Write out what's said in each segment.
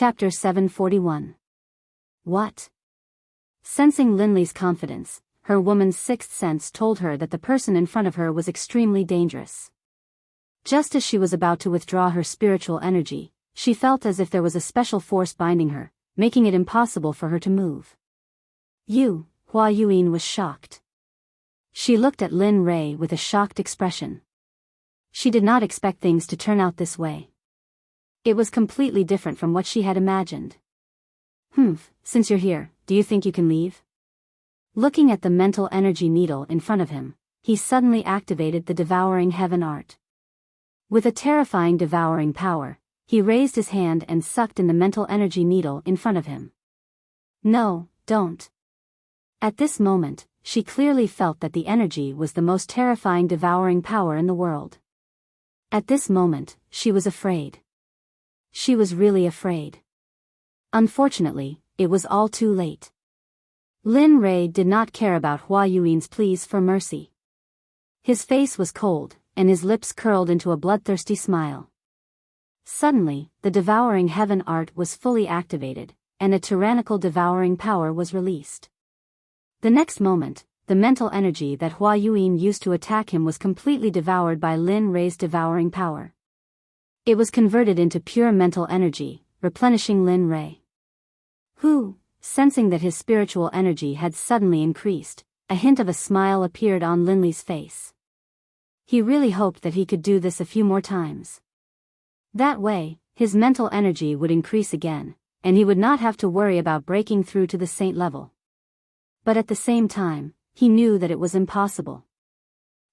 Chapter 741. What? Sensing Linley's confidence, her woman's sixth sense told her that the person in front of her was extremely dangerous. Just as she was about to withdraw her spiritual energy, she felt as if there was a special force binding her, making it impossible for her to move. Hua Yuan was shocked. She looked at Lin Rei with a shocked expression. She did not expect things to turn out this way. It was completely different from what she had imagined. Since you're here, do you think you can leave? Looking at the mental energy needle in front of him, he suddenly activated the devouring heaven art. With a terrifying devouring power, he raised his hand and sucked in the mental energy needle in front of him. No, don't. At this moment, she clearly felt that the energy was the most terrifying devouring power in the world. At this moment, she was afraid. She was really afraid. Unfortunately, it was all too late. Lin Rei did not care about Hua Yuan's pleas for mercy. His face was cold, and his lips curled into a bloodthirsty smile. Suddenly, the devouring heaven art was fully activated, and a tyrannical devouring power was released. The next moment, the mental energy that Hua Yuan used to attack him was completely devoured by Lin Rei's devouring power. It was converted into pure mental energy, replenishing Lin Rei. Sensing that his spiritual energy had suddenly increased, a hint of a smile appeared on Linley's face. He really hoped that he could do this a few more times. That way, his mental energy would increase again, and he would not have to worry about breaking through to the saint level. But at the same time, he knew that it was impossible.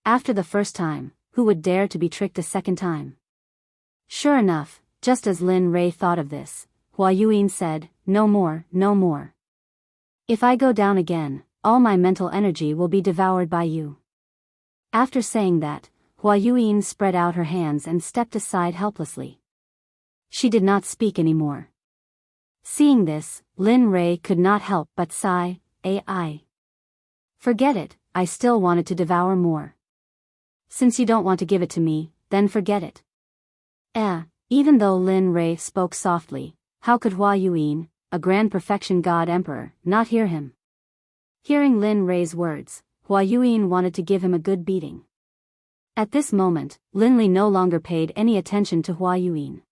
After the first time, who would dare to be tricked a second time? Sure enough, just as Lin Rei thought of this, Hua Yuan said, "No more, no more. If I go down again, all my mental energy will be devoured by you." After saying that, Hua Yuan spread out her hands and stepped aside helplessly. She did not speak anymore. Seeing this, Lin Rei could not help but sigh, "Ai. Forget it, I still wanted to devour more. Since you don't want to give it to me, then forget it." Even though Lin Rei spoke softly, how could Hua Yuan, a grand perfection god emperor, not hear him? Hearing Lin Rei's words, Hua Yuan wanted to give him a good beating. At this moment, Lin Li no longer paid any attention to Hua Yuan.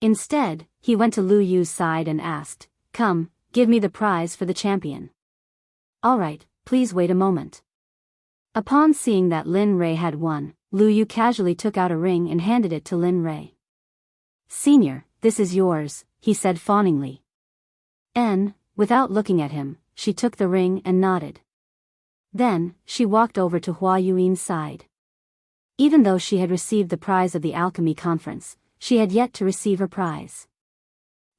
Instead, he went to Lu Yu's side and asked, "Come, give me the prize for the champion." "All right, please wait a moment." Upon seeing that Lin Rei had won, Lu Yu casually took out a ring and handed it to Lin Rei. "Senior, this is yours," he said fawningly. Without looking at him, she took the ring and nodded. Then, she walked over to Hua Yuan's side. Even though she had received the prize of the alchemy conference, she had yet to receive her prize.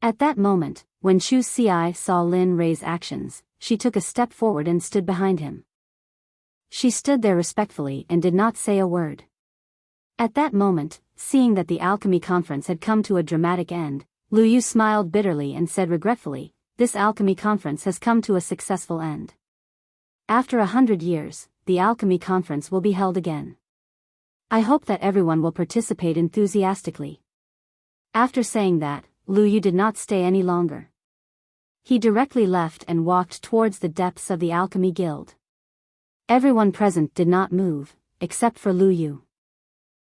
At that moment, when Chu Ci saw Lin Rei's actions, she took a step forward and stood behind him. She stood there respectfully and did not say a word. At that moment, seeing that the alchemy conference had come to a dramatic end, Lu Yu smiled bitterly and said regretfully, "This alchemy conference has come to a successful end. After 100 years, the alchemy conference will be held again. I hope that everyone will participate enthusiastically." After saying that, Lu Yu did not stay any longer. He directly left and walked towards the depths of the alchemy guild. Everyone present did not move, except for Lu Yu.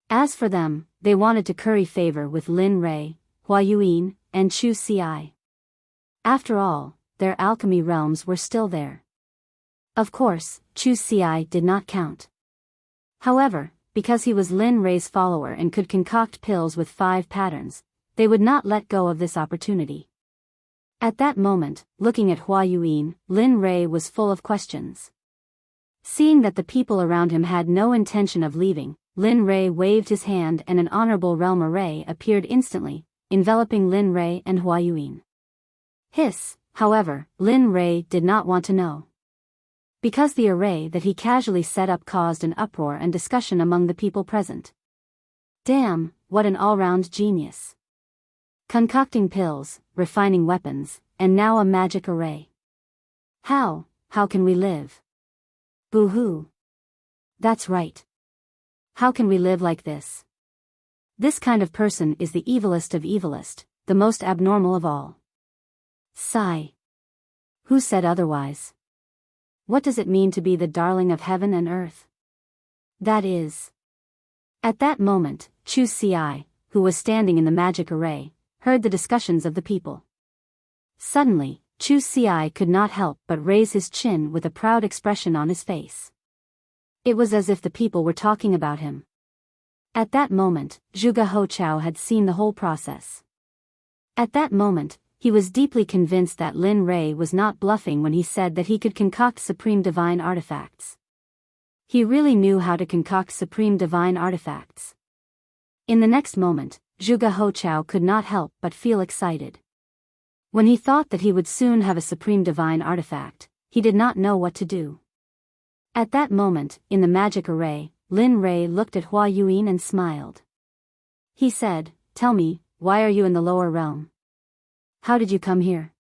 As for them, they wanted to curry favor with Lin Rei, Hua Yuan, and Chu Ci. After all, their alchemy realms were still there. Of course, Chu Ci did not count. However, because he was Lin Rei's follower and could concoct pills with 5 patterns, they would not let go of this opportunity. At that moment, looking at Hua Yuan, Lin Rei was full of questions. Seeing that the people around him had no intention of leaving, Lin Rei waved his hand and an honorable realm array appeared instantly, enveloping Lin Rei and Hua Yuan. However, Lin Rei did not want to know. Because the array that he casually set up caused an uproar and discussion among the people present. Damn, what an all-round genius. Concocting pills, refining weapons, and now a magic array. How can we live? Boo-hoo. That's right. How can we live like this? This kind of person is the evilest of evilest, the most abnormal of all. Sigh. Who said otherwise? What does it mean to be the darling of heaven and earth? That is. At that moment, Chu Si, who was standing in the magic array, heard the discussions of the people. Suddenly, Chu Si could not help but raise his chin with a proud expression on his face. It was as if the people were talking about him. At that moment, Zhuge Hochao had seen the whole process. At that moment, he was deeply convinced that Lin Rei was not bluffing when he said that he could concoct supreme divine artifacts. He really knew how to concoct supreme divine artifacts. In the next moment, Zhuge Hochao could not help but feel excited. When he thought that he would soon have a supreme divine artifact, he did not know what to do. At that moment, in the magic array, Lin Rei looked at Hua Yuan and smiled. He said, "Tell me, why are you in the lower realm? How did you come here?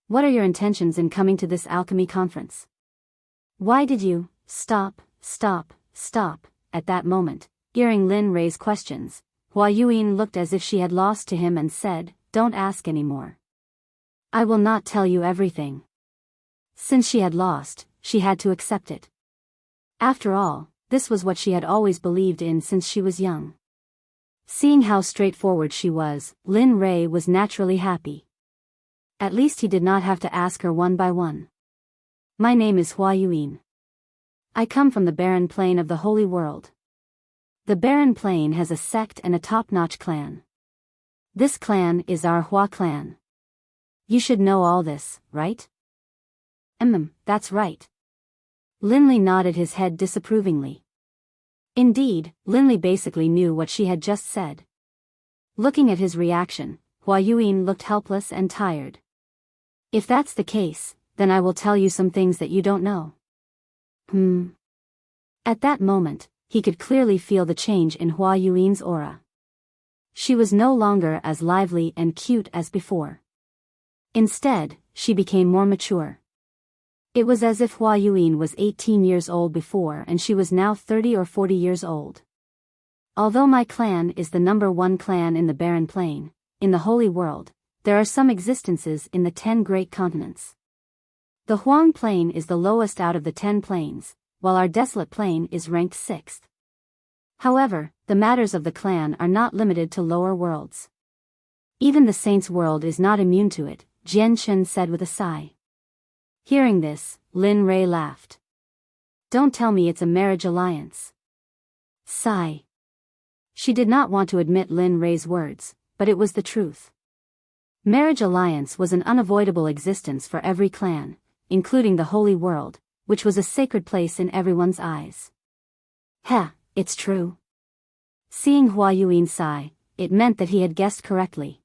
What are your intentions in coming to this alchemy conference? Why did you stop?" At that moment, hearing Lin Rei's questions, Hua Yuan looked as if she had lost to him and said, "Don't ask anymore. I will not tell you everything." Since she had lost, she had to accept it. After all, this was what she had always believed in since she was young. Seeing how straightforward she was, Lin Rei was naturally happy. At least he did not have to ask her one by one. "My name is Hua Yuan. I come from the barren plain of the Holy World. The barren plain has a sect and a top-notch clan. This clan is our Hua clan. You should know all this, right?" That's right." Linley nodded his head disapprovingly. Indeed, Linley basically knew what she had just said. Looking at his reaction, Hua Yuan looked helpless and tired. "If that's the case, then I will tell you some things that you don't know." At that moment, he could clearly feel the change in Hua Yuan's aura. She was no longer as lively and cute as before. Instead, she became more mature. It was as if Hua Yuan was 18 years old before and she was now 30 or 40 years old. "Although my clan is the #1 clan in the barren plain, in the holy world, there are some existences in the 10 great continents. The Huang plain is the lowest out of the 10 plains, while our desolate plain is ranked 6th. However, the matters of the clan are not limited to lower worlds. Even the saints' world is not immune to it," Jian Chen said with a sigh. Hearing this, Lin Rei laughed. "Don't tell me it's a marriage alliance." Sigh. She did not want to admit Lin Rei's words, but it was the truth. Marriage alliance was an unavoidable existence for every clan, including the holy world, which was a sacred place in everyone's eyes. It's true. Seeing Hua Yuan sigh, it meant that he had guessed correctly.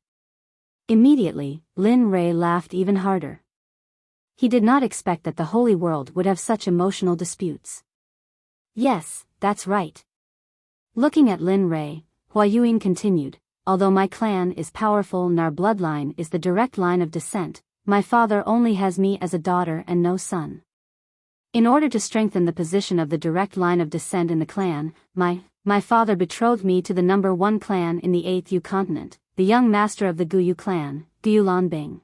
Immediately, Lin Rei laughed even harder. He did not expect that the holy world would have such emotional disputes. "Yes, that's right." Looking at Lin Rei, Hua Yuan continued, "Although my clan is powerful and our bloodline is the direct line of descent, my father only has me as a daughter and no son. In order to strengthen the position of the direct line of descent in the clan, my father betrothed me to the #1 clan in the 8th Yu continent, the young master of the Guyu clan, Guyu Bing."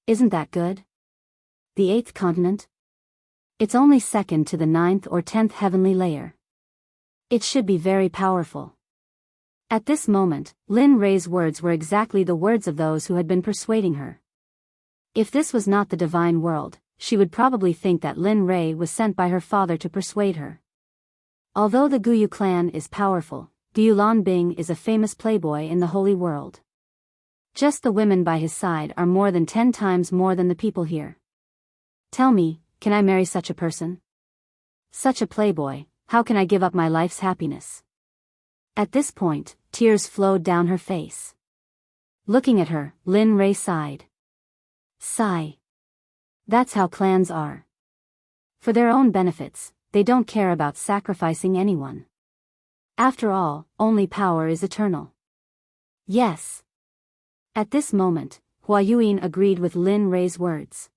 Isn't that good? The 8th continent? It's only second to the 9th or 10th heavenly layer. It should be very powerful. At this moment, Lin Rei's words were exactly the words of those who had been persuading her. If this was not the divine world, she would probably think that Lin Rei was sent by her father to persuade her. Although the Guyu clan is powerful, Guyu Bing is a famous playboy in the holy world. Just the women by his side are more than 10 times more than the people here. Tell me, can I marry such a person? Such a playboy, how can I give up my life's happiness? At this point, tears flowed down her face. Looking at her, Lin Rei sighed. Sigh. That's how clans are. For their own benefits, they don't care about sacrificing anyone. After all, only power is eternal. Yes. At this moment, Hua Yuan agreed with Lin Rei's words.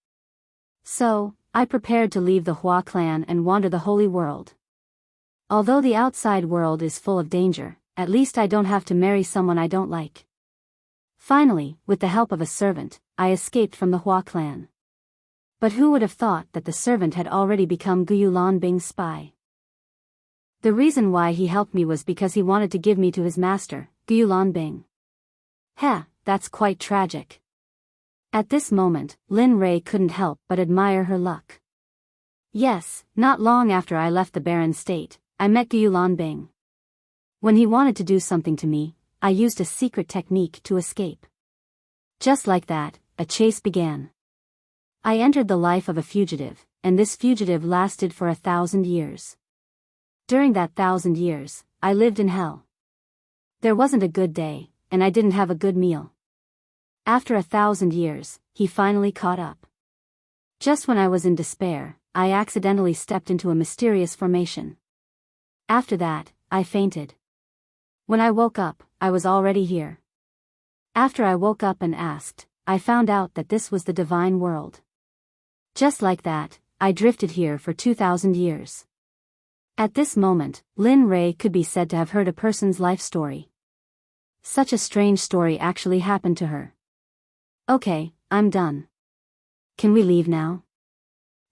So, I prepared to leave the Hua clan and wander the holy world. Although the outside world is full of danger, at least I don't have to marry someone I don't like. Finally, with the help of a servant, I escaped from the Hua clan. But who would have thought that the servant had already become Gu Lanbing's spy? The reason why he helped me was because he wanted to give me to his master, Gu Lanbing. Heh, that's quite tragic. At this moment, Lin Rei couldn't help but admire her luck. Yes, not long after I left the barren state, I met Gu Lanbing. When he wanted to do something to me, I used a secret technique to escape. Just like that, a chase began. I entered the life of a fugitive, and this fugitive lasted for 1,000 years. During that 1,000 years, I lived in hell. There wasn't a good day, and I didn't have a good meal. After 1,000 years, he finally caught up. Just when I was in despair, I accidentally stepped into a mysterious formation. After that, I fainted. When I woke up, I was already here. After I woke up and asked, I found out that this was the divine world. Just like that, I drifted here for 2,000 years. At this moment, Lin Rei could be said to have heard a person's life story. Such a strange story actually happened to her. Okay, I'm done. Can we leave now?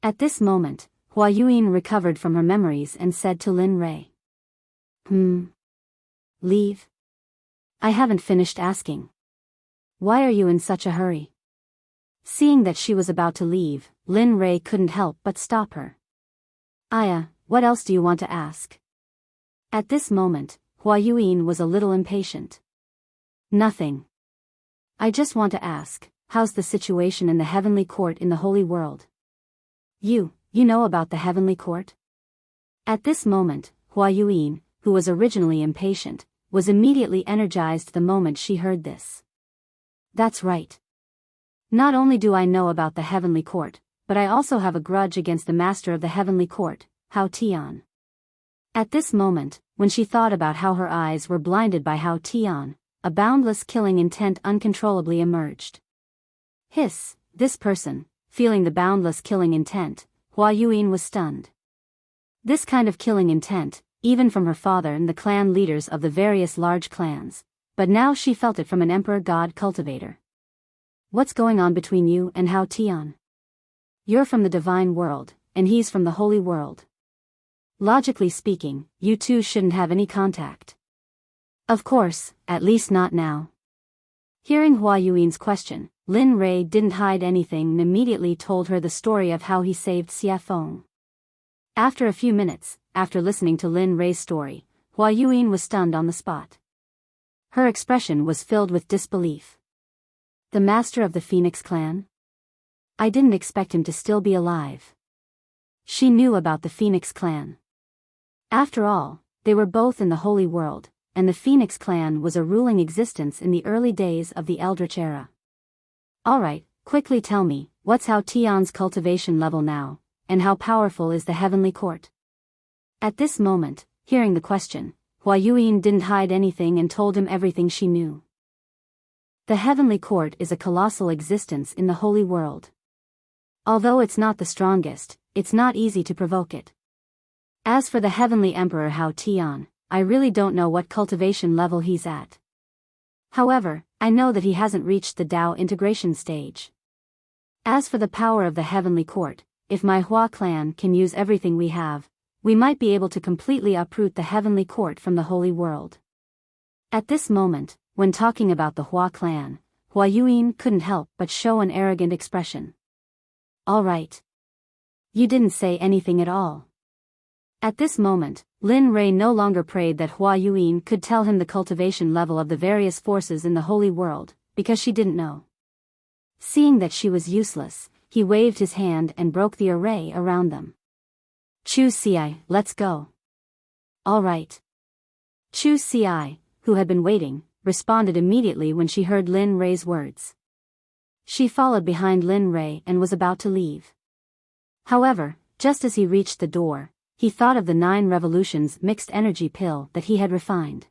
At this moment, Hua Yuan recovered from her memories and said to Lin Rei. Leave? I haven't finished asking. Why are you in such a hurry? Seeing that she was about to leave, Lin Rei couldn't help but stop her. Aya, what else do you want to ask? At this moment, Hua Yuan was a little impatient. Nothing. I just want to ask, how's the situation in the heavenly court in the holy world? You know about the heavenly court? At this moment, Hua Yuan, who was originally impatient, was immediately energized the moment she heard this. That's right. Not only do I know about the heavenly court, but I also have a grudge against the master of the heavenly court, Hao Tian. At this moment, when she thought about how her eyes were blinded by Hao Tian, a boundless killing intent uncontrollably emerged. Hiss, this person, feeling the boundless killing intent, Hua Yuan was stunned. This kind of killing intent, even from her father and the clan leaders of the various large clans, but now she felt it from an emperor god cultivator. What's going on between you and Hao Tian? You're from the divine world, and he's from the holy world. Logically speaking, you two shouldn't have any contact. Of course, at least not now. Hearing Hua Yuan's question, Lin Rei didn't hide anything and immediately told her the story of how he saved Xia Feng. After a few minutes, after listening to Lin Rei's story, Hua Yuan was stunned on the spot. Her expression was filled with disbelief. The master of the Phoenix clan? I didn't expect him to still be alive. She knew about the Phoenix clan. After all, they were both in the holy world, and the Phoenix clan was a ruling existence in the early days of the Eldritch era. Alright, quickly tell me, what's Hao Tian's cultivation level now, and how powerful is the heavenly court? At this moment, hearing the question, Hua Yuan didn't hide anything and told him everything she knew. The heavenly court is a colossal existence in the holy world. Although it's not the strongest, it's not easy to provoke it. As for the heavenly emperor Hao Tian, I really don't know what cultivation level he's at. However, I know that he hasn't reached the Dao integration stage. As for the power of the heavenly court, if my Hua clan can use everything we have, we might be able to completely uproot the heavenly court from the holy world. At this moment, when talking about the Hua clan, Hua Yuan couldn't help but show an arrogant expression. All right. You didn't say anything at all. At this moment, Lin Rei no longer prayed that Hua Yuan could tell him the cultivation level of the various forces in the holy world, because she didn't know. Seeing that she was useless, he waved his hand and broke the array around them. Chu Ci, let's go. All right. Chu Ci, who had been waiting, responded immediately when she heard Lin Rei's words. She followed behind Lin Rei and was about to leave. However, just as he reached the door, he thought of the 9 revolutions mixed energy pill that he had refined.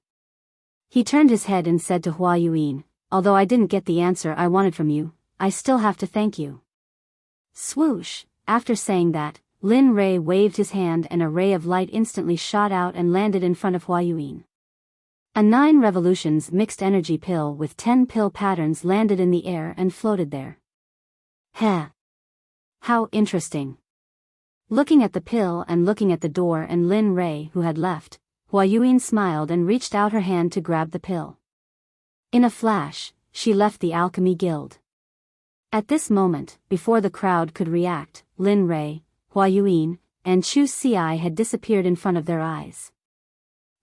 He turned his head and said to Hua Yuan, although I didn't get the answer I wanted from you, I still have to thank you. Swoosh, after saying that, Lin Rei waved his hand and a ray of light instantly shot out and landed in front of Hua Yuan. A 9 revolutions mixed energy pill with 10 pill patterns landed in the air and floated there. Heh. How interesting. Looking at the pill and looking at the door and Lin Rei who had left, Hua Yuan smiled and reached out her hand to grab the pill. In a flash, she left the alchemy guild. At this moment, before the crowd could react, Lin Rei, Hua Yuan, and Chu Xi had disappeared in front of their eyes.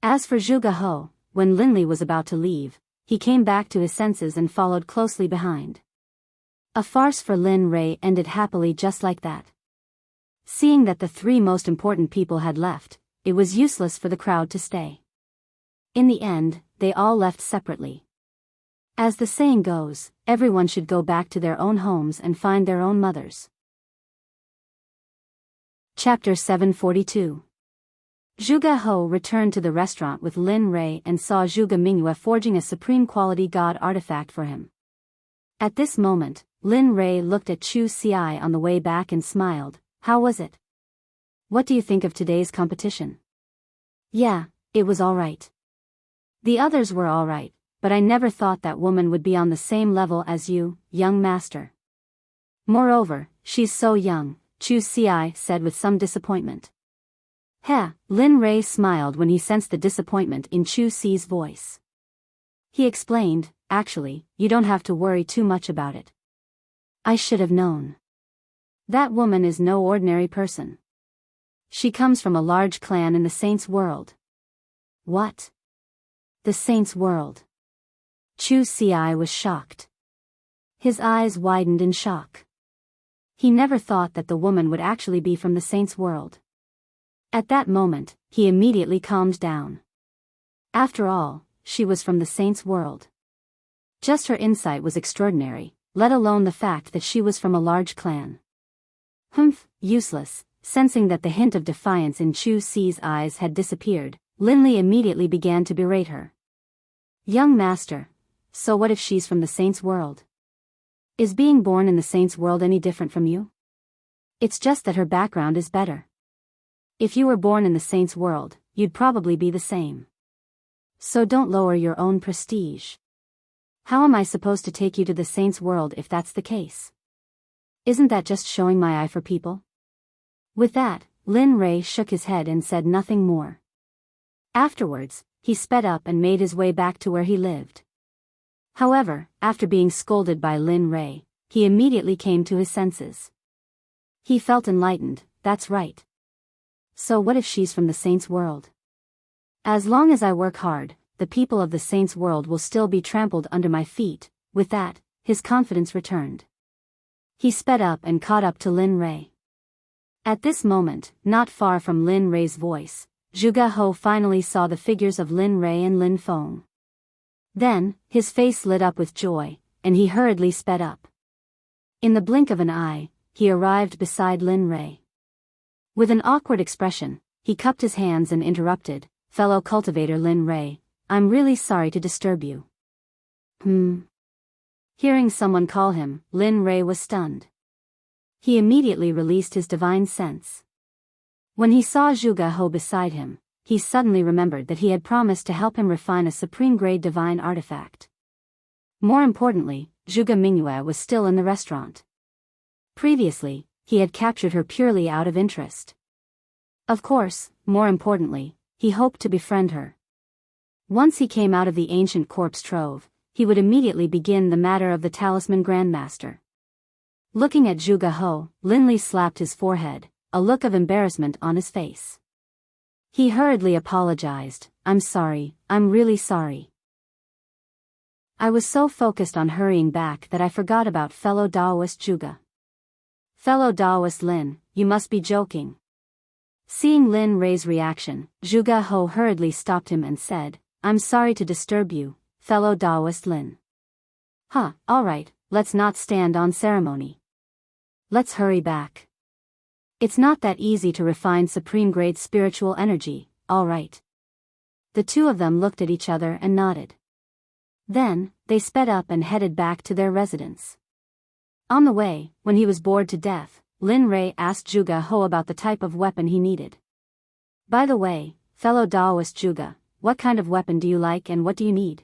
As for Zhuge He, when Linli was about to leave, he came back to his senses and followed closely behind. A farce for Lin Rei ended happily just like that. Seeing that the 3 most important people had left, it was useless for the crowd to stay. In the end, they all left separately. As the saying goes, everyone should go back to their own homes and find their own mothers. Chapter 742. Zhuge He returned to the restaurant with Lin Rei and saw Zhuge Mingyue forging a supreme quality god artifact for him. At this moment, Lin Rei looked at Chu Xi on the way back and smiled. How was it? What do you think of today's competition? Yeah, it was alright. The others were alright, but I never thought that woman would be on the same level as you, young master. Moreover, she's so young, Chu Xi said with some disappointment. Heh, Lin Rei smiled when he sensed the disappointment in Chu Xi's voice. He explained, actually, you don't have to worry too much about it. I should have known. That woman is no ordinary person. She comes from a large clan in the Saints' world. What? The Saints' world. Chu Xi was shocked. His eyes widened in shock. He never thought that the woman would actually be from the Saints' world. At that moment, he immediately calmed down. After all, she was from the Saints' world. Just her insight was extraordinary, let alone the fact that she was from a large clan. Humph, useless. Sensing that the hint of defiance in Chu Xi's eyes had disappeared, Linli immediately began to berate her. Young master, so what if she's from the Saints' world? Is being born in the Saints' world any different from you? It's just that her background is better. If you were born in the Saints' world, you'd probably be the same. So don't lower your own prestige. How am I supposed to take you to the Saints' world if that's the case? Isn't that just showing my eye for people? With that, Lin Rei shook his head and said nothing more. Afterwards, he sped up and made his way back to where he lived. However, after being scolded by Lin Rei, he immediately came to his senses. He felt enlightened, that's right. So what if she's from the Saints' world? As long as I work hard, the people of the Saints' world will still be trampled under my feet. With that, his confidence returned. He sped up and caught up to Lin Rei. At this moment, not far from Lin Rei's voice, Zhuge He finally saw the figures of Lin Rei and Lin Feng. Then, his face lit up with joy, and he hurriedly sped up. In the blink of an eye, he arrived beside Lin Rei. With an awkward expression, he cupped his hands and interrupted, "Fellow cultivator Lin Rei, I'm really sorry to disturb you." Hearing someone call him, Lin Rei was stunned. He immediately released his divine sense. When he saw Zhuge He beside him, he suddenly remembered that he had promised to help him refine a supreme-grade divine artifact. More importantly, Zhuge Mingyue was still in the restaurant. Previously, he had captured her purely out of interest. Of course, more importantly, he hoped to befriend her. Once he came out of the ancient corpse trove, he would immediately begin the matter of the talisman grandmaster. Looking at Zhuge He, Linli slapped his forehead, a look of embarrassment on his face. He hurriedly apologized, "I'm sorry, I'm really sorry. I was so focused on hurrying back that I forgot about fellow Daoist Zhuge." "Fellow Daoist Lin, you must be joking." Seeing Lin Rei's reaction, Zhuge He hurriedly stopped him and said, "I'm sorry to disturb you, fellow Daoist Lin." Alright, let's not stand on ceremony. Let's hurry back. It's not that easy to refine supreme-grade spiritual energy, alright. The two of them looked at each other and nodded. Then, they sped up and headed back to their residence. On the way, when he was bored to death, Lin Rei asked Zhuge He about the type of weapon he needed. "By the way, fellow Daoist Zhuge, what kind of weapon do you like and what do you need?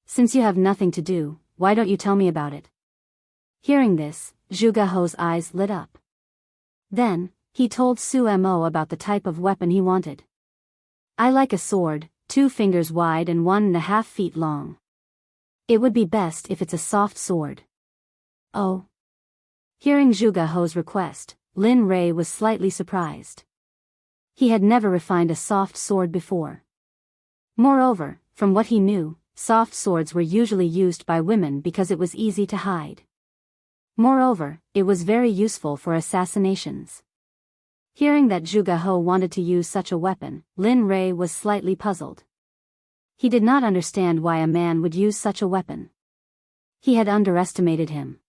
Since you have nothing to do, why don't you tell me about it? Hearing this, Zhuge He's eyes lit up. Then, he told Su Mo about the type of weapon he wanted. I like a sword, 2 fingers wide and 1.5 feet long. It would be best if it's a soft sword. Oh. Hearing Zhuge He's request, Lin Rei was slightly surprised. He had never refined a soft sword before. Moreover, from what he knew, soft swords were usually used by women because it was easy to hide. Moreover, it was very useful for assassinations. Hearing that Zhuge He wanted to use such a weapon, Lin Rei was slightly puzzled. He did not understand why a man would use such a weapon. He had underestimated him.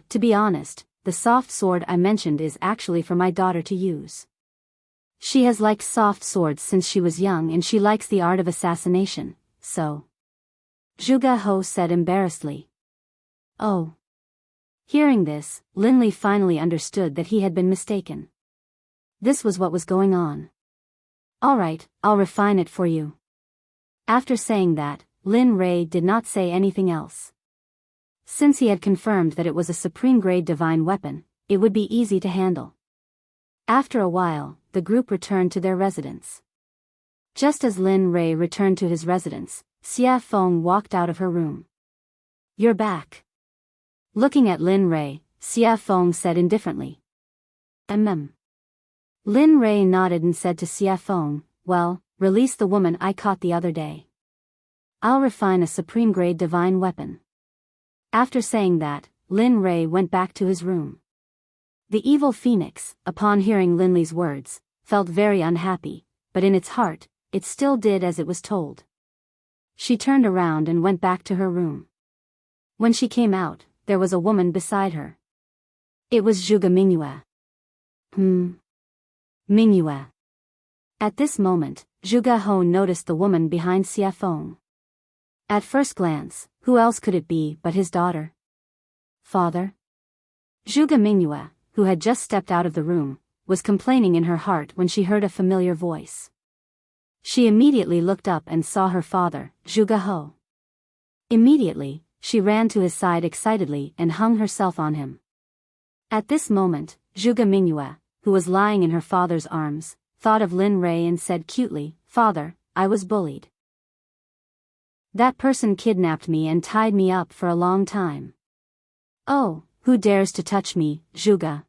To be honest, the soft sword I mentioned is actually for my daughter to use. She has liked soft swords since she was young and she likes the art of assassination, so. Zhuge He said embarrassedly. Oh. Hearing this, Linli finally understood that he had been mistaken. This was what was going on. Alright, I'll refine it for you. After saying that, Lin Rei did not say anything else. Since he had confirmed that it was a supreme-grade divine weapon, it would be easy to handle. After a while, the group returned to their residence. Just as Lin Rei returned to his residence, Xia Feng walked out of her room. You're back. Looking at Lin Rei, Xia Feng said indifferently. Lin Rei nodded and said to Xia Feng, well, release the woman I caught the other day. I'll refine a supreme-grade divine weapon. After saying that, Lin Rei went back to his room. The evil phoenix, upon hearing Lin Li's words, felt very unhappy, but in its heart, it still did as it was told. She turned around and went back to her room. When she came out, there was a woman beside her. It was Zhuge Mingyue. Mingyue. At this moment, Zhuge He noticed the woman behind Xia Feng. At first glance, who else could it be but his daughter? Father? Zhuge Mingyue, who had just stepped out of the room, was complaining in her heart when she heard a familiar voice. She immediately looked up and saw her father, Zhuge He. Immediately, she ran to his side excitedly and hung herself on him. At this moment, Zhuge Mingyue, who was lying in her father's arms, thought of Lin Rei and said cutely, Father, I was bullied. That person kidnapped me and tied me up for a long time. Oh, who dares to touch me, Zhuge?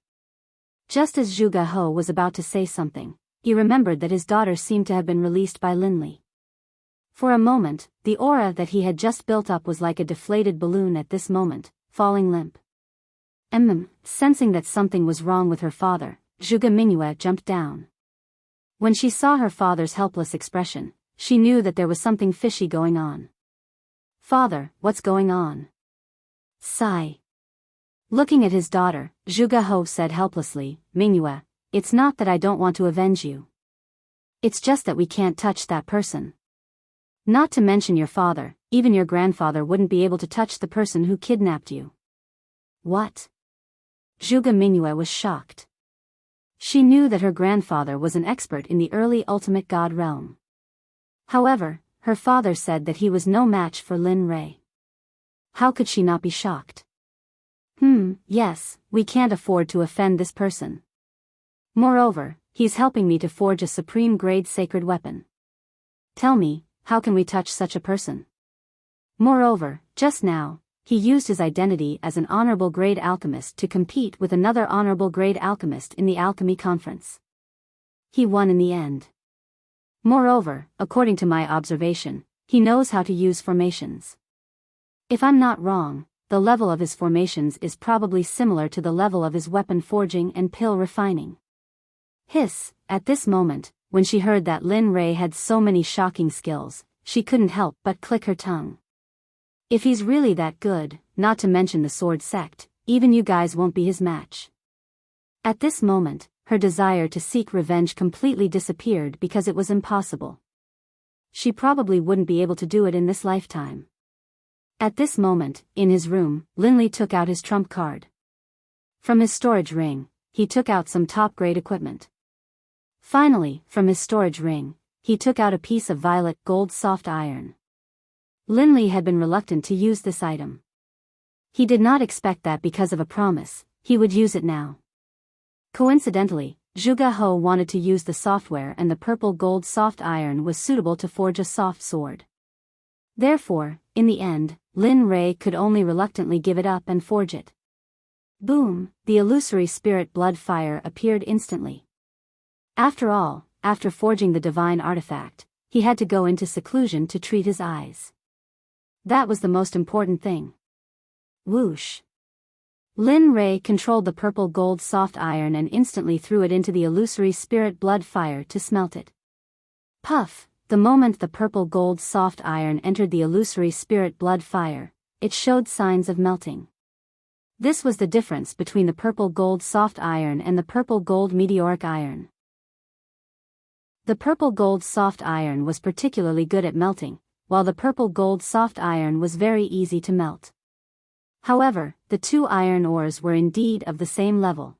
Just as Zhuge He was about to say something, he remembered that his daughter seemed to have been released by Lin Li. For a moment, the aura that he had just built up was like a deflated balloon at this moment, falling limp. Sensing that something was wrong with her father, Zhuge Mingyue jumped down. When she saw her father's helpless expression, she knew that there was something fishy going on. Father, what's going on? Sigh. Looking at his daughter, Zhuge He said helplessly, Mingyue, it's not that I don't want to avenge you. It's just that we can't touch that person. Not to mention your father, even your grandfather wouldn't be able to touch the person who kidnapped you. What? Zhuge Mingyue was shocked. She knew that her grandfather was an expert in the early ultimate god realm. However, her father said that he was no match for Lin Rei. How could she not be shocked? Yes, we can't afford to offend this person. Moreover, he's helping me to forge a supreme-grade sacred weapon. Tell me, how can we touch such a person? Moreover, just now, he used his identity as an honorable grade alchemist to compete with another honorable grade alchemist in the alchemy conference. He won in the end. Moreover, according to my observation, he knows how to use formations. If I'm not wrong, the level of his formations is probably similar to the level of his weapon forging and pill refining. Hiss, at this moment, when she heard that Lin Rei had so many shocking skills, she couldn't help but click her tongue. If he's really that good, not to mention the sword sect, even you guys won't be his match. At this moment, her desire to seek revenge completely disappeared because it was impossible. She probably wouldn't be able to do it in this lifetime. At this moment, in his room, Lin Li took out his trump card. From his storage ring, he took out some top-grade equipment. Finally, from his storage ring, he took out a piece of violet gold soft iron. Linley had been reluctant to use this item. He did not expect that because of a promise, he would use it now. Coincidentally, Zhuge He wanted to use the software and the purple gold soft iron was suitable to forge a soft sword. Therefore, in the end, Lin Rei could only reluctantly give it up and forge it. Boom, the illusory spirit blood fire appeared instantly. After all, after forging the divine artifact, he had to go into seclusion to treat his eyes. That was the most important thing. Whoosh. Lin Rei controlled the purple gold soft iron and instantly threw it into the illusory spirit blood fire to smelt it. Puff, the moment the purple gold soft iron entered the illusory spirit blood fire, it showed signs of melting. This was the difference between the purple gold soft iron and the purple gold meteoric iron. The purple gold soft iron was particularly good at melting, while the purple gold soft iron was very easy to melt. However, the two iron ores were indeed of the same level.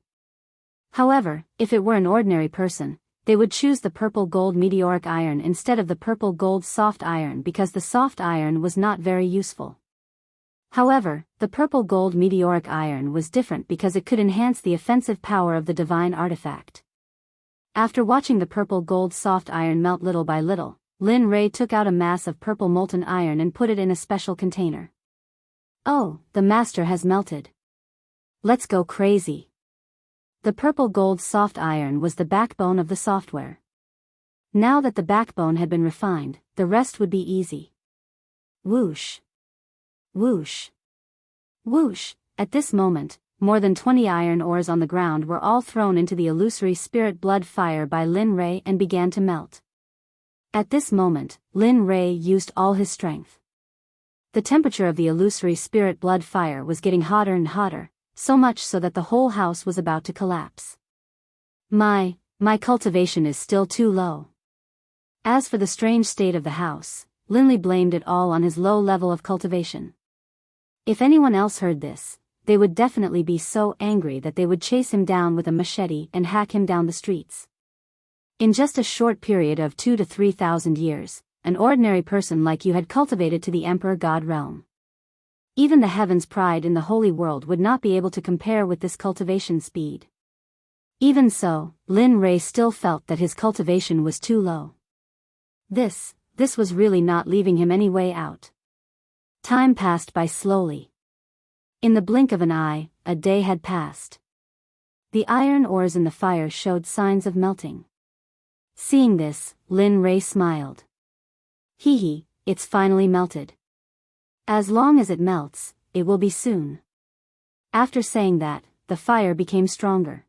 However, if it were an ordinary person, they would choose the purple gold meteoric iron instead of the purple gold soft iron because the soft iron was not very useful. However, the purple gold meteoric iron was different because it could enhance the offensive power of the divine artifact. After watching the purple gold soft iron melt little by little, Lin Rei took out a mass of purple molten iron and put it in a special container. Oh, the master has melted. Let's go crazy. The purple gold soft iron was the backbone of the software. Now that the backbone had been refined, the rest would be easy. Whoosh. Whoosh. Whoosh. At this moment, more than 20 iron ores on the ground were all thrown into the illusory spirit blood fire by Lin Rei and began to melt. At this moment, Lin Rei used all his strength. The temperature of the illusory spirit blood fire was getting hotter and hotter, so much so that the whole house was about to collapse. My cultivation is still too low. As for the strange state of the house, Linley blamed it all on his low level of cultivation. If anyone else heard this, they would definitely be so angry that they would chase him down with a machete and hack him down the streets. In just a short period of 2,000 to 3,000 years, an ordinary person like you had cultivated to the Emperor God realm. Even the heavens' pride in the holy world would not be able to compare with this cultivation speed. Even so, Lin Rei still felt that his cultivation was too low. This was really not leaving him any way out. Time passed by slowly. In the blink of an eye, a day had passed. The iron ores in the fire showed signs of melting. Seeing this, Lin Rei smiled. Hee, it's finally melted. As long as it melts, it will be soon. After saying that, the fire became stronger.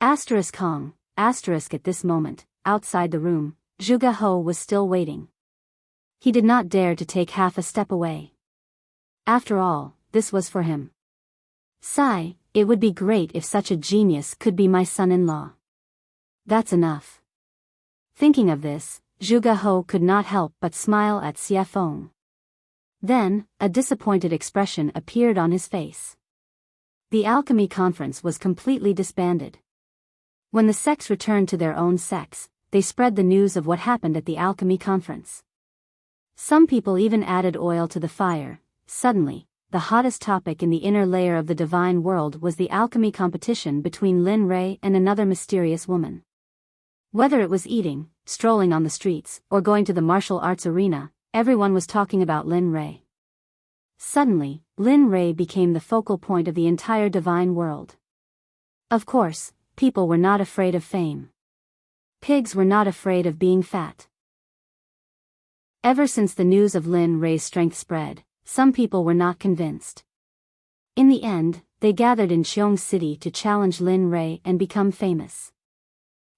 Kong, at this moment, outside the room, Zhuge He was still waiting. He did not dare to take half a step away. After all, this was for him. Sigh, it would be great if such a genius could be my son-in-law. That's enough. Thinking of this, Zhuge He could not help but smile at Xie Feng. Then, a disappointed expression appeared on his face. The alchemy conference was completely disbanded. When the sects returned to their own sects, they spread the news of what happened at the alchemy conference. Some people even added oil to the fire. Suddenly, the hottest topic in the inner layer of the divine world was the alchemy competition between Lin Rei and another mysterious woman. Whether it was eating, strolling on the streets, or going to the martial arts arena, everyone was talking about Lin Rei. Suddenly, Lin Rei became the focal point of the entire divine world. Of course, people were not afraid of fame. Pigs were not afraid of being fat. Ever since the news of Lin Rei's strength spread, some people were not convinced. In the end, they gathered in Qiong City to challenge Lin Rei and become famous.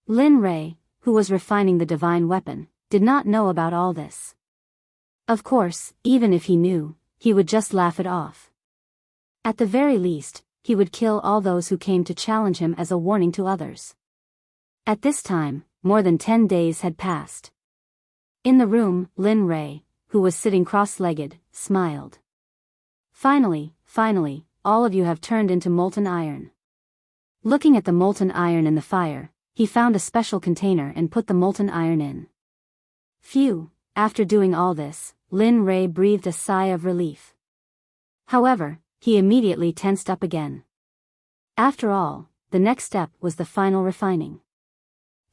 Lin Rei, who was refining the divine weapon, did not know about all this. Of course, even if he knew, he would just laugh it off. At the very least, he would kill all those who came to challenge him as a warning to others. At this time, more than 10 days had passed. In the room, Lin Rei, who was sitting cross-legged, smiled. Finally, all of you have turned into molten iron. Looking at the molten iron in the fire, he found a special container and put the molten iron in. Phew, after doing all this, Lin Rei breathed a sigh of relief. However, he immediately tensed up again. After all, the next step was the final refining.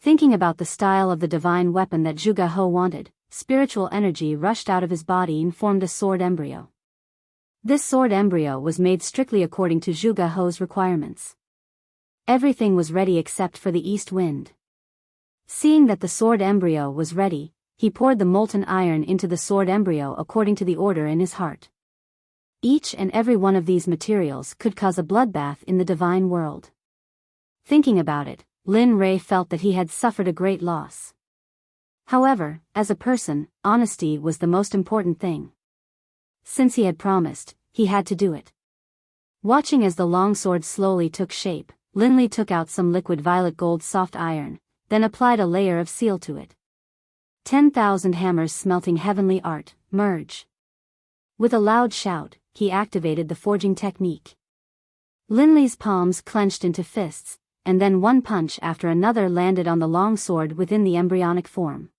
Thinking about the style of the divine weapon that Zhuge He wanted, spiritual energy rushed out of his body and formed a sword embryo. This sword embryo was made strictly according to Zhuge He's requirements. Everything was ready except for the east wind. Seeing that the sword embryo was ready, he poured the molten iron into the sword embryo according to the order in his heart. Each and every one of these materials could cause a bloodbath in the divine world. Thinking about it, Lin Rei felt that he had suffered a great loss. However, as a person, honesty was the most important thing. Since he had promised, he had to do it. Watching as the longsword slowly took shape, Lin Li took out some liquid violet gold soft iron, then applied a layer of seal to it. 10,000 hammers smelting heavenly art, merge. With a loud shout, he activated the forging technique. Lin Li's palms clenched into fists, and then one punch after another landed on the longsword within the embryonic form.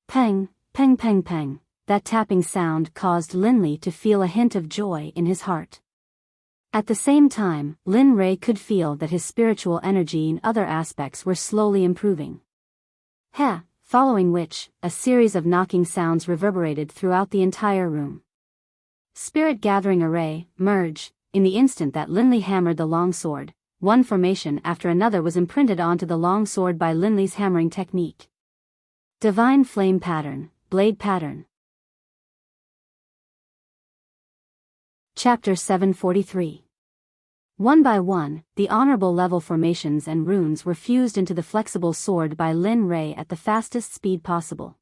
Peng, peng peng peng, that tapping sound caused Lin Li to feel a hint of joy in his heart. At the same time, Lin Rei could feel that his spiritual energy in other aspects were slowly improving. Following which, a series of knocking sounds reverberated throughout the entire room. Spirit gathering array, merge, in the instant that Lin Li hammered the longsword, one formation after another was imprinted onto the longsword by Lin Li's hammering technique. Divine flame pattern, blade pattern. Chapter 743. One by one, the honorable level formations and runes were fused into the flexible sword by Lin Rei at the fastest speed possible.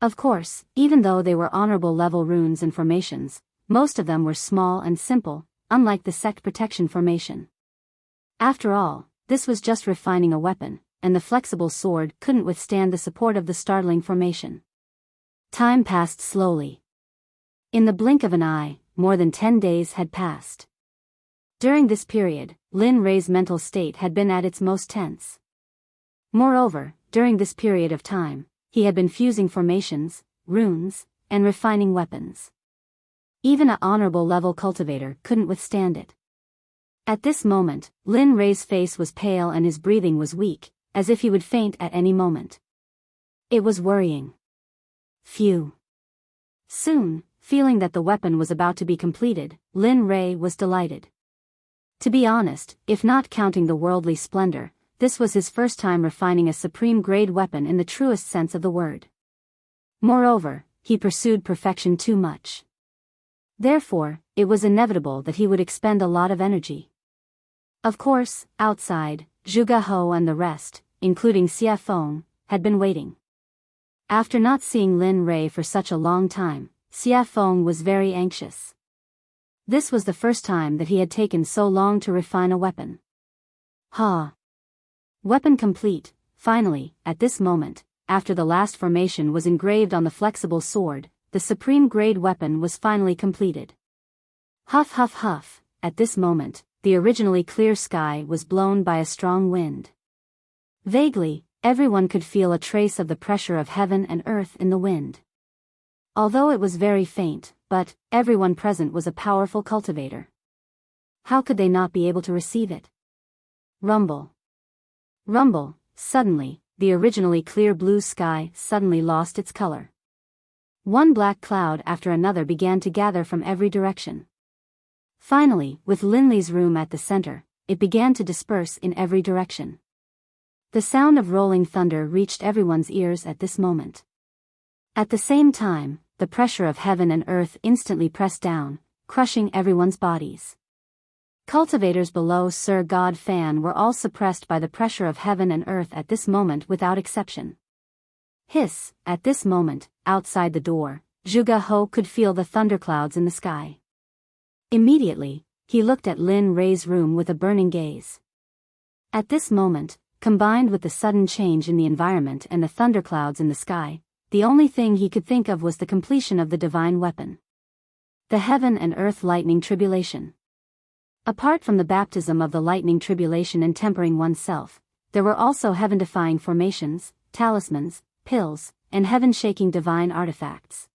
Of course, even though they were honorable level runes and formations, most of them were small and simple, unlike the Sect protection formation. After all, this was just refining a weapon, and the flexible sword couldn't withstand the support of the startling formation. Time passed slowly. In the blink of an eye, more than 10 days had passed. During this period, Lin Rei's mental state had been at its most tense. Moreover, during this period of time, he had been fusing formations, runes, and refining weapons. Even an honorable level cultivator couldn't withstand it. At this moment, Lin Rei's face was pale and his breathing was weak, as if he would faint at any moment. It was worrying. Phew. Soon, feeling that the weapon was about to be completed, Lin Rei was delighted. To be honest, if not counting the worldly splendor, this was his first time refining a supreme-grade weapon in the truest sense of the word. Moreover, he pursued perfection too much. Therefore, it was inevitable that he would expend a lot of energy. Of course, outside, Zhuge He and the rest, including Xie Feng, had been waiting. After not seeing Lin Rei for such a long time, Xie Feng was very anxious. This was the first time that he had taken so long to refine a weapon. Weapon complete, finally, at this moment, after the last formation was engraved on the flexible sword, the supreme-grade weapon was finally completed. Huff huff huff, at this moment, the originally clear sky was blown by a strong wind. Vaguely, everyone could feel a trace of the pressure of heaven and earth in the wind. Although it was very faint, but everyone present was a powerful cultivator. How could they not be able to receive it? Rumble. Rumble, suddenly, the originally clear blue sky suddenly lost its color. One black cloud after another began to gather from every direction. Finally, with Lin Li's room at the center, it began to disperse in every direction. The sound of rolling thunder reached everyone's ears at this moment. At the same time, the pressure of heaven and earth instantly pressed down, crushing everyone's bodies. Cultivators below Sir God Fan were all suppressed by the pressure of heaven and earth at this moment without exception. Hiss, at this moment, outside the door, Zhuge He could feel the thunderclouds in the sky. Immediately, he looked at Lin Rei's room with a burning gaze. At this moment, combined with the sudden change in the environment and the thunderclouds in the sky, the only thing he could think of was the completion of the divine weapon. The heaven and earth lightning tribulation. Apart from the baptism of the lightning tribulation and tempering oneself, there were also heaven-defying formations, talismans, pills, and heaven-shaking divine artifacts.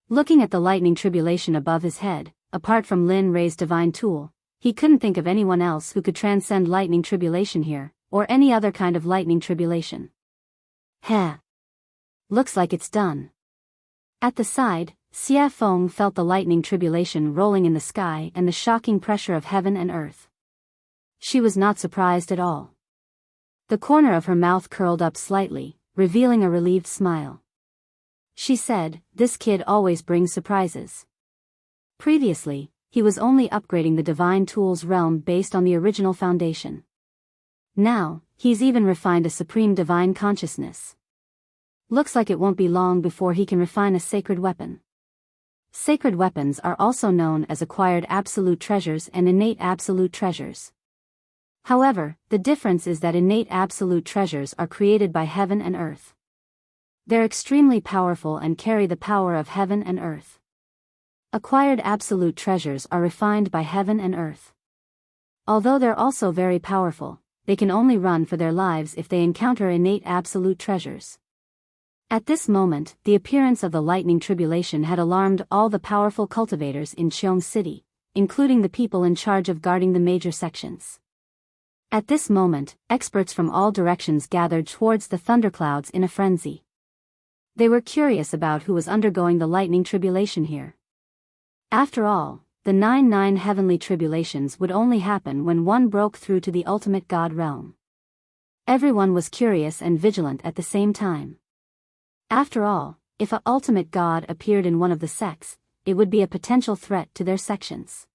Looking at the lightning tribulation above his head, apart from Lin Rei's divine tool, he couldn't think of anyone else who could transcend lightning tribulation here, or any other kind of lightning tribulation. Heh. Looks like it's done. At the side, Xia Feng felt the lightning tribulation rolling in the sky and the shocking pressure of heaven and earth. She was not surprised at all. The corner of her mouth curled up slightly, revealing a relieved smile. She said, "This kid always brings surprises." Previously, he was only upgrading the divine tools realm based on the original foundation. Now, he's even refined a supreme divine consciousness. Looks like it won't be long before he can refine a sacred weapon. Sacred weapons are also known as acquired absolute treasures and innate absolute treasures. However, the difference is that innate absolute treasures are created by heaven and earth. They're extremely powerful and carry the power of heaven and earth. Acquired absolute treasures are refined by heaven and earth. Although they're also very powerful, they can only run for their lives if they encounter innate absolute treasures. At this moment, the appearance of the lightning tribulation had alarmed all the powerful cultivators in Cheong City, including the people in charge of guarding the major sections. At this moment, experts from all directions gathered towards the thunderclouds in a frenzy. They were curious about who was undergoing the lightning tribulation here. After all, the 9 heavenly tribulations would only happen when one broke through to the ultimate God realm. Everyone was curious and vigilant at the same time. After all, if an ultimate God appeared in one of the sects, it would be a potential threat to their sections.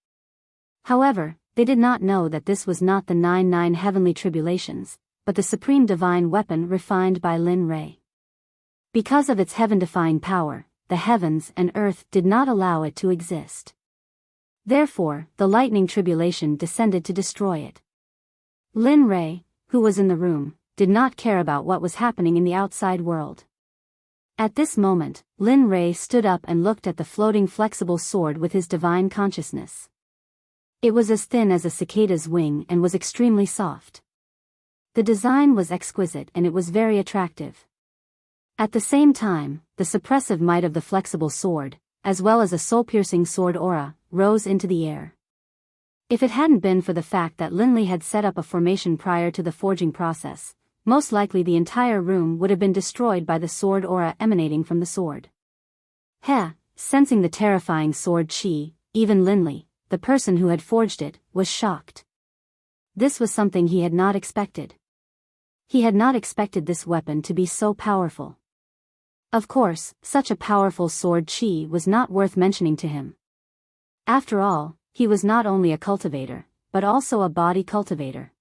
However, they did not know that this was not the 9 heavenly tribulations, but the supreme divine weapon refined by Lin Rei. Because of its heaven-defying power, the heavens and earth did not allow it to exist. Therefore, the lightning tribulation descended to destroy it. Lin Rei, who was in the room, did not care about what was happening in the outside world. At this moment, Lin Rei stood up and looked at the floating flexible sword with his divine consciousness. It was as thin as a cicada's wing and was extremely soft. The design was exquisite and it was very attractive. At the same time, the suppressive might of the flexible sword, as well as a soul-piercing sword aura, rose into the air. If it hadn't been for the fact that Linley had set up a formation prior to the forging process, most likely the entire room would have been destroyed by the sword aura emanating from the sword. Sensing the terrifying sword chi, even Linley, the person who had forged it, was shocked. This was something he had not expected. He had not expected this weapon to be so powerful. Of course, such a powerful sword chi was not worth mentioning to him. After all, he was not only a cultivator, but also a body cultivator.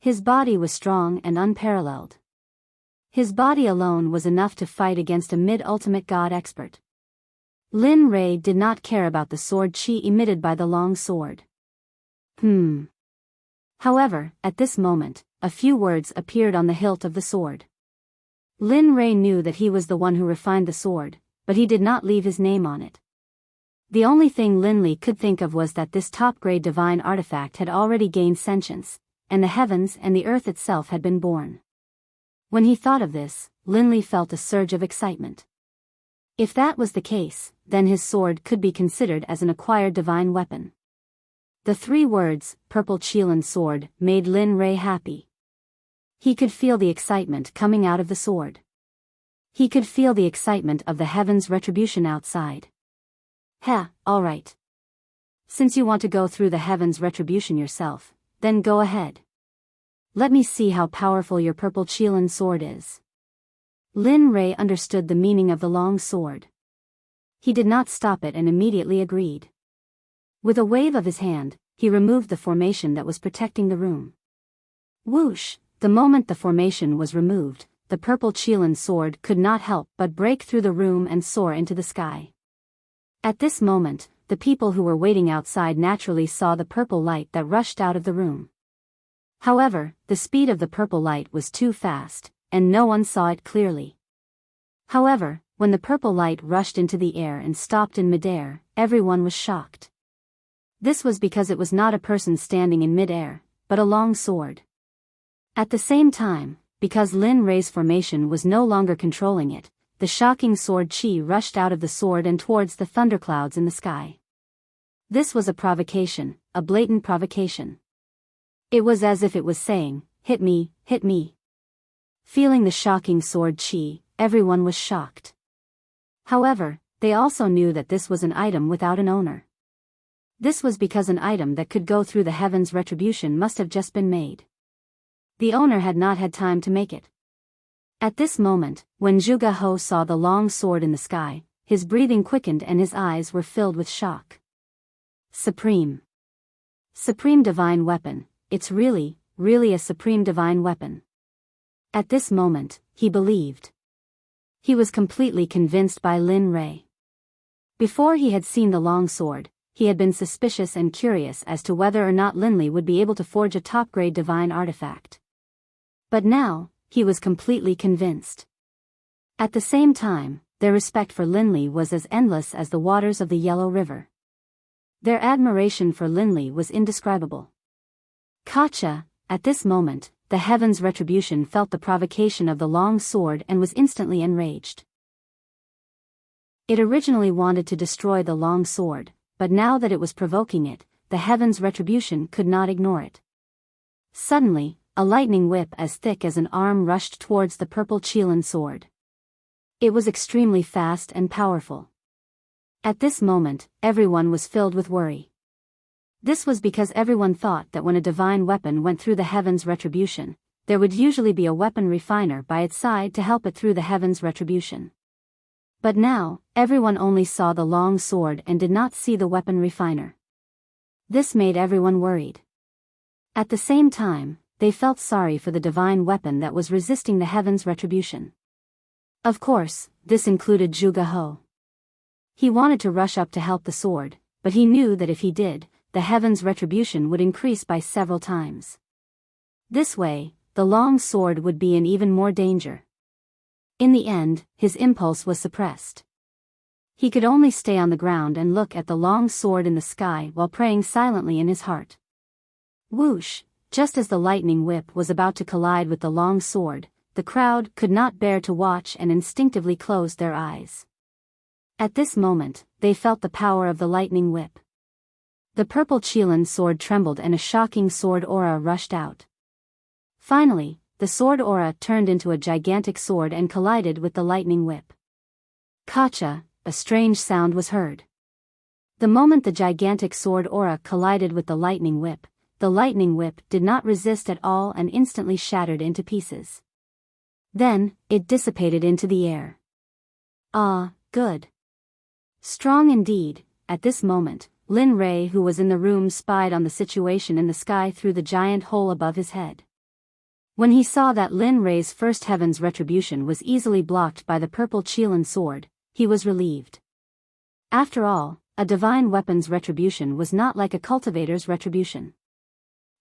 His body was strong and unparalleled. His body alone was enough to fight against a mid-ultimate god expert. Lin Rei did not care about the sword chi emitted by the long sword. However, at this moment, a few words appeared on the hilt of the sword. Lin Rei knew that he was the one who refined the sword, but he did not leave his name on it. The only thing Linley could think of was that this top-grade divine artifact had already gained sentience, and the heavens and the earth itself had been born. When he thought of this, Linley felt a surge of excitement. If that was the case, then his sword could be considered as an acquired divine weapon. The 3 words, Purple Qilin Sword, made Lin Rei happy. He could feel the excitement coming out of the sword. He could feel the excitement of the heavens' retribution outside. Alright. Since you want to go through the heavens' retribution yourself, then go ahead. Let me see how powerful your Purple Qilin sword is. Lin Rei understood the meaning of the long sword. He did not stop it and immediately agreed. With a wave of his hand, he removed the formation that was protecting the room. Whoosh! The moment the formation was removed, the Purple Qilin sword could not help but break through the room and soar into the sky. At this moment, the people who were waiting outside naturally saw the purple light that rushed out of the room. However, the speed of the purple light was too fast, and no one saw it clearly. However, when the purple light rushed into the air and stopped in midair, everyone was shocked. This was because it was not a person standing in midair, but a long sword. At the same time, because Lin Rei's formation was no longer controlling it, the shocking sword chi rushed out of the sword and towards the thunderclouds in the sky. This was a provocation, a blatant provocation. It was as if it was saying, "Hit me, hit me." Feeling the shocking sword chi, everyone was shocked. However, they also knew that this was an item without an owner. This was because an item that could go through the heavens' retribution must have just been made. The owner had not had time to make it. At this moment, when Zhuge He saw the long sword in the sky, his breathing quickened and his eyes were filled with shock. Supreme divine weapon, it's really a supreme divine weapon. At this moment, he believed. He was completely convinced by Lin Rei. Before he had seen the long sword, he had been suspicious and curious as to whether or not Linli would be able to forge a top-grade divine artifact. But now, he was completely convinced. At the same time, their respect for Linli was as endless as the waters of the Yellow River. Their admiration for Linli was indescribable. Kacha, at this moment, the heaven's retribution felt the provocation of the long sword and was instantly enraged. It originally wanted to destroy the long sword, but now that it was provoking it, the heaven's retribution could not ignore it. Suddenly, a lightning whip as thick as an arm rushed towards the purple Qilin sword. It was extremely fast and powerful. At this moment, everyone was filled with worry. This was because everyone thought that when a divine weapon went through the heaven's retribution, there would usually be a weapon refiner by its side to help it through the heaven's retribution. But now, everyone only saw the long sword and did not see the weapon refiner. This made everyone worried. At the same time, they felt sorry for the divine weapon that was resisting the heaven's retribution. Of course, this included Zhuge He. He wanted to rush up to help the sword, but he knew that if he did, the heaven's retribution would increase by several times. This way, the long sword would be in even more danger. In the end, his impulse was suppressed. He could only stay on the ground and look at the long sword in the sky while praying silently in his heart. Whoosh! Just as the lightning whip was about to collide with the long sword, the crowd could not bear to watch and instinctively closed their eyes. At this moment, they felt the power of the lightning whip. The purple Qilin sword trembled and a shocking sword aura rushed out. Finally, the sword aura turned into a gigantic sword and collided with the lightning whip. Kacha, a strange sound was heard. The moment the gigantic sword aura collided with the lightning whip did not resist at all and instantly shattered into pieces. Then, it dissipated into the air. Ah, good. Strong indeed. At this moment, Lin Rei, who was in the room, spied on the situation in the sky through the giant hole above his head. When he saw that Lin Rei's first heaven's retribution was easily blocked by the purple Qilin sword, he was relieved. After all, a divine weapon's retribution was not like a cultivator's retribution.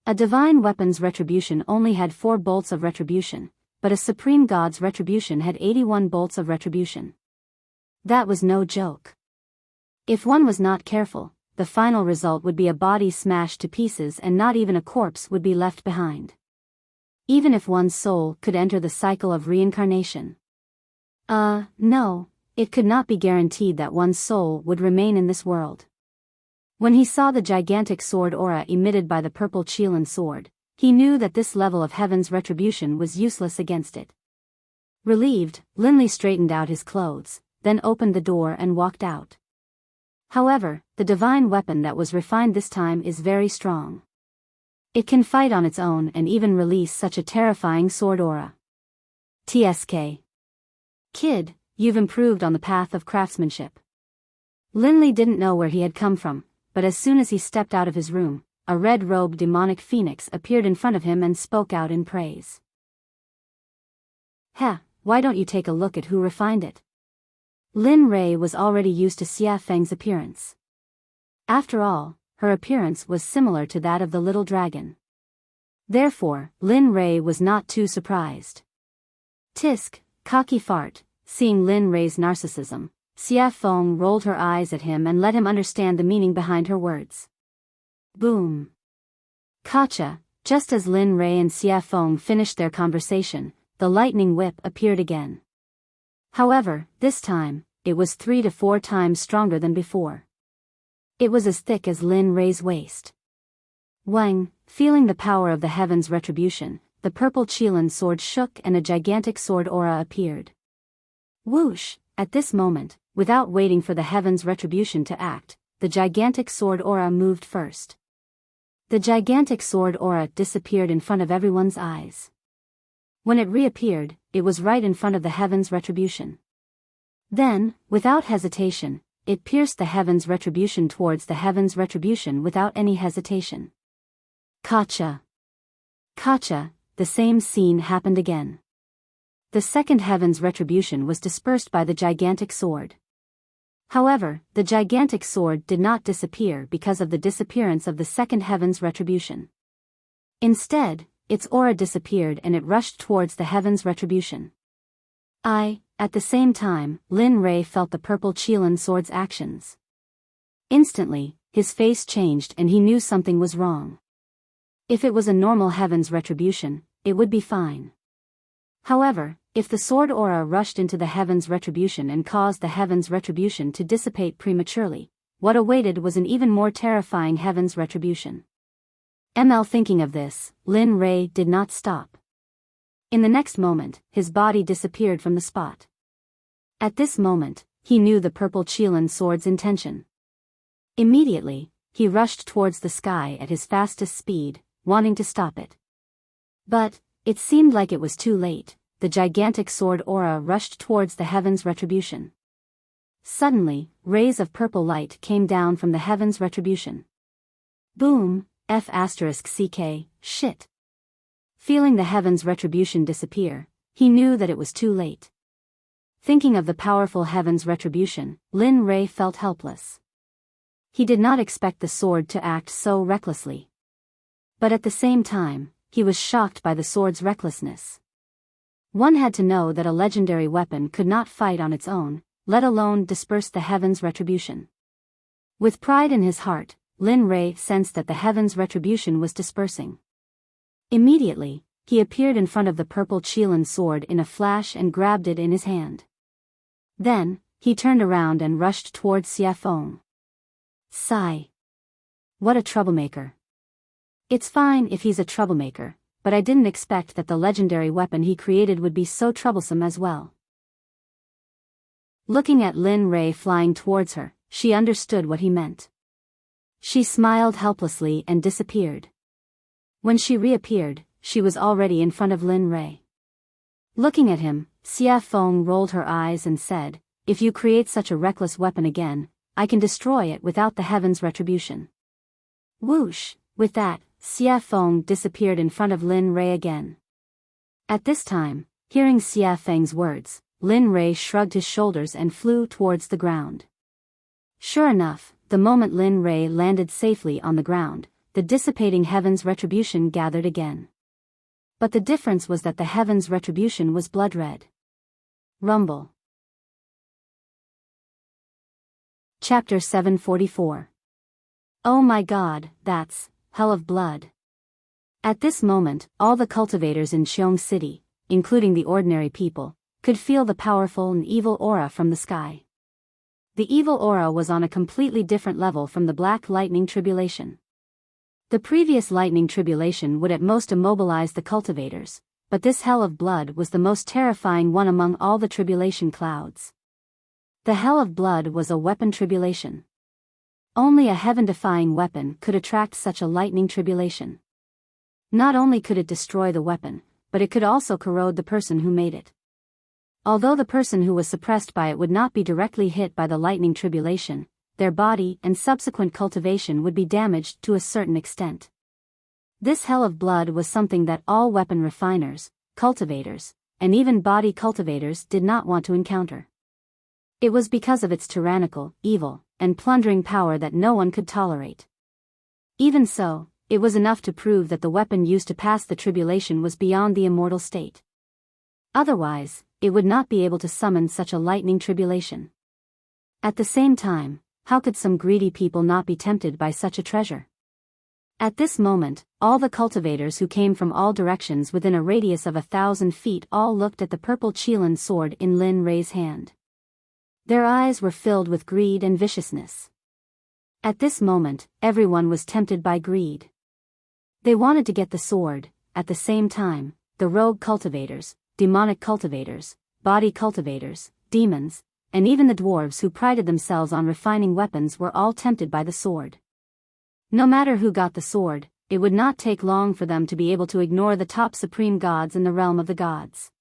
A divine weapon's retribution only had 4 bolts of retribution, but a supreme god's retribution had 81 bolts of retribution. That was no joke. If one was not careful, the final result would be a body smashed to pieces and not even a corpse would be left behind. Even if one's soul could enter the cycle of reincarnation. No, it could not be guaranteed that one's soul would remain in this world. When he saw the gigantic sword aura emitted by the purple Qilin sword, he knew that this level of heaven's retribution was useless against it. Relieved, Linli straightened out his clothes, then opened the door and walked out. However, the divine weapon that was refined this time is very strong. It can fight on its own and even release such a terrifying sword aura. TSK. Kid, you've improved on the path of craftsmanship. Linli didn't know where he had come from, but as soon as he stepped out of his room, a red-robed demonic phoenix appeared in front of him and spoke out in praise. Why don't you take a look at who refined it? Lin Rei was already used to Xia Feng's appearance. After all, her appearance was similar to that of the little dragon. Therefore, Lin Rei was not too surprised. Tisk, cocky fart. Seeing Lin Rei's narcissism, Xia Feng rolled her eyes at him and let him understand the meaning behind her words. Boom. Kacha, just as Lin Rei and Xia Feng finished their conversation, the lightning whip appeared again. However, this time, it was 3 to 4 times stronger than before. It was as thick as Lin Rei's waist. Wang, feeling the power of the heaven's retribution, the purple Qilin sword shook and a gigantic sword aura appeared. Whoosh! At this moment, without waiting for the heaven's retribution to act, the gigantic sword aura moved first. The gigantic sword aura disappeared in front of everyone's eyes. When it reappeared, it was right in front of the heaven's retribution. Then, without hesitation, it pierced the heaven's retribution towards the heaven's retribution without any hesitation. Kacha! Kacha! The same scene happened again. The second heaven's retribution was dispersed by the gigantic sword. However, the gigantic sword did not disappear because of the disappearance of the second heaven's retribution. Instead, its aura disappeared and it rushed towards the heaven's retribution. At the same time, Lin Rei felt the purple Qilin sword's actions. Instantly, his face changed and he knew something was wrong. If it was a normal heaven's retribution, it would be fine. However, if the sword aura rushed into the heaven's retribution and caused the heaven's retribution to dissipate prematurely, what awaited was an even more terrifying heaven's retribution. Thinking of this, Lin Rei did not stop. In the next moment, his body disappeared from the spot. At this moment, he knew the purple Qilin sword's intention. Immediately, he rushed towards the sky at his fastest speed, wanting to stop it. But, it seemed like it was too late. The gigantic sword aura rushed towards the heaven's retribution. Suddenly, rays of purple light came down from the heaven's retribution. Boom! *CK, shit. Feeling the heaven's retribution disappear, he knew that it was too late. Thinking of the powerful heaven's retribution, Lin Rei felt helpless. He did not expect the sword to act so recklessly. But at the same time, he was shocked by the sword's recklessness. One had to know that a legendary weapon could not fight on its own, let alone disperse the heaven's retribution. With pride in his heart, Lin Rei sensed that the heaven's retribution was dispersing. Immediately, he appeared in front of the purple Qilin sword in a flash and grabbed it in his hand. Then, he turned around and rushed towards Xie Feng. Sigh. What a troublemaker. It's fine if he's a troublemaker, but I didn't expect that the legendary weapon he created would be so troublesome as well. Looking at Lin Rei flying towards her, she understood what he meant. She smiled helplessly and disappeared. When she reappeared, she was already in front of Lin Rei. Looking at him, Xie Feng rolled her eyes and said, "If you create such a reckless weapon again, I can destroy it without the heaven's retribution." Whoosh! With that, Xie Feng disappeared in front of Lin Rei again. At this time, hearing Xie Feng's words, Lin Rei shrugged his shoulders and flew towards the ground. Sure enough, the moment Lin Rei landed safely on the ground, the dissipating heaven's retribution gathered again. But the difference was that the heaven's retribution was blood red. Rumble. Chapter 744. Oh my God, that's hell of blood. At this moment, all the cultivators in Xiong City, including the ordinary people, could feel the powerful and evil aura from the sky. The evil aura was on a completely different level from the black lightning tribulation. The previous lightning tribulation would at most immobilize the cultivators, but this hell of blood was the most terrifying one among all the tribulation clouds. The hell of blood was a weapon tribulation. Only a heaven-defying weapon could attract such a lightning tribulation. Not only could it destroy the weapon, but it could also corrode the person who made it. Although the person who was suppressed by it would not be directly hit by the lightning tribulation, their body and subsequent cultivation would be damaged to a certain extent. This hell of blood was something that all weapon refiners, cultivators, and even body cultivators did not want to encounter. It was because of its tyrannical, evil, and plundering power that no one could tolerate. Even so, it was enough to prove that the weapon used to pass the tribulation was beyond the immortal state. Otherwise, it would not be able to summon such a lightning tribulation. At the same time, how could some greedy people not be tempted by such a treasure? At this moment, all the cultivators who came from all directions within a radius of 1,000 feet all looked at the purple Qilin sword in Lin Rei's hand. Their eyes were filled with greed and viciousness. At this moment, everyone was tempted by greed. They wanted to get the sword. At the same time, the rogue cultivators, demonic cultivators, body cultivators, demons, and even the dwarves who prided themselves on refining weapons were all tempted by the sword. No matter who got the sword, it would not take long for them to be able to ignore the top supreme gods in the realm of the gods.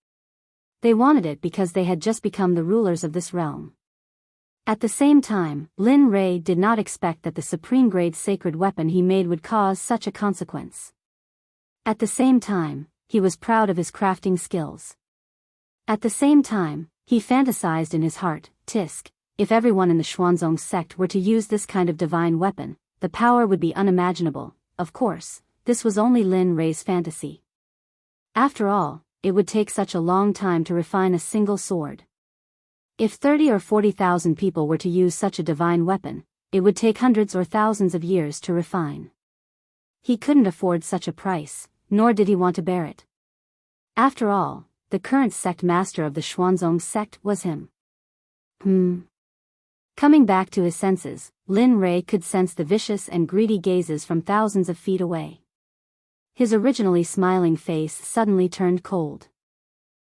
They wanted it because they had just become the rulers of this realm. At the same time, Lin Rei did not expect that the supreme-grade sacred weapon he made would cause such a consequence. At the same time, he was proud of his crafting skills. At the same time, he fantasized in his heart, Tisk, if everyone in the Xuanzong sect were to use this kind of divine weapon, the power would be unimaginable. Of course, this was only Lin Rei's fantasy. After all, it would take such a long time to refine a single sword. If 30 or 40,000 people were to use such a divine weapon, it would take hundreds or thousands of years to refine. He couldn't afford such a price, nor did he want to bear it. After all, the current sect master of the Xuanzong sect was him. Coming back to his senses, Lin Rei could sense the vicious and greedy gazes from thousands of feet away. His originally smiling face suddenly turned cold.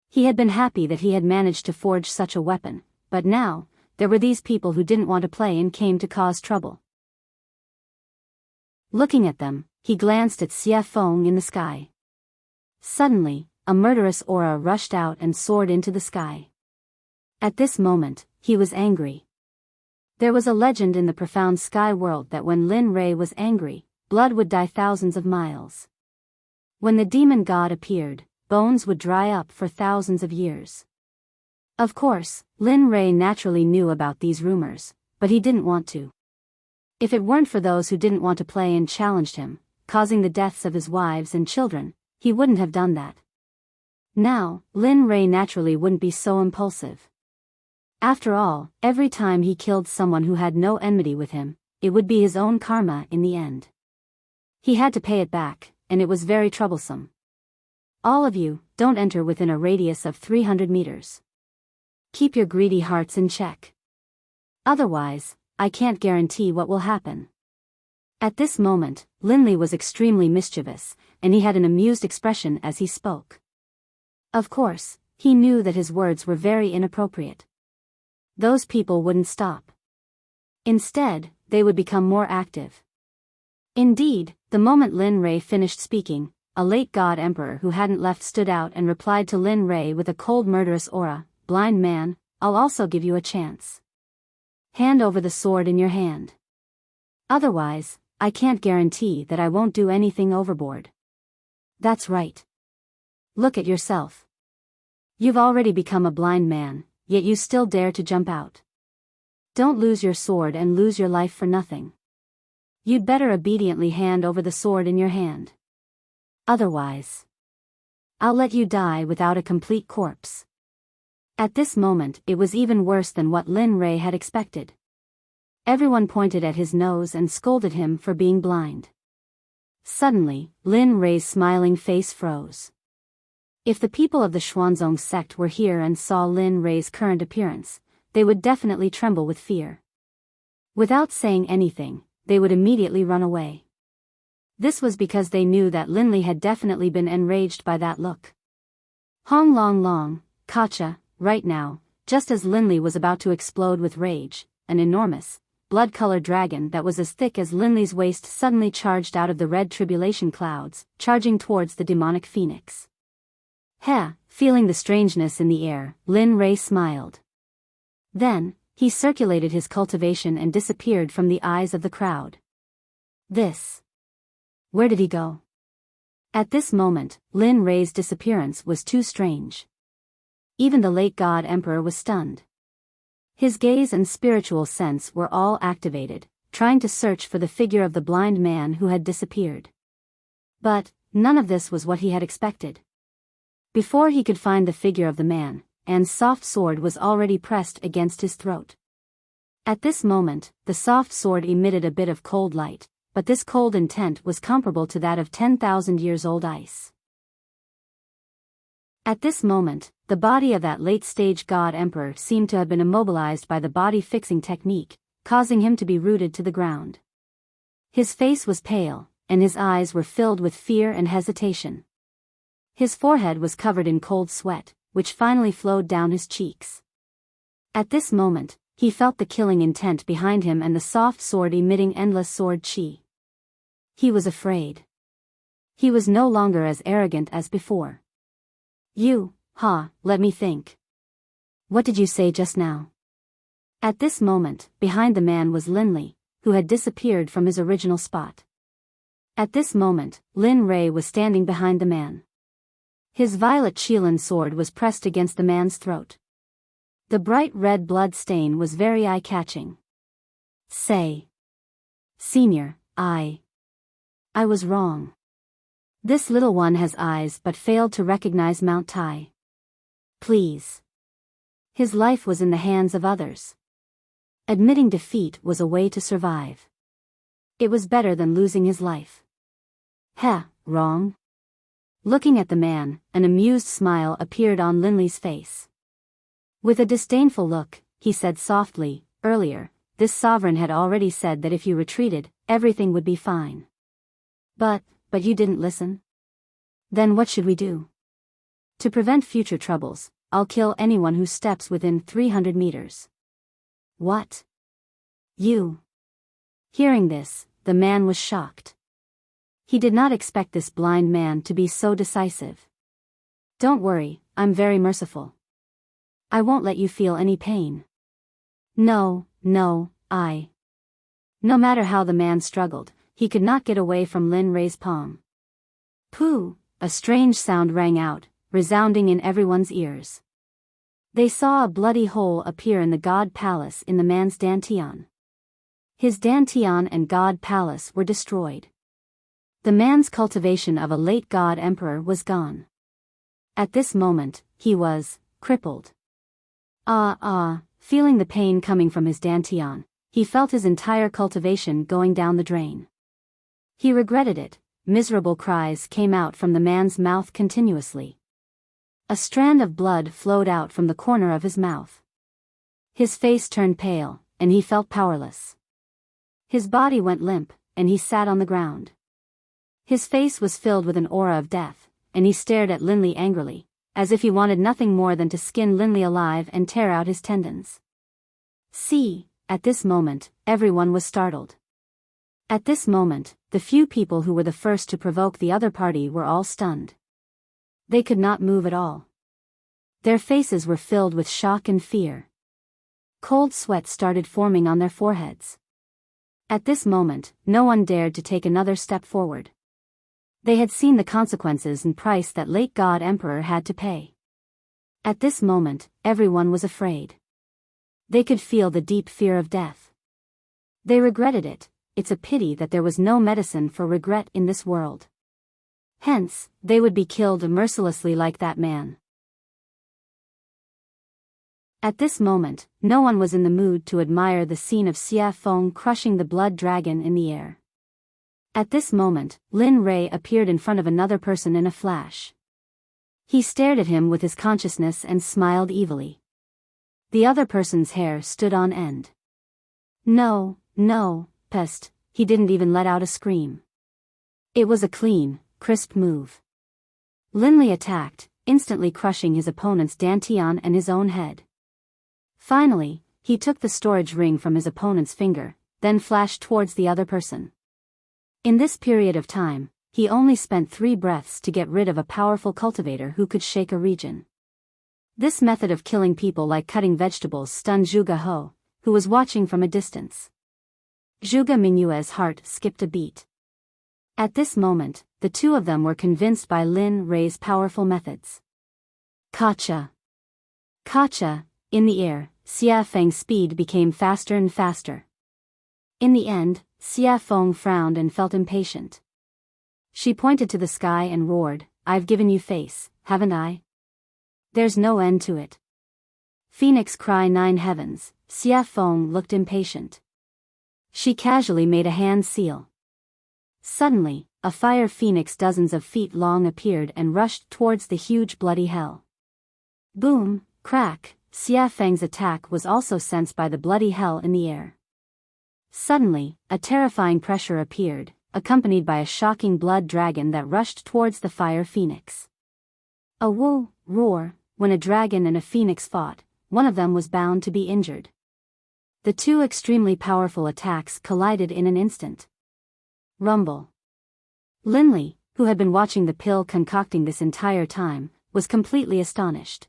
He had been happy that he had managed to forge such a weapon, but now, there were these people who didn't want to play and came to cause trouble. Looking at them, he glanced at Xie Feng in the sky. Suddenly, a murderous aura rushed out and soared into the sky. At this moment, he was angry. There was a legend in the profound sky world that when Lin Rei was angry, blood would dye thousands of miles. When the demon god appeared, bones would dry up for thousands of years. Of course, Lin Rei naturally knew about these rumors, but he didn't want to. If it weren't for those who didn't want to play and challenged him, causing the deaths of his wives and children, he wouldn't have done that. Now, Lin Rei naturally wouldn't be so impulsive. After all, every time he killed someone who had no enmity with him, it would be his own karma in the end. He had to pay it back, and it was very troublesome. All of you, don't enter within a radius of 300 meters. Keep your greedy hearts in check. Otherwise, I can't guarantee what will happen. At this moment, Linley was extremely mischievous, and he had an amused expression as he spoke. Of course, he knew that his words were very inappropriate. Those people wouldn't stop. Instead, they would become more active. Indeed, the moment Lin Rei finished speaking, a late god emperor who hadn't left stood out and replied to Lin Rei with a cold murderous aura, "Blind man, I'll also give you a chance. Hand over the sword in your hand. Otherwise, I can't guarantee that I won't do anything overboard." That's right. Look at yourself. You've already become a blind man, yet you still dare to jump out. Don't lose your sword and lose your life for nothing. You'd better obediently hand over the sword in your hand. Otherwise, I'll let you die without a complete corpse. At this moment, it was even worse than what Lin Rei had expected. Everyone pointed at his nose and scolded him for being blind. Suddenly, Lin Rei's smiling face froze. If the people of the Xuanzong sect were here and saw Lin Rei's current appearance, they would definitely tremble with fear. Without saying anything, they would immediately run away. This was because they knew that Linley had definitely been enraged by that look. Hong Long Long, Kacha, right now, just as Linley was about to explode with rage, an enormous, blood-colored dragon that was as thick as Linley's waist suddenly charged out of the red tribulation clouds, charging towards the demonic phoenix. Feeling the strangeness in the air, Lin Rei smiled. Then, he circulated his cultivation and disappeared from the eyes of the crowd. Where did he go? At this moment, Lin Rei's disappearance was too strange. Even the late god emperor was stunned. His gaze and spiritual sense were all activated, trying to search for the figure of the blind man who had disappeared. But, none of this was what he had expected. Before he could find the figure of the man, An's soft sword was already pressed against his throat. At this moment, the soft sword emitted a bit of cold light, but this cold intent was comparable to that of 10,000 years old ice. At this moment, the body of that late-stage god emperor seemed to have been immobilized by the body-fixing technique, causing him to be rooted to the ground. His face was pale, and his eyes were filled with fear and hesitation. His forehead was covered in cold sweat, which finally flowed down his cheeks. At this moment, he felt the killing intent behind him and the soft sword emitting endless sword chi. He was afraid. He was no longer as arrogant as before. Let me think. What did you say just now? At this moment, behind the man was Linley, who had disappeared from his original spot. At this moment, Lin Rei was standing behind the man. His violet Qilin sword was pressed against the man's throat. The bright red blood stain was very eye-catching. Say. Senior, I was wrong. This little one has eyes but failed to recognize Mount Tai. Please. His life was in the hands of others. Admitting defeat was a way to survive. It was better than losing his life. Wrong? Looking at the man, an amused smile appeared on Linley's face. With a disdainful look, he said softly, earlier, this sovereign had already said that if you retreated, everything would be fine. But you didn't listen? Then what should we do? To prevent future troubles, I'll kill anyone who steps within 300 meters. What? You? Hearing this, the man was shocked. He did not expect this blind man to be so decisive. Don't worry, I'm very merciful. I won't let you feel any pain. No, I. No matter how the man struggled, he could not get away from Lin Rei's palm. Pooh! A strange sound rang out, resounding in everyone's ears. They saw a bloody hole appear in the god palace in the man's dantian. His dantian and god palace were destroyed. The man's cultivation of a late god emperor was gone. At this moment, he was crippled. Feeling the pain coming from his dantian, he felt his entire cultivation going down the drain. He regretted it. Miserable cries came out from the man's mouth continuously. A strand of blood flowed out from the corner of his mouth. His face turned pale, and he felt powerless. His body went limp, and he sat on the ground. His face was filled with an aura of death, and he stared at Linley angrily, as if he wanted nothing more than to skin Linley alive and tear out his tendons. At this moment, everyone was startled. At this moment, the few people who were the first to provoke the other party were all stunned. They could not move at all. Their faces were filled with shock and fear. Cold sweat started forming on their foreheads. At this moment, no one dared to take another step forward. They had seen the consequences and price that late god emperor had to pay. At this moment, everyone was afraid. They could feel the deep fear of death. They regretted it. It's a pity that there was no medicine for regret in this world. Hence, they would be killed mercilessly like that man. At this moment, no one was in the mood to admire the scene of Xia Feng crushing the blood dragon in the air. At this moment, Lin Rei appeared in front of another person in a flash. He stared at him with his consciousness and smiled evilly. The other person's hair stood on end. No, pest, he didn't even let out a scream. It was a clean, crisp move. Linley attacked, instantly crushing his opponent's dantian and his own head. Finally, he took the storage ring from his opponent's finger, then flashed towards the other person. In this period of time, he only spent 3 breaths to get rid of a powerful cultivator who could shake a region. This method of killing people like cutting vegetables stunned Zhuge He, who was watching from a distance. Zhuge Mingyue's heart skipped a beat. At this moment, the two of them were convinced by Lin Rei's powerful methods. Kacha! In the air, Xia Feng's speed became faster and faster. In the end, Xia Feng frowned and felt impatient. She pointed to the sky and roared, "I've given you face, haven't I? There's no end to it." Phoenix cry 9 heavens, Xia Feng looked impatient. She casually made a hand seal. Suddenly, a fire phoenix dozens of feet long appeared and rushed towards the huge bloody hell. Boom, crack, Xia Feng's attack was also sensed by the bloody hell in the air. Suddenly, a terrifying pressure appeared, accompanied by a shocking blood dragon that rushed towards the fire phoenix. A woo, roar, when a dragon and a phoenix fought, one of them was bound to be injured. The two extremely powerful attacks collided in an instant. Rumble. Linley, who had been watching the pill concocting this entire time, was completely astonished.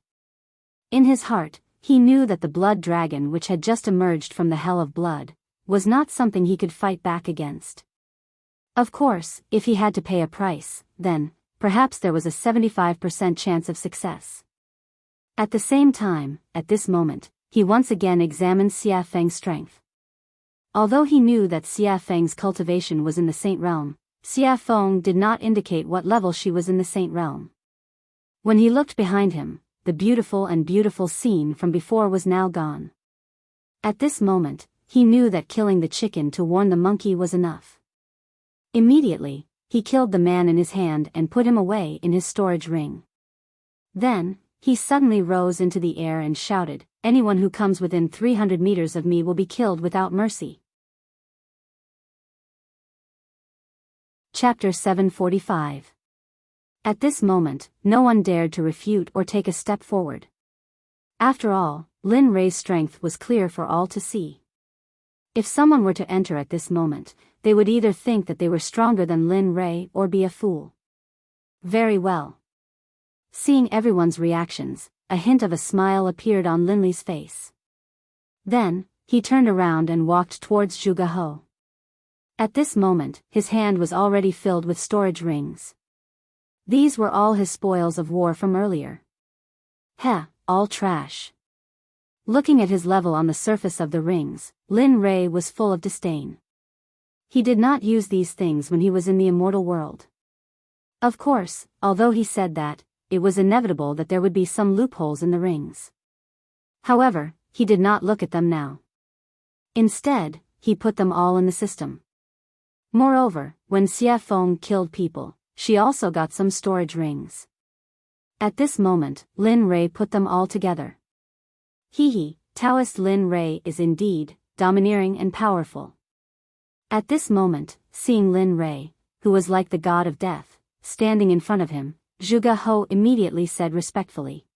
In his heart, he knew that the blood dragon which had just emerged from the hell of blood was not something he could fight back against. Of course, if he had to pay a price, then, perhaps there was a 75% chance of success. At the same time, at this moment, he once again examined Xia Feng's strength. Although he knew that Xia Feng's cultivation was in the Saint Realm, Xia Feng did not indicate what level she was in the Saint Realm. When he looked behind him, the beautiful scene from before was now gone. At this moment, he knew that killing the chicken to warn the monkey was enough. Immediately, he killed the man in his hand and put him away in his storage ring. Then, he suddenly rose into the air and shouted, "Anyone who comes within 300 meters of me will be killed without mercy." Chapter 745. At this moment, no one dared to refute or take a step forward. After all, Lin Rei's strength was clear for all to see. If someone were to enter at this moment, they would either think that they were stronger than Lin Rei or be a fool. Very well. Seeing everyone's reactions, a hint of a smile appeared on Linley's face. Then, he turned around and walked towards Zhuge He. At this moment, his hand was already filled with storage rings. These were all his spoils of war from earlier. Heh, all trash. Looking at his level on the surface of the rings, Lin Rei was full of disdain. He did not use these things when he was in the immortal world. Of course, although he said that, it was inevitable that there would be some loopholes in the rings. However, he did not look at them now. Instead, he put them all in the system. Moreover, when Xia Feng killed people, she also got some storage rings. At this moment, Lin Rei put them all together. Taoist Lin Rei is indeed domineering and powerful. At this moment, seeing Lin Rei, who was like the god of death, standing in front of him, Zhuge He immediately said respectfully.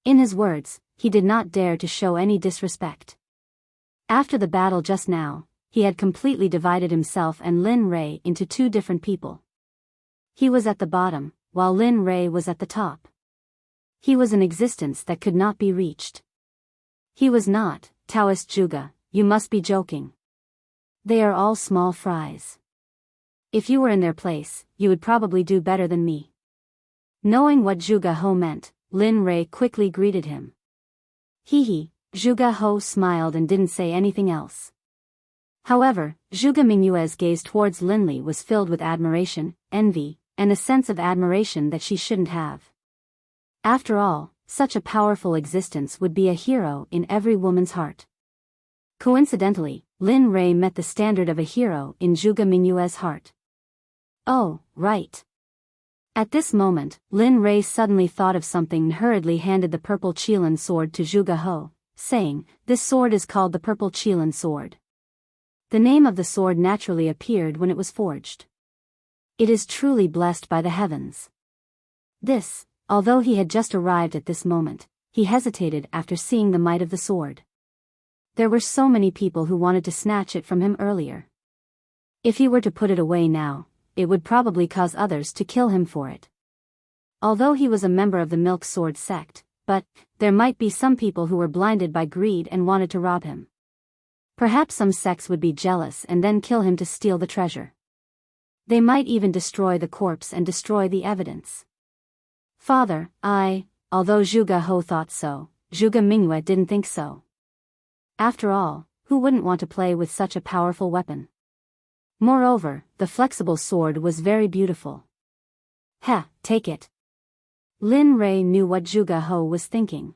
In his words, he did not dare to show any disrespect. After the battle just now, he had completely divided himself and Lin Rei into two different people. He was at the bottom, while Lin Rei was at the top. He was an existence that could not be reached. He was not, Taoist Zhuge, you must be joking. They are all small fries. If you were in their place, you would probably do better than me. Knowing what Zhuge He meant, Lin Rei quickly greeted him. Zhuge He smiled and didn't say anything else. However, Zhuge Mingyue's gaze towards Linley was filled with admiration, envy, and a sense of admiration that she shouldn't have. After all, such a powerful existence would be a hero in every woman's heart. Coincidentally, Lin Rei met the standard of a hero in Zhuge Mingyue's heart. Oh, right. At this moment, Lin Rei suddenly thought of something and hurriedly handed the purple Qilin sword to Zhuge He, saying, "This sword is called the purple Qilin sword." The name of the sword naturally appeared when it was forged. It is truly blessed by the heavens. This, although he had just arrived at this moment, he hesitated after seeing the might of the sword. There were so many people who wanted to snatch it from him earlier. If he were to put it away now, it would probably cause others to kill him for it. Although he was a member of the Milk Sword Sect, but there might be some people who were blinded by greed and wanted to rob him. Perhaps some sects would be jealous and then kill him to steal the treasure. They might even destroy the corpse and destroy the evidence. Father, although Zhuge He thought so, Zhuge Mingyue didn't think so. After all, who wouldn't want to play with such a powerful weapon? Moreover, the flexible sword was very beautiful. Take it. Lin Rei knew what Zhuge He was thinking.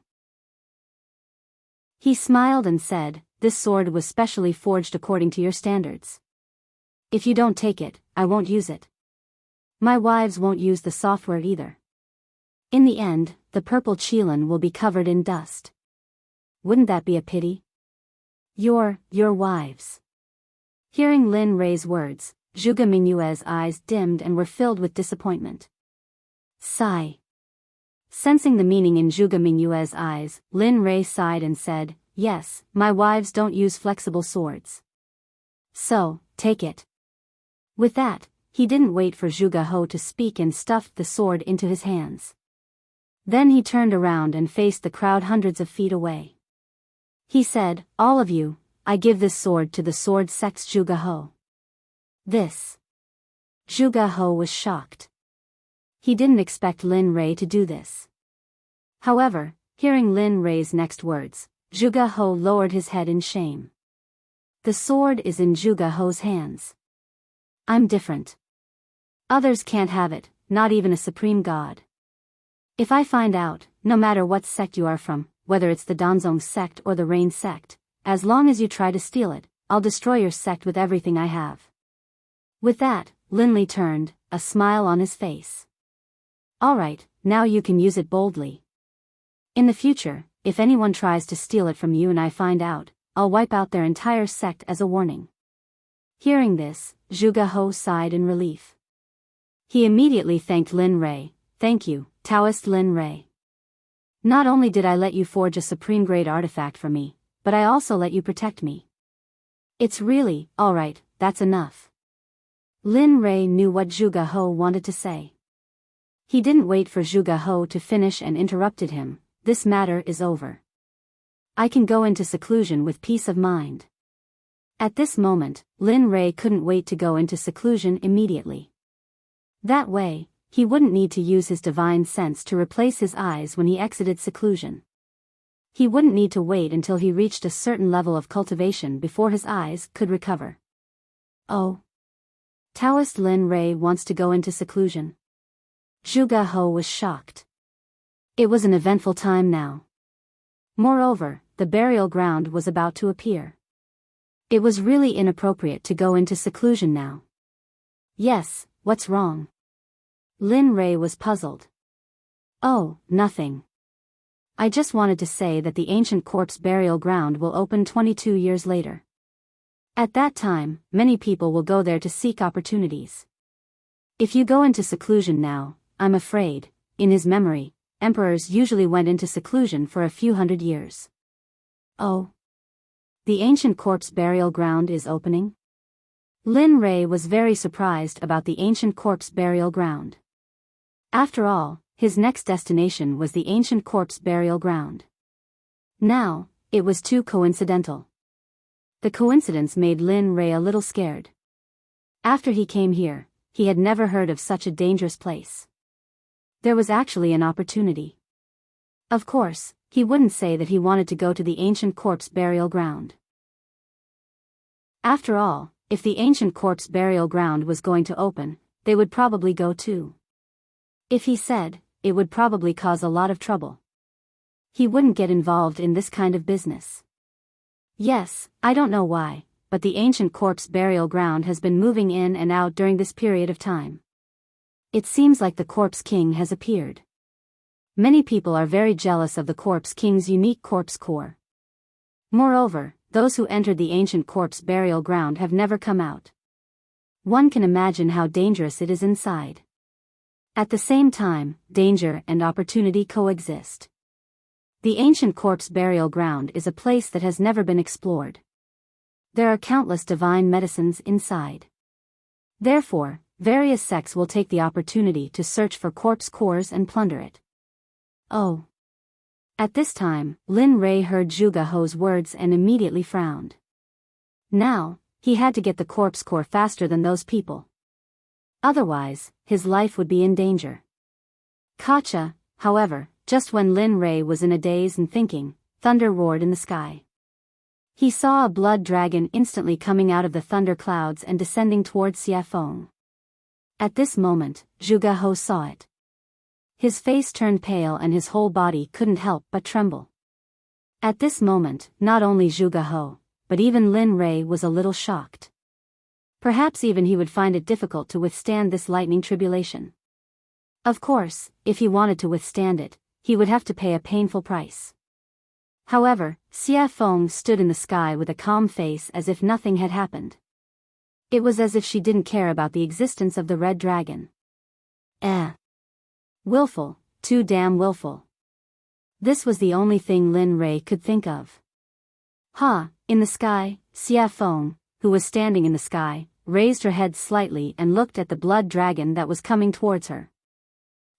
He smiled and said, "This sword was specially forged according to your standards. If you don't take it, I won't use it. My wives won't use the software either. In the end, the purple Qilin will be covered in dust. Wouldn't that be a pity? Your wives. Hearing Lin Rei's words, Zhuge Mingyue's eyes dimmed and were filled with disappointment. Sigh. Sensing the meaning in Zhuge Mingyue's eyes, Lin Rei sighed and said, yes, my wives don't use flexible swords. So, take it. With that, he didn't wait for Zhuge Ho to speak and stuffed the sword into his hands. Then he turned around and faced the crowd hundreds of feet away. He said, all of you, I give this sword to the sword sect's Zhuge Ho. This. Zhuge Ho was shocked. He didn't expect Lin Rei to do this. However, hearing Lin Rei's next words, Zhuge Ho lowered his head in shame. The sword is in Zhuge Ho's hands. I'm different. Others can't have it, not even a supreme god. If I find out, no matter what sect you are from, whether it's the Danzong sect or the Rain sect, as long as you try to steal it, I'll destroy your sect with everything I have. With that, Lin Li turned, a smile on his face. All right, now you can use it boldly. In the future, if anyone tries to steal it from you and I find out, I'll wipe out their entire sect as a warning. Hearing this, Zhuge Ho sighed in relief. He immediately thanked Lin Rei. Thank you, Taoist Lin Rei. Not only did I let you forge a supreme-grade artifact for me, but I also let you protect me. It's really, all right, that's enough. Lin Rei knew what Zhuge Ho wanted to say. He didn't wait for Zhuge Ho to finish and interrupted him. This matter is over. I can go into seclusion with peace of mind. At this moment, Lin Rei couldn't wait to go into seclusion immediately. That way, he wouldn't need to use his divine sense to replace his eyes when he exited seclusion. He wouldn't need to wait until he reached a certain level of cultivation before his eyes could recover. Oh. Taoist Lin Rei wants to go into seclusion. Zhuge Ho was shocked. It was an eventful time now. Moreover, the burial ground was about to appear. It was really inappropriate to go into seclusion now. Yes, what's wrong? Lin Rei was puzzled. Oh, nothing. I just wanted to say that the ancient corpse burial ground will open 22 years later. At that time, many people will go there to seek opportunities. If you go into seclusion now, I'm afraid, in his memory, emperors usually went into seclusion for a few hundred years. Oh. The ancient corpse burial ground is opening? Lin Rei was very surprised about the ancient corpse burial ground. After all, his next destination was the ancient corpse burial ground. Now, it was too coincidental. The coincidence made Lin Rei a little scared. After he came here, he had never heard of such a dangerous place. There was actually an opportunity. Of course, he wouldn't say that he wanted to go to the ancient corpse burial ground. After all, if the ancient corpse burial ground was going to open, they would probably go too. If he said, it would probably cause a lot of trouble. He wouldn't get involved in this kind of business. Yes, I don't know why, but the ancient corpse burial ground has been moving in and out during this period of time. It seems like the corpse king has appeared. Many people are very jealous of the corpse king's unique corpse core. Moreover, those who entered the ancient corpse burial ground have never come out. One can imagine how dangerous it is inside. At the same time, danger and opportunity coexist. The ancient corpse burial ground is a place that has never been explored. There are countless divine medicines inside. Therefore, various sects will take the opportunity to search for corpse cores and plunder it. Oh. At this time, Lin Rei heard Zhuge Ho's words and immediately frowned. Now, he had to get the corpse core faster than those people. Otherwise, his life would be in danger. Kacha, however, just when Lin Rei was in a daze and thinking, thunder roared in the sky. He saw a blood dragon instantly coming out of the thunder clouds and descending towards Xiafeng. At this moment, Zhuge Ho saw it. His face turned pale and his whole body couldn't help but tremble. At this moment, not only Zhuge Ho, but even Lin Rei was a little shocked. Perhaps even he would find it difficult to withstand this lightning tribulation. Of course, if he wanted to withstand it, he would have to pay a painful price. However, Xia Feng stood in the sky with a calm face as if nothing had happened. It was as if she didn't care about the existence of the red dragon. Willful, too damn willful. This was the only thing Lin Rei could think of. In the sky, Xia Feng, who was standing in the sky, raised her head slightly and looked at the blood dragon that was coming towards her.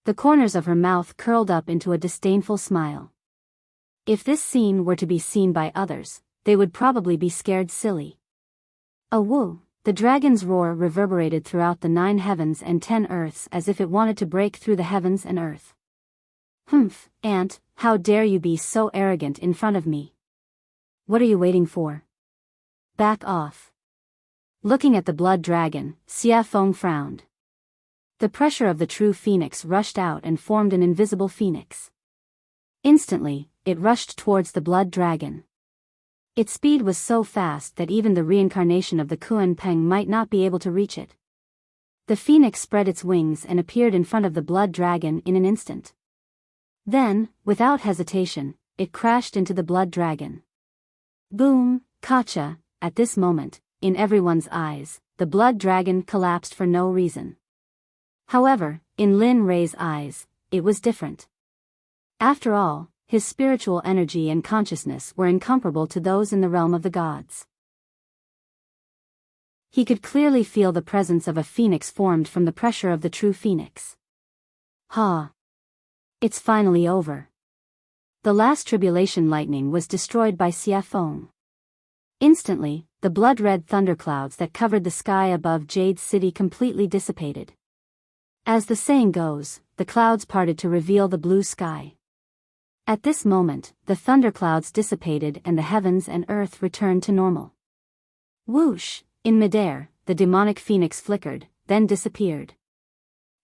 The corners of her mouth curled up into a disdainful smile. If this scene were to be seen by others, they would probably be scared silly. Woo! The dragon's roar reverberated throughout the 9 heavens and 10 earths as if it wanted to break through the heavens and earth. Humph, Aunt, how dare you be so arrogant in front of me? What are you waiting for? Back off. Looking at the blood dragon, Xia Feng frowned. The pressure of the true phoenix rushed out and formed an invisible phoenix. Instantly, it rushed towards the blood dragon. Its speed was so fast that even the reincarnation of the Kuan Peng might not be able to reach it. The phoenix spread its wings and appeared in front of the blood dragon in an instant. Then, without hesitation, it crashed into the blood dragon. Boom, kacha! At this moment, in everyone's eyes, the blood dragon collapsed for no reason. However, in Lin Rei's eyes, it was different. After all, his spiritual energy and consciousness were incomparable to those in the realm of the gods. He could clearly feel the presence of a phoenix formed from the pressure of the true phoenix. It's finally over. The last tribulation lightning was destroyed by Xia Feng. Instantly, the blood-red thunderclouds that covered the sky above Jade City completely dissipated. As the saying goes, the clouds parted to reveal the blue sky. At this moment, the thunderclouds dissipated and the heavens and earth returned to normal. Whoosh! In midair, the demonic phoenix flickered, then disappeared.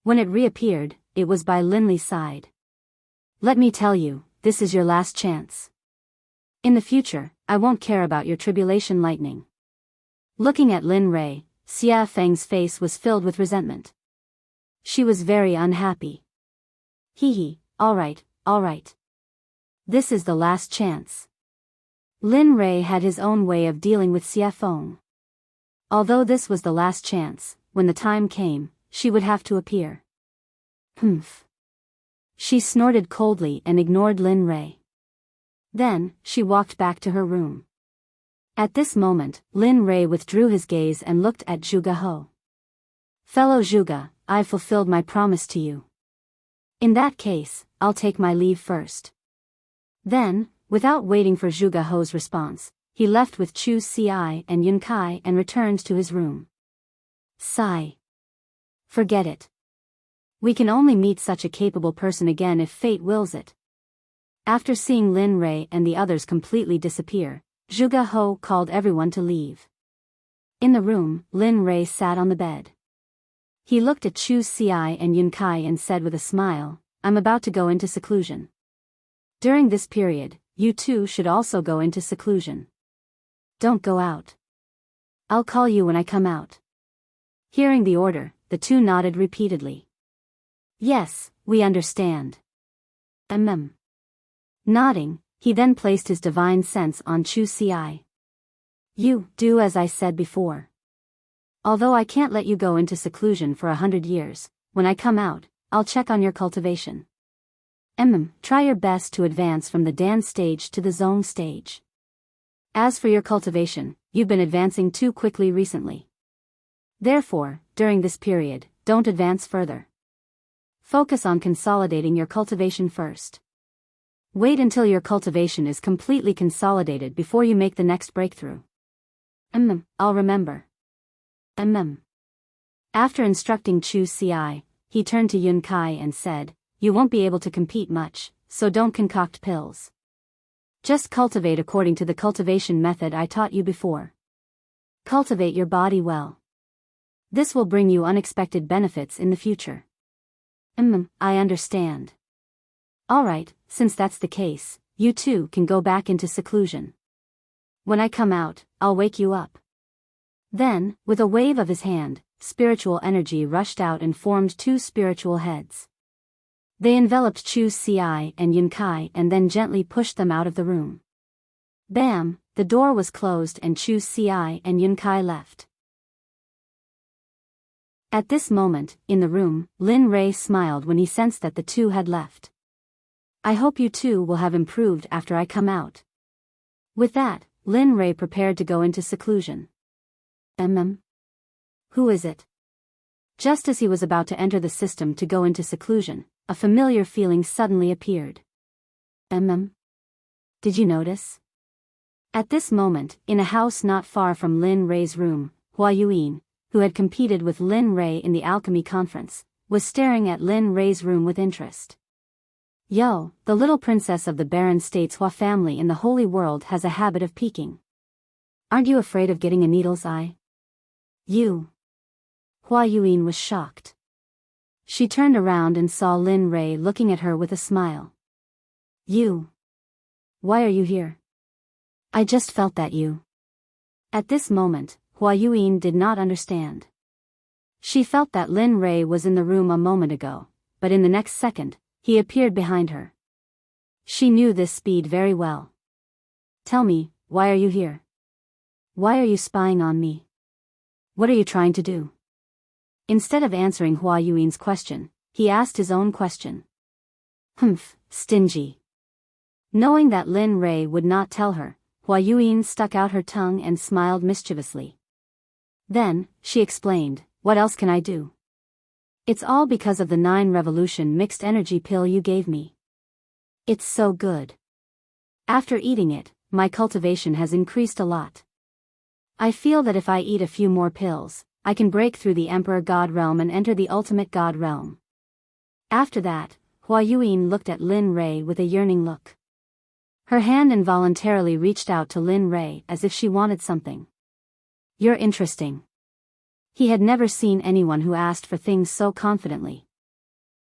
When it reappeared, it was by Linley's side. Let me tell you, this is your last chance. In the future, I won't care about your tribulation lightning. Looking at Lin Rei, Xia Feng's face was filled with resentment. She was very unhappy. All right. This is the last chance. Lin Rei had his own way of dealing with Xia Feng. Although this was the last chance, when the time came, she would have to appear. Humph. She snorted coldly and ignored Lin Rei. Then, she walked back to her room. At this moment, Lin Rei withdrew his gaze and looked at Zhuge He. Fellow Zhuge, I've fulfilled my promise to you. In that case, I'll take my leave first. Then, without waiting for Zhuge He's response, he left with Chu Xi and Yun Kai and returned to his room. Sigh. Forget it. We can only meet such a capable person again if fate wills it. After seeing Lin Rei and the others completely disappear, Zhuge He called everyone to leave. In the room, Lin Rei sat on the bed. He looked at Chu Xi and Yun Kai and said with a smile, I'm about to go into seclusion. During this period, you two should also go into seclusion. Don't go out. I'll call you when I come out. Hearing the order, the two nodded repeatedly. Yes, we understand. Nodding, he then placed his divine sense on Chu Xi. You do as I said before. Although I can't let you go into seclusion for 100 years, when I come out, I'll check on your cultivation. Try your best to advance from the Dan stage to the Zone stage. As for your cultivation, you've been advancing too quickly recently. Therefore, during this period, don't advance further. Focus on consolidating your cultivation first. Wait until your cultivation is completely consolidated before you make the next breakthrough. I'll remember. After instructing Chu Xi, he turned to Yun Kai and said, You won't be able to compete much, so don't concoct pills. Just cultivate according to the cultivation method I taught you before. Cultivate your body well. This will bring you unexpected benefits in the future. I understand. Alright, since that's the case, you two can go back into seclusion. When I come out, I'll wake you up. Then, with a wave of his hand, spiritual energy rushed out and formed two spiritual heads. They enveloped Chu Ci and Yun Kai and then gently pushed them out of the room. Bam! The door was closed and Chu Ci and Yun Kai left. At this moment, in the room, Lin Rei smiled when he sensed that the two had left. I hope you two will have improved after I come out. With that, Lin Rei prepared to go into seclusion. Who is it? Just as he was about to enter the system to go into seclusion, a familiar feeling suddenly appeared. Did you notice? At this moment, in a house not far from Lin Rei's room, Hua Yuan, who had competed with Lin Rei in the alchemy conference, was staring at Lin Rei's room with interest. Yo, the little princess of the Baron State's Hua family in the holy world has a habit of peeking. Aren't you afraid of getting a needle's eye? You. Hua Yuan was shocked. She turned around and saw Lin Rei looking at her with a smile. You. Why are you here? I just felt that you. At this moment, Hua Yuan did not understand. She felt that Lin Rei was in the room a moment ago, but in the next second, he appeared behind her. She knew this speed very well. Tell me, why are you here? Why are you spying on me? What are you trying to do? Instead of answering Hua Yuan's question, he asked his own question. Stingy. Knowing that Lin Rei would not tell her, Hua Yuan stuck out her tongue and smiled mischievously. Then, she explained, what else can I do? It's all because of the 9 revolution mixed energy pill you gave me. It's so good. After eating it, my cultivation has increased a lot. I feel that if I eat a few more pills, I can break through the Emperor God realm and enter the ultimate God realm. After that, Hua Yuan looked at Lin Rei with a yearning look. Her hand involuntarily reached out to Lin Rei as if she wanted something. You're interesting. He had never seen anyone who asked for things so confidently.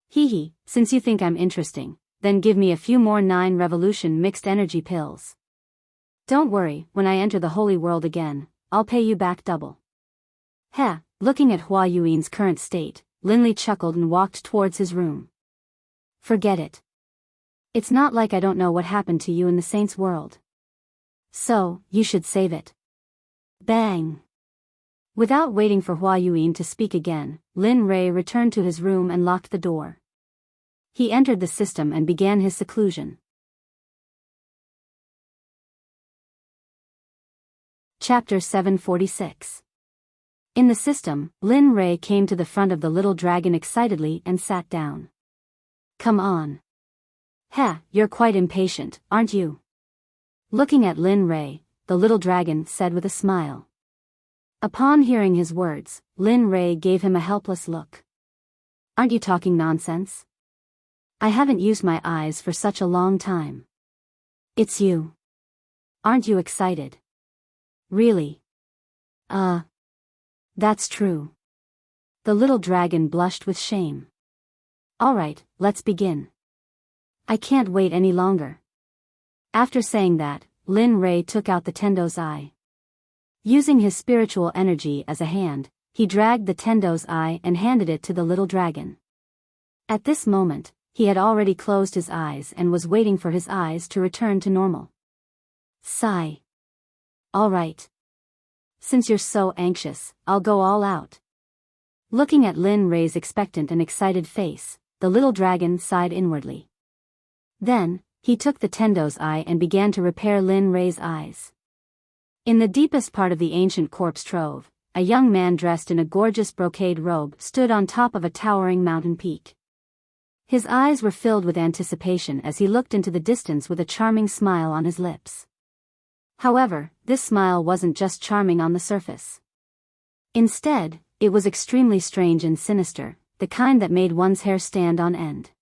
Hee, since you think I'm interesting, then give me a few more 9 revolution mixed energy pills. Don't worry, when I enter the holy world again, I'll pay you back double. Looking at Hua Yuan's current state, Lin Li chuckled and walked towards his room. Forget it. It's not like I don't know what happened to you in the saint's world. So, you should save it. Bang! Without waiting for Hua Yuan to speak again, Lin Rei returned to his room and locked the door. He entered the system and began his seclusion. Chapter 746. In the system, Lin Rei came to the front of the little dragon excitedly and sat down. Come on. You're quite impatient, aren't you? Looking at Lin Rei, the little dragon said with a smile. Upon hearing his words, Lin Rei gave him a helpless look. Aren't you talking nonsense? I haven't used my eyes for such a long time. It's you. Aren't you excited? Really? That's true. The little dragon blushed with shame. Alright, let's begin. I can't wait any longer. After saying that, Lin Rei took out the Tendo's eye. Using his spiritual energy as a hand, he dragged the Tendo's eye and handed it to the little dragon. At this moment, he had already closed his eyes and was waiting for his eyes to return to normal. Sigh. Alright. Since you're so anxious, I'll go all out. Looking at Lin Rei's expectant and excited face, the little dragon sighed inwardly. Then, he took the Tendo's eye and began to repair Lin Rei's eyes. In the deepest part of the ancient corpse trove, a young man dressed in a gorgeous brocade robe stood on top of a towering mountain peak. His eyes were filled with anticipation as he looked into the distance with a charming smile on his lips. However, this smile wasn't just charming on the surface. Instead, it was extremely strange and sinister, the kind that made one's hair stand on end.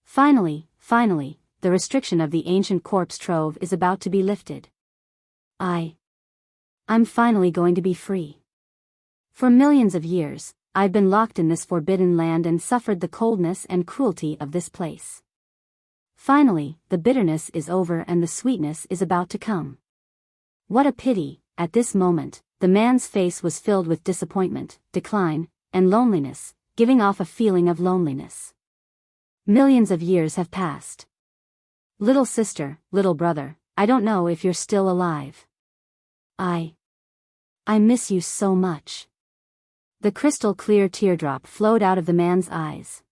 Finally, the restriction of the ancient corpse trove is about to be lifted. I'm finally going to be free. For millions of years, I've been locked in this forbidden land and suffered the coldness and cruelty of this place. Finally, the bitterness is over and the sweetness is about to come. What a pity, at this moment, the man's face was filled with disappointment, decline, and loneliness, giving off a feeling of loneliness. Millions of years have passed. Little sister, little brother, I don't know if you're still alive. I miss you so much. The crystal clear teardrop flowed out of the man's eyes.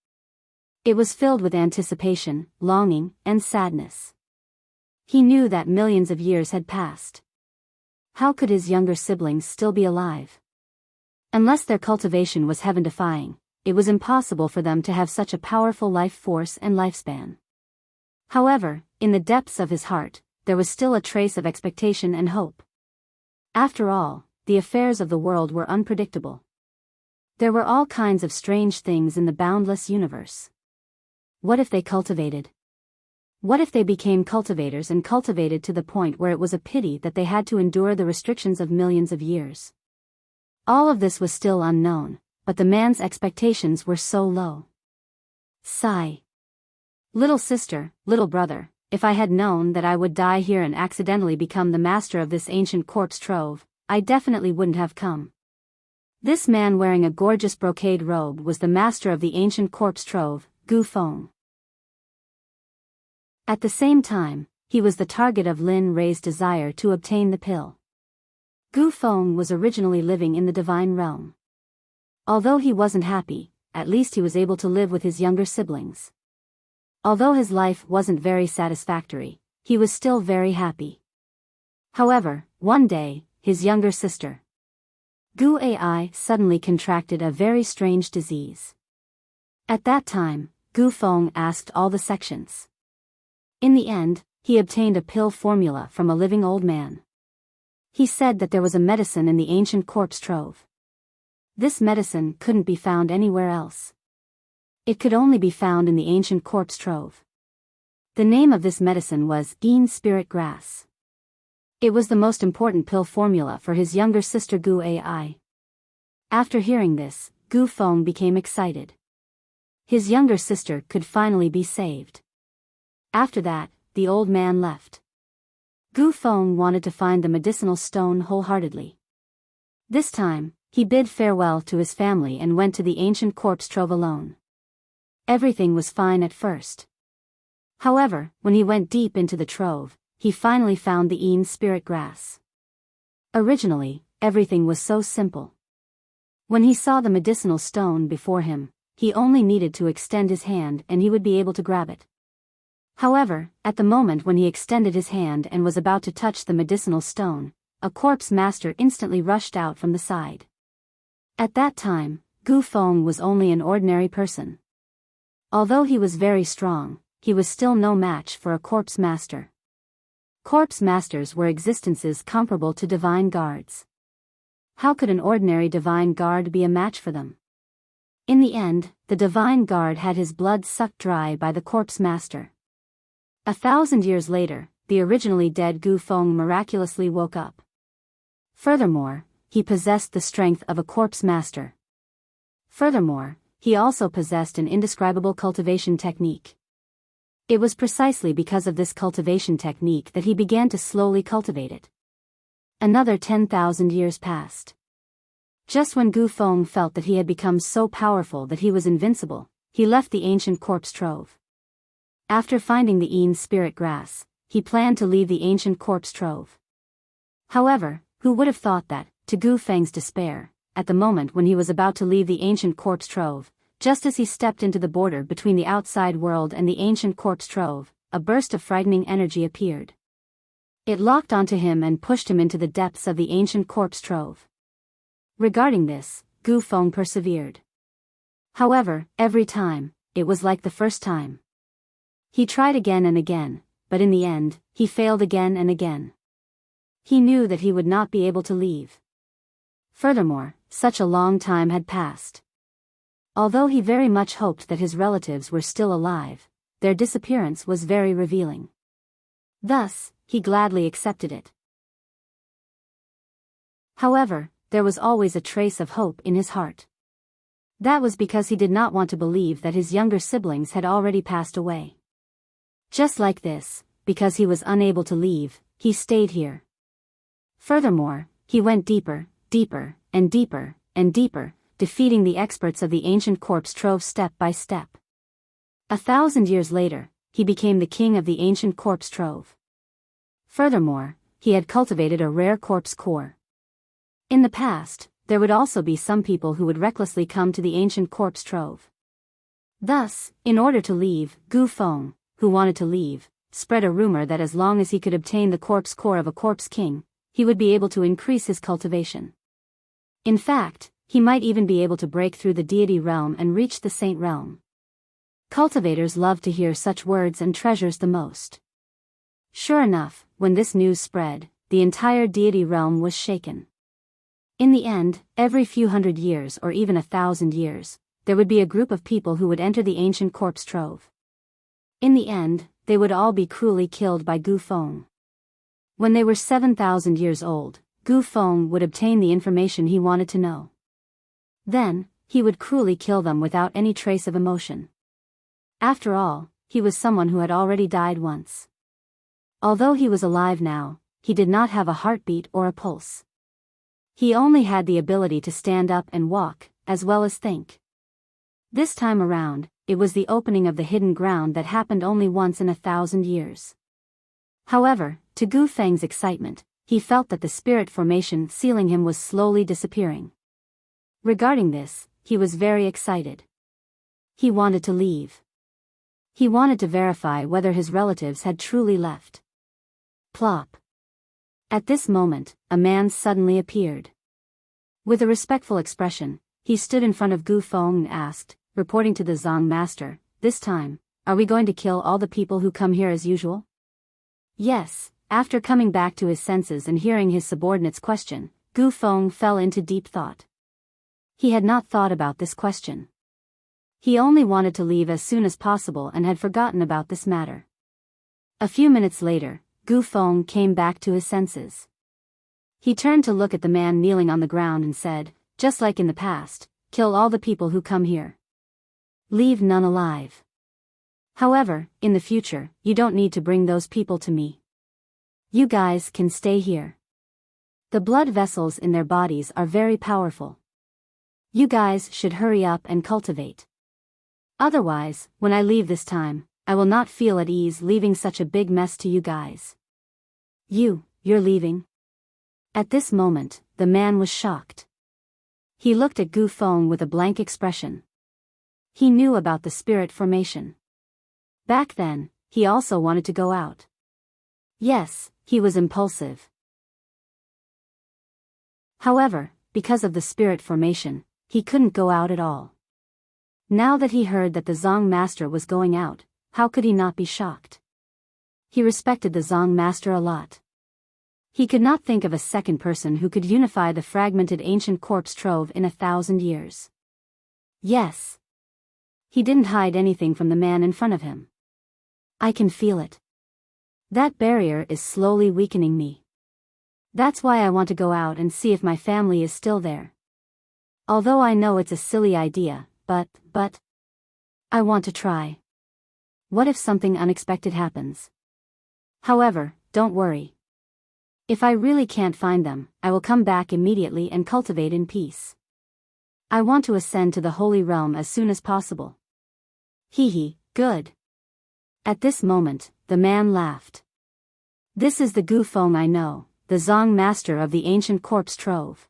It was filled with anticipation, longing, and sadness. He knew that millions of years had passed. How could his younger siblings still be alive? Unless their cultivation was heaven-defying, it was impossible for them to have such a powerful life force and lifespan. However, in the depths of his heart, there was still a trace of expectation and hope. After all, the affairs of the world were unpredictable. There were all kinds of strange things in the boundless universe. What if they cultivated? What if they became cultivators and cultivated to the point where it was a pity that they had to endure the restrictions of millions of years? All of this was still unknown, but the man's expectations were so low. Sigh. Little sister, little brother, if I had known that I would die here and accidentally become the master of this ancient corpse trove, I definitely wouldn't have come. This man wearing a gorgeous brocade robe was the master of the ancient corpse trove, Gu Feng. At the same time, he was the target of Lin Rei's desire to obtain the pill. Gu Feng was originally living in the divine realm. Although he wasn't happy, at least he was able to live with his younger siblings. Although his life wasn't very satisfactory, he was still very happy. However, one day, his younger sister, Gu Ai, suddenly contracted a very strange disease. At that time, Gu Feng asked all the sections. In the end, he obtained a pill formula from a living old man. He said that there was a medicine in the ancient corpse trove. This medicine couldn't be found anywhere else. It could only be found in the ancient corpse trove. The name of this medicine was Yin Spirit Grass. It was the most important pill formula for his younger sister Gu Ai. After hearing this, Gu Feng became excited. His younger sister could finally be saved. After that, the old man left. Gu Feng wanted to find the medicinal stone wholeheartedly. This time, he bid farewell to his family and went to the ancient corpse trove alone. Everything was fine at first. However, when he went deep into the trove, he finally found the Yin Spirit Grass. Originally, everything was so simple. When he saw the medicinal stone before him, he only needed to extend his hand and he would be able to grab it. However, at the moment when he extended his hand and was about to touch the medicinal stone, a corpse master instantly rushed out from the side. At that time, Gu Feng was only an ordinary person. Although he was very strong, he was still no match for a corpse master. Corpse masters were existences comparable to divine guards. How could an ordinary divine guard be a match for them? In the end, the divine guard had his blood sucked dry by the corpse master. 1,000 years later, the originally dead Gu Feng miraculously woke up. Furthermore, he possessed the strength of a corpse master. Furthermore, he also possessed an indescribable cultivation technique. It was precisely because of this cultivation technique that he began to slowly cultivate it. Another 10,000 years passed. Just when Gu Feng felt that he had become so powerful that he was invincible, he left the ancient corpse trove. After finding the Yin Spirit Grass, he planned to leave the ancient corpse trove. However, who would have thought that, to Gu Feng's despair, at the moment when he was about to leave the ancient corpse trove, just as he stepped into the border between the outside world and the ancient corpse trove, a burst of frightening energy appeared. It locked onto him and pushed him into the depths of the ancient corpse trove. Regarding this, Gu Feng persevered. However, every time, it was like the first time. He tried again and again, but in the end, he failed again and again. He knew that he would not be able to leave. Furthermore, such a long time had passed. Although he very much hoped that his relatives were still alive, their disappearance was very revealing. Thus, he gladly accepted it. However, there was always a trace of hope in his heart. That was because he did not want to believe that his younger siblings had already passed away. Just like this, because he was unable to leave, he stayed here. Furthermore, he went deeper, deeper, and deeper, and deeper, defeating the experts of the ancient corpse trove step by step. 1,000 years later, he became the king of the ancient corpse trove. Furthermore, he had cultivated a rare corpse core. In the past, there would also be some people who would recklessly come to the ancient corpse trove. Thus, in order to leave, Gu Feng, who wanted to leave, spread a rumor that as long as he could obtain the corpse core of a corpse king, he would be able to increase his cultivation. In fact, he might even be able to break through the deity realm and reach the saint realm. Cultivators love to hear such words and treasures the most. Sure enough, when this news spread, the entire deity realm was shaken. In the end, every few hundred years or even 1,000 years, there would be a group of people who would enter the ancient corpse trove. In the end, they would all be cruelly killed by Gu Feng. When they were 7,000 years old, Gu Feng would obtain the information he wanted to know. Then, he would cruelly kill them without any trace of emotion. After all, he was someone who had already died once. Although he was alive now, he did not have a heartbeat or a pulse. He only had the ability to stand up and walk, as well as think. This time around, it was the opening of the hidden ground that happened only once in 1,000 years. However, to Gu Feng's excitement, he felt that the spirit formation sealing him was slowly disappearing. Regarding this, he was very excited. He wanted to leave. He wanted to verify whether his relatives had truly left. Plop. At this moment, a man suddenly appeared. With a respectful expression, he stood in front of Gu Feng and asked, reporting to the Zong master, "This time, are we going to kill all the people who come here as usual?" Yes. After coming back to his senses and hearing his subordinate's question, Gu Feng fell into deep thought. He had not thought about this question. He only wanted to leave as soon as possible and had forgotten about this matter. A few minutes later, Gu Feng came back to his senses. He turned to look at the man kneeling on the ground and said, "Just like in the past, kill all the people who come here. Leave none alive. However, in the future, you don't need to bring those people to me. You guys can stay here. The blood vessels in their bodies are very powerful. You guys should hurry up and cultivate. Otherwise, when I leave this time, I will not feel at ease leaving such a big mess to you guys." You're leaving? At this moment, the man was shocked. He looked at Gu Feng with a blank expression. He knew about the spirit formation. Back then, he also wanted to go out. Yes, he was impulsive. However, because of the spirit formation, he couldn't go out at all. Now that he heard that the Zong master was going out, how could he not be shocked? He respected the Zong master a lot. He could not think of a second person who could unify the fragmented ancient corpse trove in 1,000 years. Yes. He didn't hide anything from the man in front of him. I can feel it. That barrier is slowly weakening me. That's why I want to go out and see if my family is still there. Although I know it's a silly idea, but I want to try. What if something unexpected happens? However, don't worry. If I really can't find them, I will come back immediately and cultivate in peace. I want to ascend to the holy realm as soon as possible. Hee, good. At this moment, the man laughed. This is the Gu Feng I know, the Zong master of the ancient corpse trove.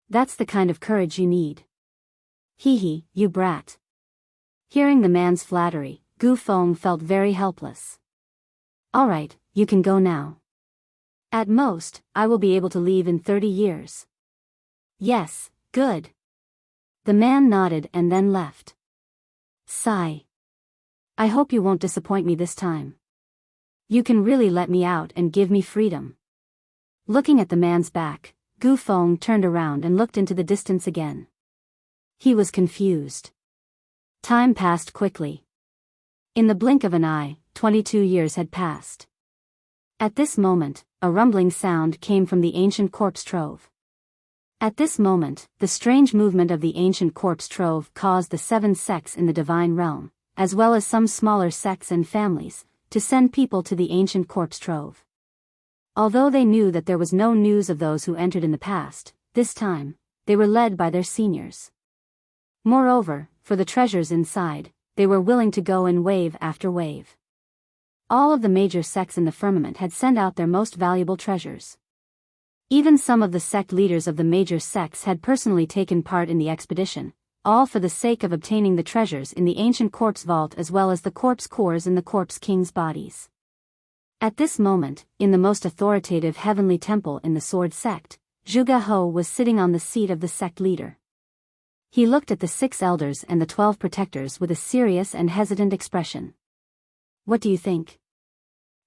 That's the kind of courage you need. Hee, you brat. Hearing the man's flattery, Gu Feng felt very helpless. Alright, you can go now. At most, I will be able to leave in 30 years. Yes, good. The man nodded and then left. Sigh. I hope you won't disappoint me this time. You can really let me out and give me freedom. Looking at the man's back, Gu Feng turned around and looked into the distance again. He was confused. Time passed quickly. In the blink of an eye, 22 years had passed. At this moment, a rumbling sound came from the ancient corpse trove. At this moment, the strange movement of the ancient corpse trove caused the 7 sects in the divine realm, as well as some smaller sects and families, to send people to the ancient corpse trove. Although they knew that there was no news of those who entered in the past, this time, they were led by their seniors. Moreover, for the treasures inside, they were willing to go in wave after wave. All of the major sects in the firmament had sent out their most valuable treasures. Even some of the sect leaders of the major sects had personally taken part in the expedition, all for the sake of obtaining the treasures in the ancient corpse vault as well as the corpse cores in the corpse king's bodies. At this moment, in the most authoritative heavenly temple in the sword sect, Zhuge He was sitting on the seat of the sect leader. He looked at the 6 elders and the 12 protectors with a serious and hesitant expression. What do you think?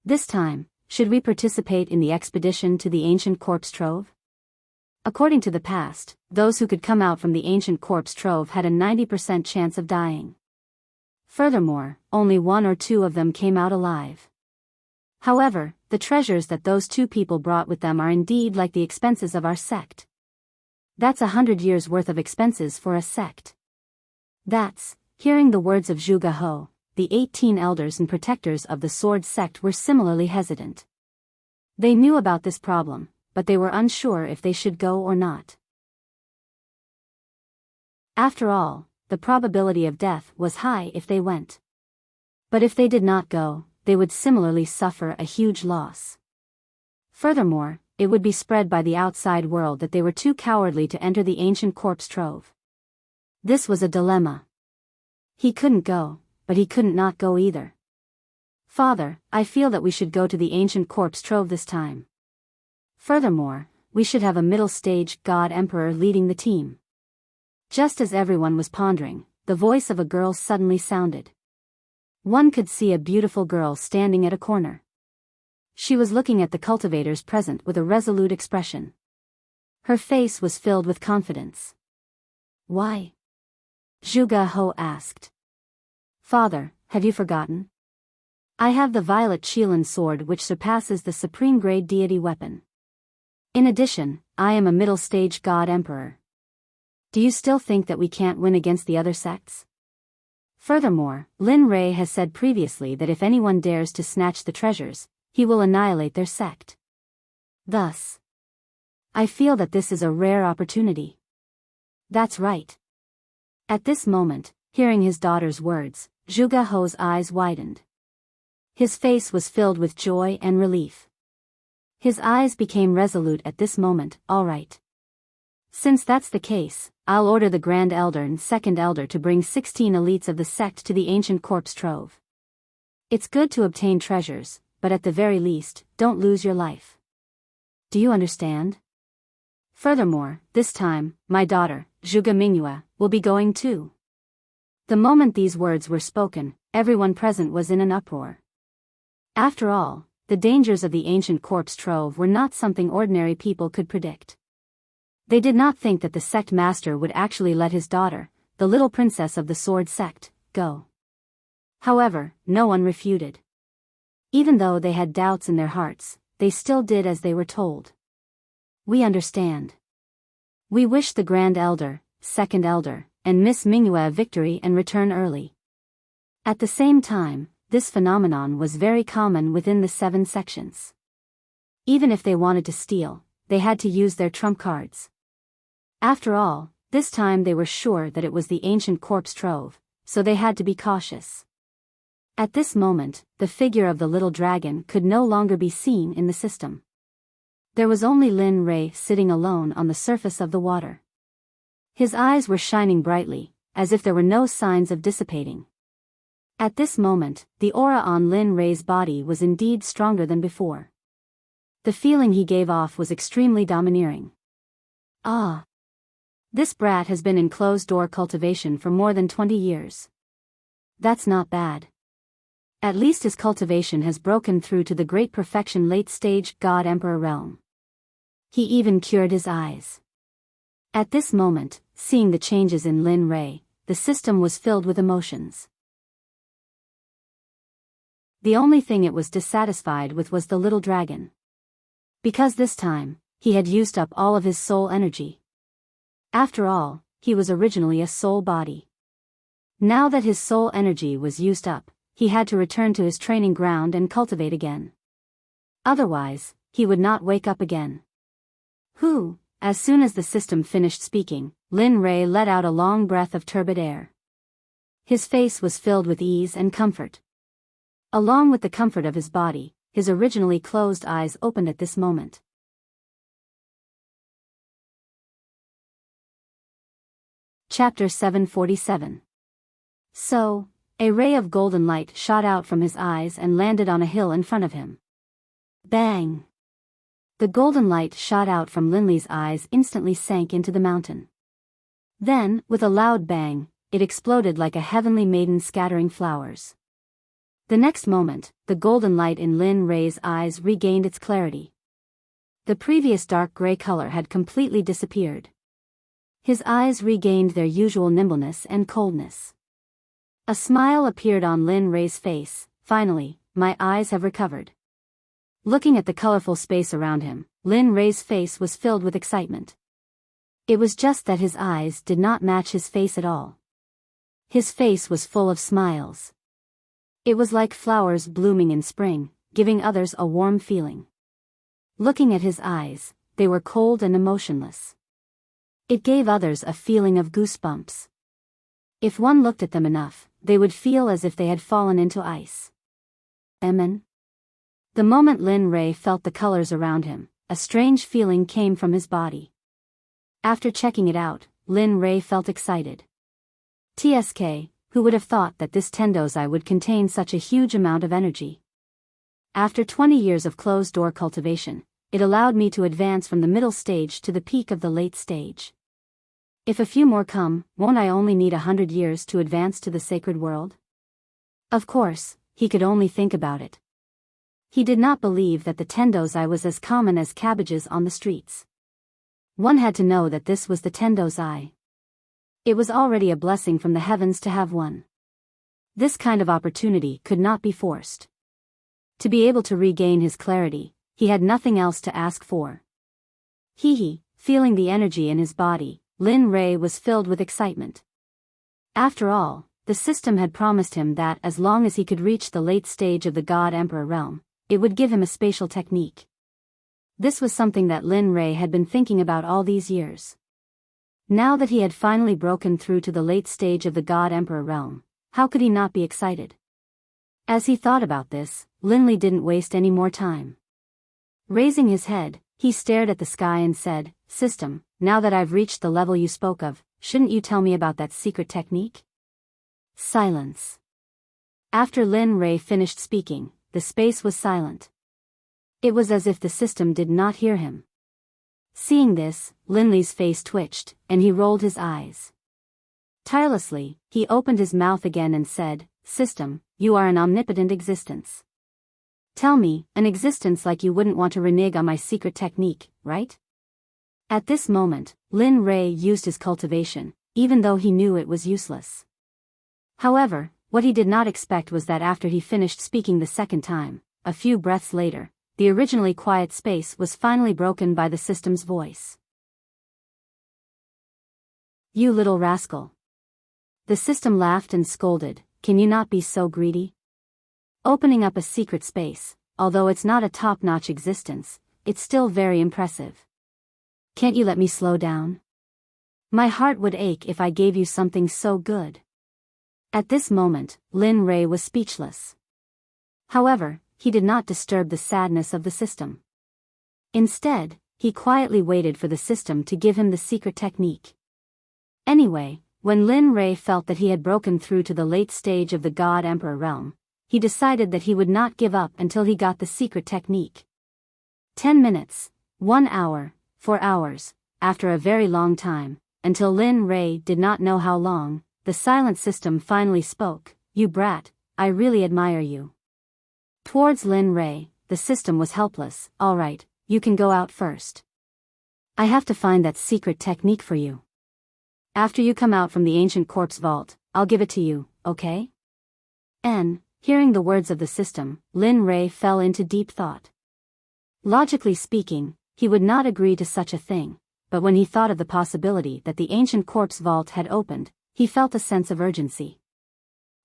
This time, should we participate in the expedition to the ancient corpse trove? According to the past, those who could come out from the ancient corpse trove had a 90% chance of dying. Furthermore, only 1 or 2 of them came out alive. However, the treasures that those 2 people brought with them are indeed like the expenses of our sect. That's 100 years' worth of expenses for a sect. Hearing the words of Zhuge He, the 18 elders and protectors of the sword sect were similarly hesitant. They knew about this problem, but they were unsure if they should go or not. After all, the probability of death was high if they went. But if they did not go, they would similarly suffer a huge loss. Furthermore, it would be spread by the outside world that they were too cowardly to enter the ancient corpse trove. This was a dilemma. He couldn't go, but he couldn't not go either. Father, I feel that we should go to the ancient corpse trove this time. Furthermore, we should have a middle stage god emperor leading the team. Just as everyone was pondering, the voice of a girl suddenly sounded. One could see a beautiful girl standing at a corner. She was looking at the cultivators present with a resolute expression. Her face was filled with confidence. Why? Zhuge He asked. Father, have you forgotten? I have the violet Qilin sword which surpasses the supreme grade deity weapon. In addition, I am a middle stage god emperor. Do you still think that we can't win against the other sects? Furthermore, Lin Rei has said previously that if anyone dares to snatch the treasures, he will annihilate their sect. Thus, I feel that this is a rare opportunity. That's right. At this moment, hearing his daughter's words, Zhuge He's eyes widened. His face was filled with joy and relief. His eyes became resolute at this moment. All right. Since that's the case, I'll order the Grand Elder and Second Elder to bring 16 elites of the sect to the ancient corpse trove. It's good to obtain treasures, but at the very least, don't lose your life. Do you understand? Furthermore, this time, my daughter, Zhuge Mingyue, will be going too. The moment these words were spoken, everyone present was in an uproar. After all, the dangers of the ancient corpse trove were not something ordinary people could predict. They did not think that the sect master would actually let his daughter, the little princess of the sword sect, go. However, no one refuted. Even though they had doubts in their hearts, they still did as they were told. We understand. We wish the Grand Elder, Second Elder, and Miss Mingyue a victory and return early. At the same time, this phenomenon was very common within the 7 sections. Even if they wanted to steal, they had to use their trump cards. After all, this time they were sure that it was the ancient corpse trove, so they had to be cautious. At this moment, the figure of the little dragon could no longer be seen in the system. There was only Lin Rei sitting alone on the surface of the water. His eyes were shining brightly, as if there were no signs of dissipating. At this moment, the aura on Lin Rei's body was indeed stronger than before. The feeling he gave off was extremely domineering. Ah! This brat has been in closed-door cultivation for more than 20 years. That's not bad. At least his cultivation has broken through to the great perfection late-stage God-Emperor realm. He even cured his eyes. At this moment, seeing the changes in Lin Rei, the system was filled with emotions. The only thing it was dissatisfied with was the little dragon. Because this time, he had used up all of his soul energy. After all, he was originally a soul body. Now that his soul energy was used up, he had to return to his training ground and cultivate again. Otherwise, he would not wake up again. as soon as the system finished speaking, Lin Rei let out a long breath of turbid air. His face was filled with ease and comfort. Along with the comfort of his body, his originally closed eyes opened at this moment. Chapter 747. So, a ray of golden light shot out from his eyes and landed on a hill in front of him. Bang! The golden light shot out from Linley's eyes instantly sank into the mountain. Then, with a loud bang, it exploded like a heavenly maiden scattering flowers. The next moment, the golden light in Lin Rei's eyes regained its clarity. The previous dark gray color had completely disappeared. His eyes regained their usual nimbleness and coldness. A smile appeared on Lin Rei's face. Finally, my eyes have recovered. Looking at the colorful space around him, Lin Rei's face was filled with excitement. It was just that his eyes did not match his face at all. His face was full of smiles. It was like flowers blooming in spring, giving others a warm feeling. Looking at his eyes, they were cold and emotionless. It gave others a feeling of goosebumps. If one looked at them enough, they would feel as if they had fallen into ice. Amen. The moment Lin Rei felt the colors around him, a strange feeling came from his body. After checking it out, Lin Rei felt excited. TSK, who would have thought that this Tendozai would contain such a huge amount of energy? After 20 years of closed-door cultivation, it allowed me to advance from the middle stage to the peak of the late stage. If a few more come, won't I only need 100 years to advance to the sacred world? Of course, he could only think about it. He did not believe that the Tendozai was as common as cabbages on the streets. One had to know that this was the Tendozai. It was already a blessing from the heavens to have one. This kind of opportunity could not be forced. To be able to regain his clarity, he had nothing else to ask for. Feeling the energy in his body, Lin Rei was filled with excitement. After all, the system had promised him that as long as he could reach the late stage of the God Emperor realm, it would give him a spatial technique. This was something that Lin Rei had been thinking about all these years. Now that he had finally broken through to the late stage of the God Emperor realm, how could he not be excited? As he thought about this, Linley didn't waste any more time. Raising his head, he stared at the sky and said, "System, now that I've reached the level you spoke of, shouldn't you tell me about that secret technique?" Silence. After Lin Rei finished speaking, the space was silent. It was as if the system did not hear him. Seeing this, Linley's face twitched, and he rolled his eyes. Tirelessly, he opened his mouth again and said, "System, you are an omnipotent existence. Tell me, an existence like you wouldn't want to renege on my secret technique, right?" At this moment, Lin Rei used his cultivation, even though he knew it was useless. However, what he did not expect was that after he finished speaking the second time, a few breaths later, the originally quiet space was finally broken by the system's voice. "You little rascal." The system laughed and scolded, "Can you not be so greedy? Opening up a secret space, although it's not a top-notch existence, it's still very impressive. Can't you let me slow down? My heart would ache if I gave you something so good." At this moment, Lin Rei was speechless. However, he did not disturb the sadness of the system. Instead, he quietly waited for the system to give him the secret technique. Anyway, when Lin Rei felt that he had broken through to the late stage of the God Emperor realm, he decided that he would not give up until he got the secret technique. 10 minutes, 1 hour, 4 hours, after a very long time, until Lin Rei did not know how long, the silent system finally spoke, "You brat, I really admire you." Towards Lin Rei, the system was helpless. "All right, you can go out first. I have to find that secret technique for you. After you come out from the ancient corpse vault, I'll give it to you, okay?" Hearing the words of the system, Lin Rei fell into deep thought. Logically speaking, he would not agree to such a thing, but when he thought of the possibility that the ancient corpse vault had opened, he felt a sense of urgency.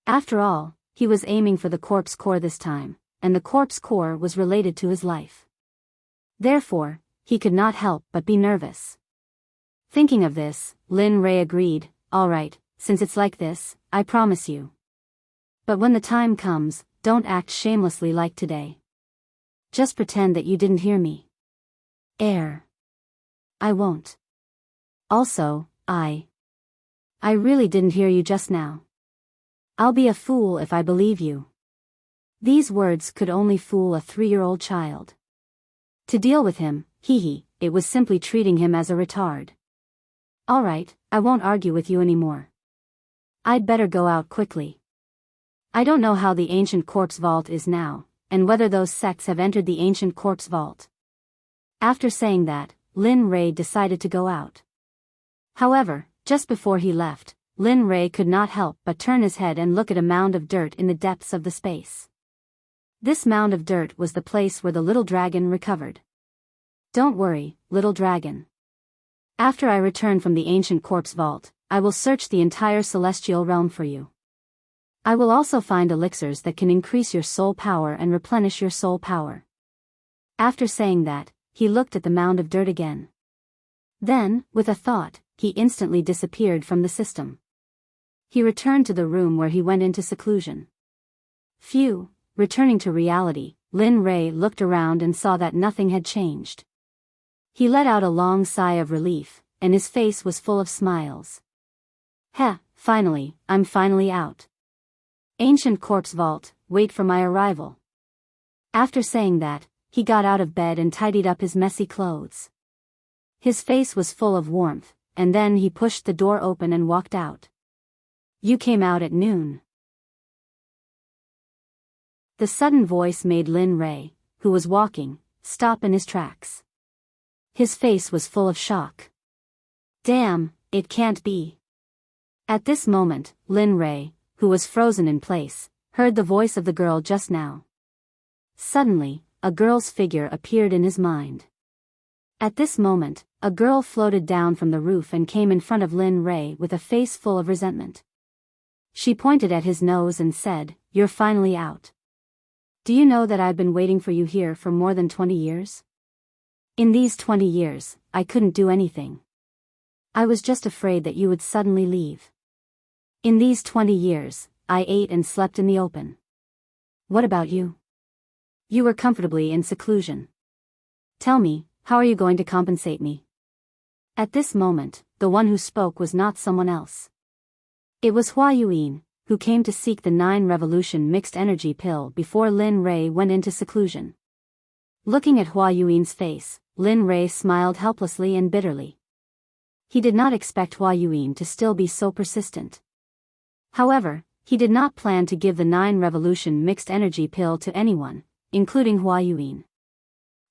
After all, he was aiming for the corpse core this time, and the corpse core was related to his life. Therefore, he could not help but be nervous. Thinking of this, Lin Rei agreed, all right, since it's like this, I promise you. But when the time comes, don't act shamelessly like today. Just pretend that you didn't hear me. I won't. Also, I really didn't hear you just now. I'll be a fool if I believe you. These words could only fool a 3-year-old child. To deal with him, it was simply treating him as a retard. All right, I won't argue with you anymore. I'd better go out quickly. I don't know how the ancient corpse vault is now, and whether those sects have entered the ancient corpse vault. After saying that, Lin Rei decided to go out. However, just before he left, Lin Rei could not help but turn his head and look at a mound of dirt in the depths of the space. This mound of dirt was the place where the little dragon recovered. Don't worry, little dragon. After I return from the ancient corpse vault, I will search the entire celestial realm for you. I will also find elixirs that can increase your soul power and replenish your soul power. After saying that, he looked at the mound of dirt again. Then, with a thought, he instantly disappeared from the system. He returned to the room where he went into seclusion. Phew, returning to reality, Lin Rei looked around and saw that nothing had changed. He let out a long sigh of relief, and his face was full of smiles. Finally, I'm finally out. Ancient corpse vault, wait for my arrival. After saying that, he got out of bed and tidied up his messy clothes. His face was full of warmth, and then he pushed the door open and walked out. You came out at noon. The sudden voice made Lin Rei, who was walking, stop in his tracks. His face was full of shock. Damn, it can't be. At this moment, Lin Rei, who was frozen in place, heard the voice of the girl just now. Suddenly, a girl's figure appeared in his mind. At this moment, a girl floated down from the roof and came in front of Lin Rei with a face full of resentment. She pointed at his nose and said, "You're finally out. Do you know that I've been waiting for you here for more than 20 years? In these 20 years, I couldn't do anything. I was just afraid that you would suddenly leave. In these 20 years, I ate and slept in the open. What about you? You were comfortably in seclusion. Tell me, how are you going to compensate me?" At this moment, the one who spoke was not someone else. It was Hua Yuan, who came to seek the 9 revolution mixed energy pill before Lin Rei went into seclusion. Looking at Hua Yuan's face, Lin Rei smiled helplessly and bitterly. He did not expect Hua Yuan to still be so persistent. However, he did not plan to give the 9 revolution mixed energy pill to anyone, including Hua Yuan.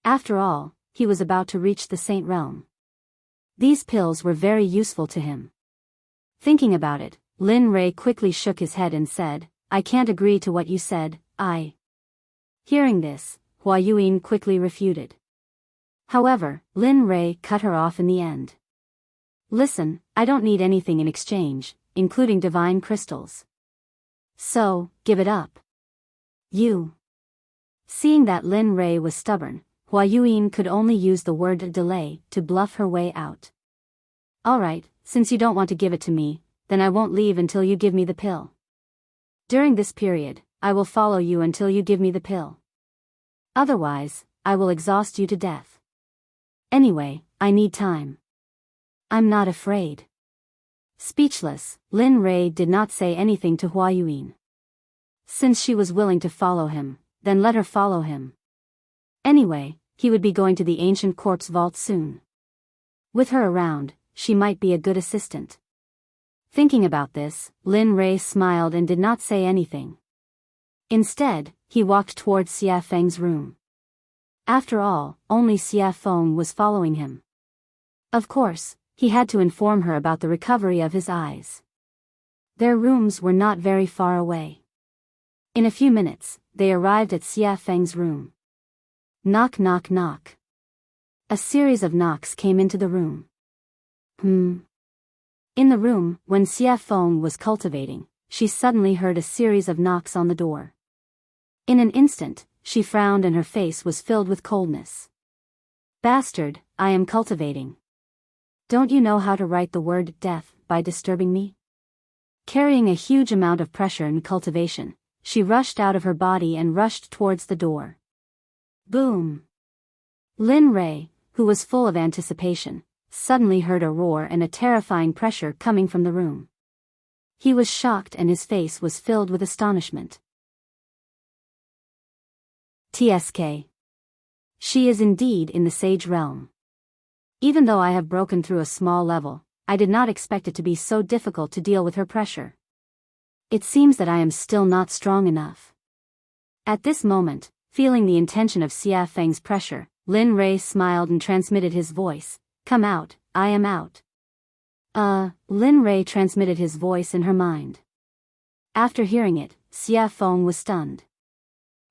After all, he was about to reach the Saint Realm. These pills were very useful to him. Thinking about it, Lin Rei quickly shook his head and said, "I can't agree to what you said, Hearing this, Hua Yuan quickly refuted. However, Lin Rei cut her off in the end. "Listen, I don't need anything in exchange, including divine crystals. So, give it up. You." Seeing that Lin Rei was stubborn, Hua Yuan could only use the word delay to bluff her way out. "Alright, since you don't want to give it to me, then I won't leave until you give me the pill. During this period, I will follow you until you give me the pill. Otherwise, I will exhaust you to death. Anyway, I need time. I'm not afraid." Speechless, Lin Rei did not say anything to Hua Yuan. Since she was willing to follow him, then let her follow him. Anyway, he would be going to the ancient corpse vault soon. With her around, she might be a good assistant. Thinking about this, Lin Rei smiled and did not say anything. Instead, he walked towards Xia Feng's room. After all, only Xia Feng was following him. Of course, he had to inform her about the recovery of his eyes. Their rooms were not very far away. In a few minutes, they arrived at Xia Feng's room. Knock knock knock. A series of knocks came into the room. In the room, when Xia Feng was cultivating, she suddenly heard a series of knocks on the door. In an instant, she frowned and her face was filled with coldness. "Bastard, I am cultivating. Don't you know how to write the word death by disturbing me? Carrying a huge amount of pressure and cultivation, she rushed out of her body and rushed towards the door. Boom! Lin Rei, who was full of anticipation, suddenly heard a roar and a terrifying pressure coming from the room. He was shocked and his face was filled with astonishment. TSK. She is indeed in the sage realm. Even though I have broken through a small level, I did not expect it to be so difficult to deal with her pressure. It seems that I am still not strong enough. At this moment, feeling the intention of Xia Feng's pressure, Lin Rei smiled and transmitted his voice, "Come out, I am out." Lin Rei transmitted his voice in her mind. After hearing it, Xia Feng was stunned.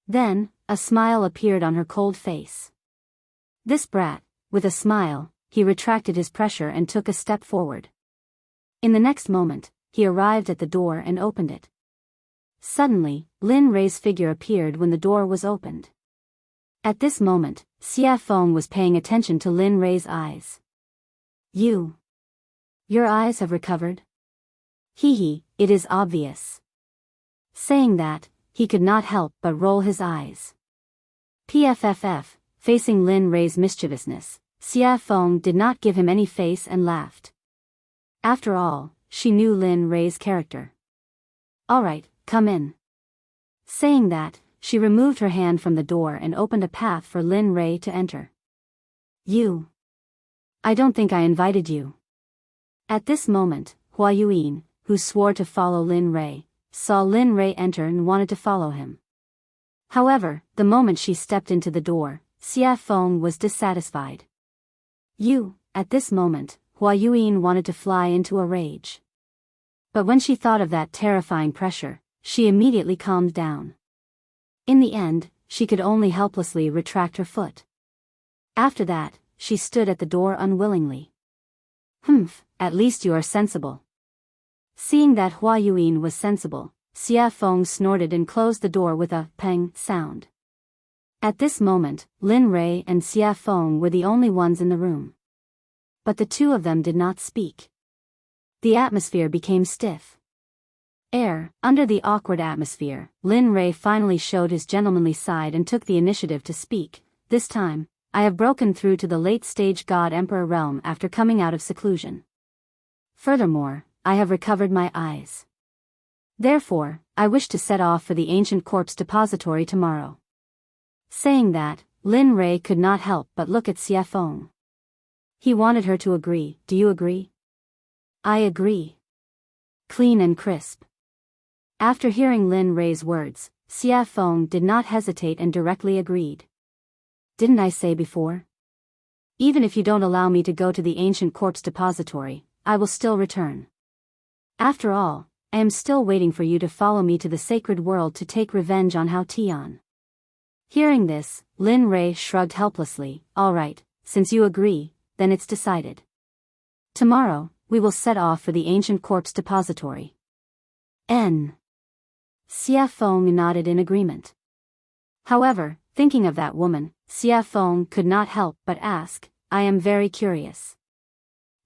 Then, a smile appeared on her cold face. This brat, with a smile, he retracted his pressure and took a step forward. In the next moment, he arrived at the door and opened it. Suddenly, Lin Rei's figure appeared when the door was opened. At this moment, Xia Feng was paying attention to Lin Rei's eyes. Your eyes have recovered? Hee, it is obvious. Saying that, he could not help but roll his eyes. PFFF, facing Lin Rei's mischievousness, Xia Feng did not give him any face and laughed. After all, she knew Lin Rei's character. Alright, come in. Saying that, she removed her hand from the door and opened a path for Lin Rei to enter. I don't think I invited you. At this moment, Hua Yuyin, who swore to follow Lin Rei, saw Lin Rei enter and wanted to follow him. However, the moment she stepped into the door, Xia Feng was dissatisfied. At this moment, Hua Yuyin wanted to fly into a rage. But when she thought of that terrifying pressure, she immediately calmed down. In the end, she could only helplessly retract her foot. After that, she stood at the door unwillingly. At least you are sensible. Seeing that Hua Yuyin was sensible, Xia Feng snorted and closed the door with a peng sound. At this moment, Lin Rei and Xia Feng were the only ones in the room. But the two of them did not speak. The atmosphere became stiff. Under the awkward atmosphere, Lin Rei finally showed his gentlemanly side and took the initiative to speak. This time, I have broken through to the late-stage God-Emperor realm after coming out of seclusion. Furthermore, I have recovered my eyes. Therefore, I wish to set off for the ancient corpse depository tomorrow. Saying that, Lin Rei could not help but look at Xia Feng. He wanted her to agree. Do you agree? I agree. Clean and crisp. After hearing Lin Rei's words, Xia Feng did not hesitate and directly agreed. Didn't I say before? Even if you don't allow me to go to the ancient corpse depository, I will still return. After all, I am still waiting for you to follow me to the sacred world to take revenge on Hao Tian. Hearing this, Lin Rei shrugged helplessly. All right, since you agree, then it's decided. Tomorrow, we will set off for the ancient corpse depository. Xia Feng nodded in agreement. However, thinking of that woman, Xia Feng could not help but ask, I am very curious.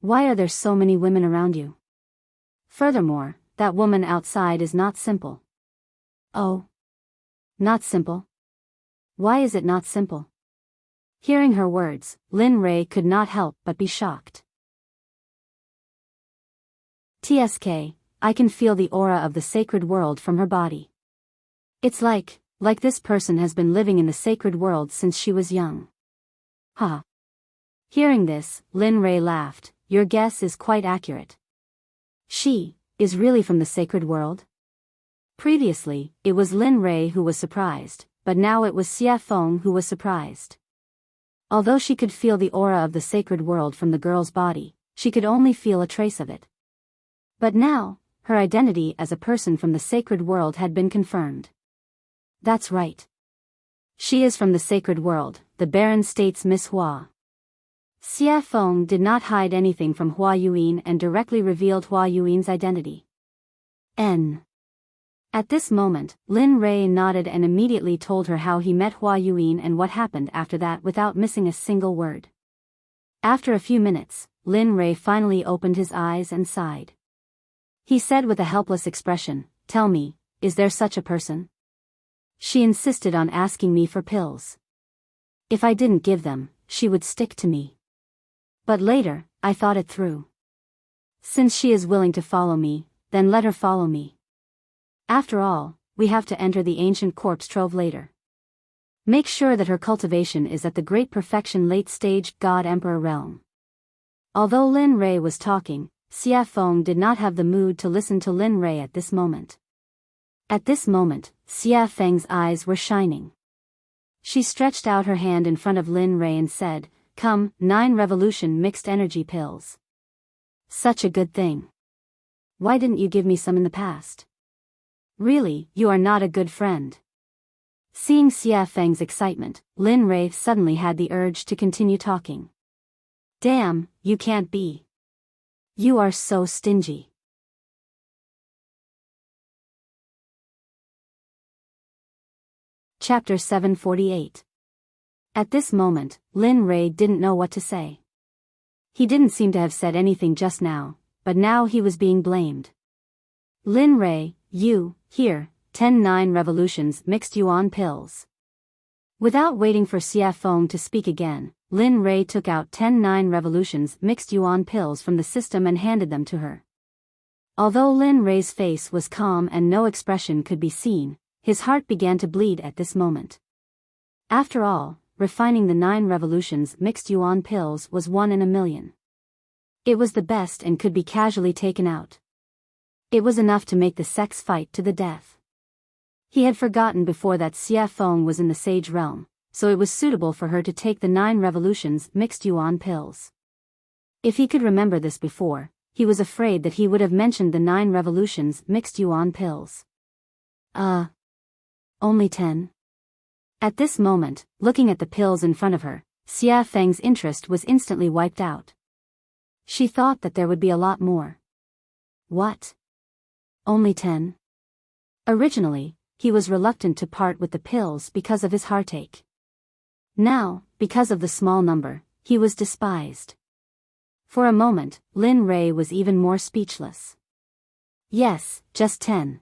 Why are there so many women around you? Furthermore, that woman outside is not simple. Oh. Not simple? Why is it not simple? Hearing her words, Lin Rei could not help but be shocked. TSK, I can feel the aura of the sacred world from her body. It's like this person has been living in the sacred world since she was young. Ha. Hearing this, Lin Rei laughed. Your guess is quite accurate. She is really from the sacred world? Previously, it was Lin Rei who was surprised, but now it was Xia Feng who was surprised. Although she could feel the aura of the sacred world from the girl's body, she could only feel a trace of it. But now, her identity as a person from the sacred world had been confirmed. That's right. She is from the sacred world, the Baron states Miss Hua. Xia Feng did not hide anything from Hua Yuyin and directly revealed Hua Yuyin's identity. At this moment, Lin Rei nodded and immediately told her how he met Hua Yuyin and what happened after that without missing a single word. After a few minutes, Lin Rei finally opened his eyes and sighed. He said with a helpless expression, "Tell me, is there such a person?" She insisted on asking me for pills. If I didn't give them, she would stick to me. But later, I thought it through. Since she is willing to follow me, then let her follow me. After all, we have to enter the ancient corpse trove later. Make sure that her cultivation is at the great perfection late-stage God-Emperor realm. Although Lin Rei was talking, Xia Feng did not have the mood to listen to Lin Rei at this moment. At this moment, Xia Feng's eyes were shining. She stretched out her hand in front of Lin Rei and said, "Come, 9 revolution mixed energy pills. Such a good thing. Why didn't you give me some in the past? Really, you are not a good friend." Seeing Xia Feng's excitement, Lin Rei suddenly had the urge to continue talking. "Damn, you can't be. You are so stingy." Chapter 748. At this moment, Lin Rei didn't know what to say. He didn't seem to have said anything just now, but now he was being blamed. "Lin Rei, here, 10 revolutions mixed yuan pills." Without waiting for Xia Feng to speak again, Lin Rei took out 10 revolutions mixed yuan pills from the system and handed them to her. Although Lin Rei's face was calm and no expression could be seen, his heart began to bleed at this moment. After all, refining the 9 revolutions mixed yuan pills was 1 in a million. It was the best and could be casually taken out. It was enough to make the Sects fight to the death. He had forgotten before that Xia Feng was in the sage realm, so it was suitable for her to take the 9 revolutions mixed yuan pills. If he could remember this before, he was afraid that he would have mentioned the 9 revolutions mixed yuan pills. Only 10? At this moment, looking at the pills in front of her, Xia Feng's interest was instantly wiped out. She thought that there would be a lot more. What? Only 10? Originally, he was reluctant to part with the pills because of his heartache. Now, because of the small number, he was despised. For a moment, Lin Rei was even more speechless. "Yes, just 10.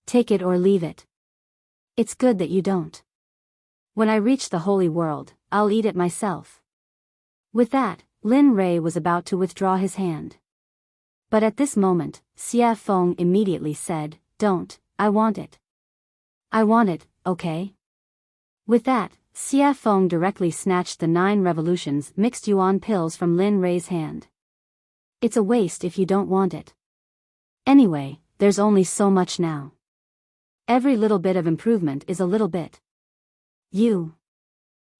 Take it or leave it. It's good that you don't. When I reach the holy world, I'll eat it myself." With that, Lin Rei was about to withdraw his hand. But at this moment, Xia Feng immediately said, "Don't, I want it. I want it, okay?" With that, Xia Feng directly snatched the 9 revolutions mixed yuan pills from Lin Rei's hand. "It's a waste if you don't want it. Anyway, there's only so much now. Every little bit of improvement is a little bit.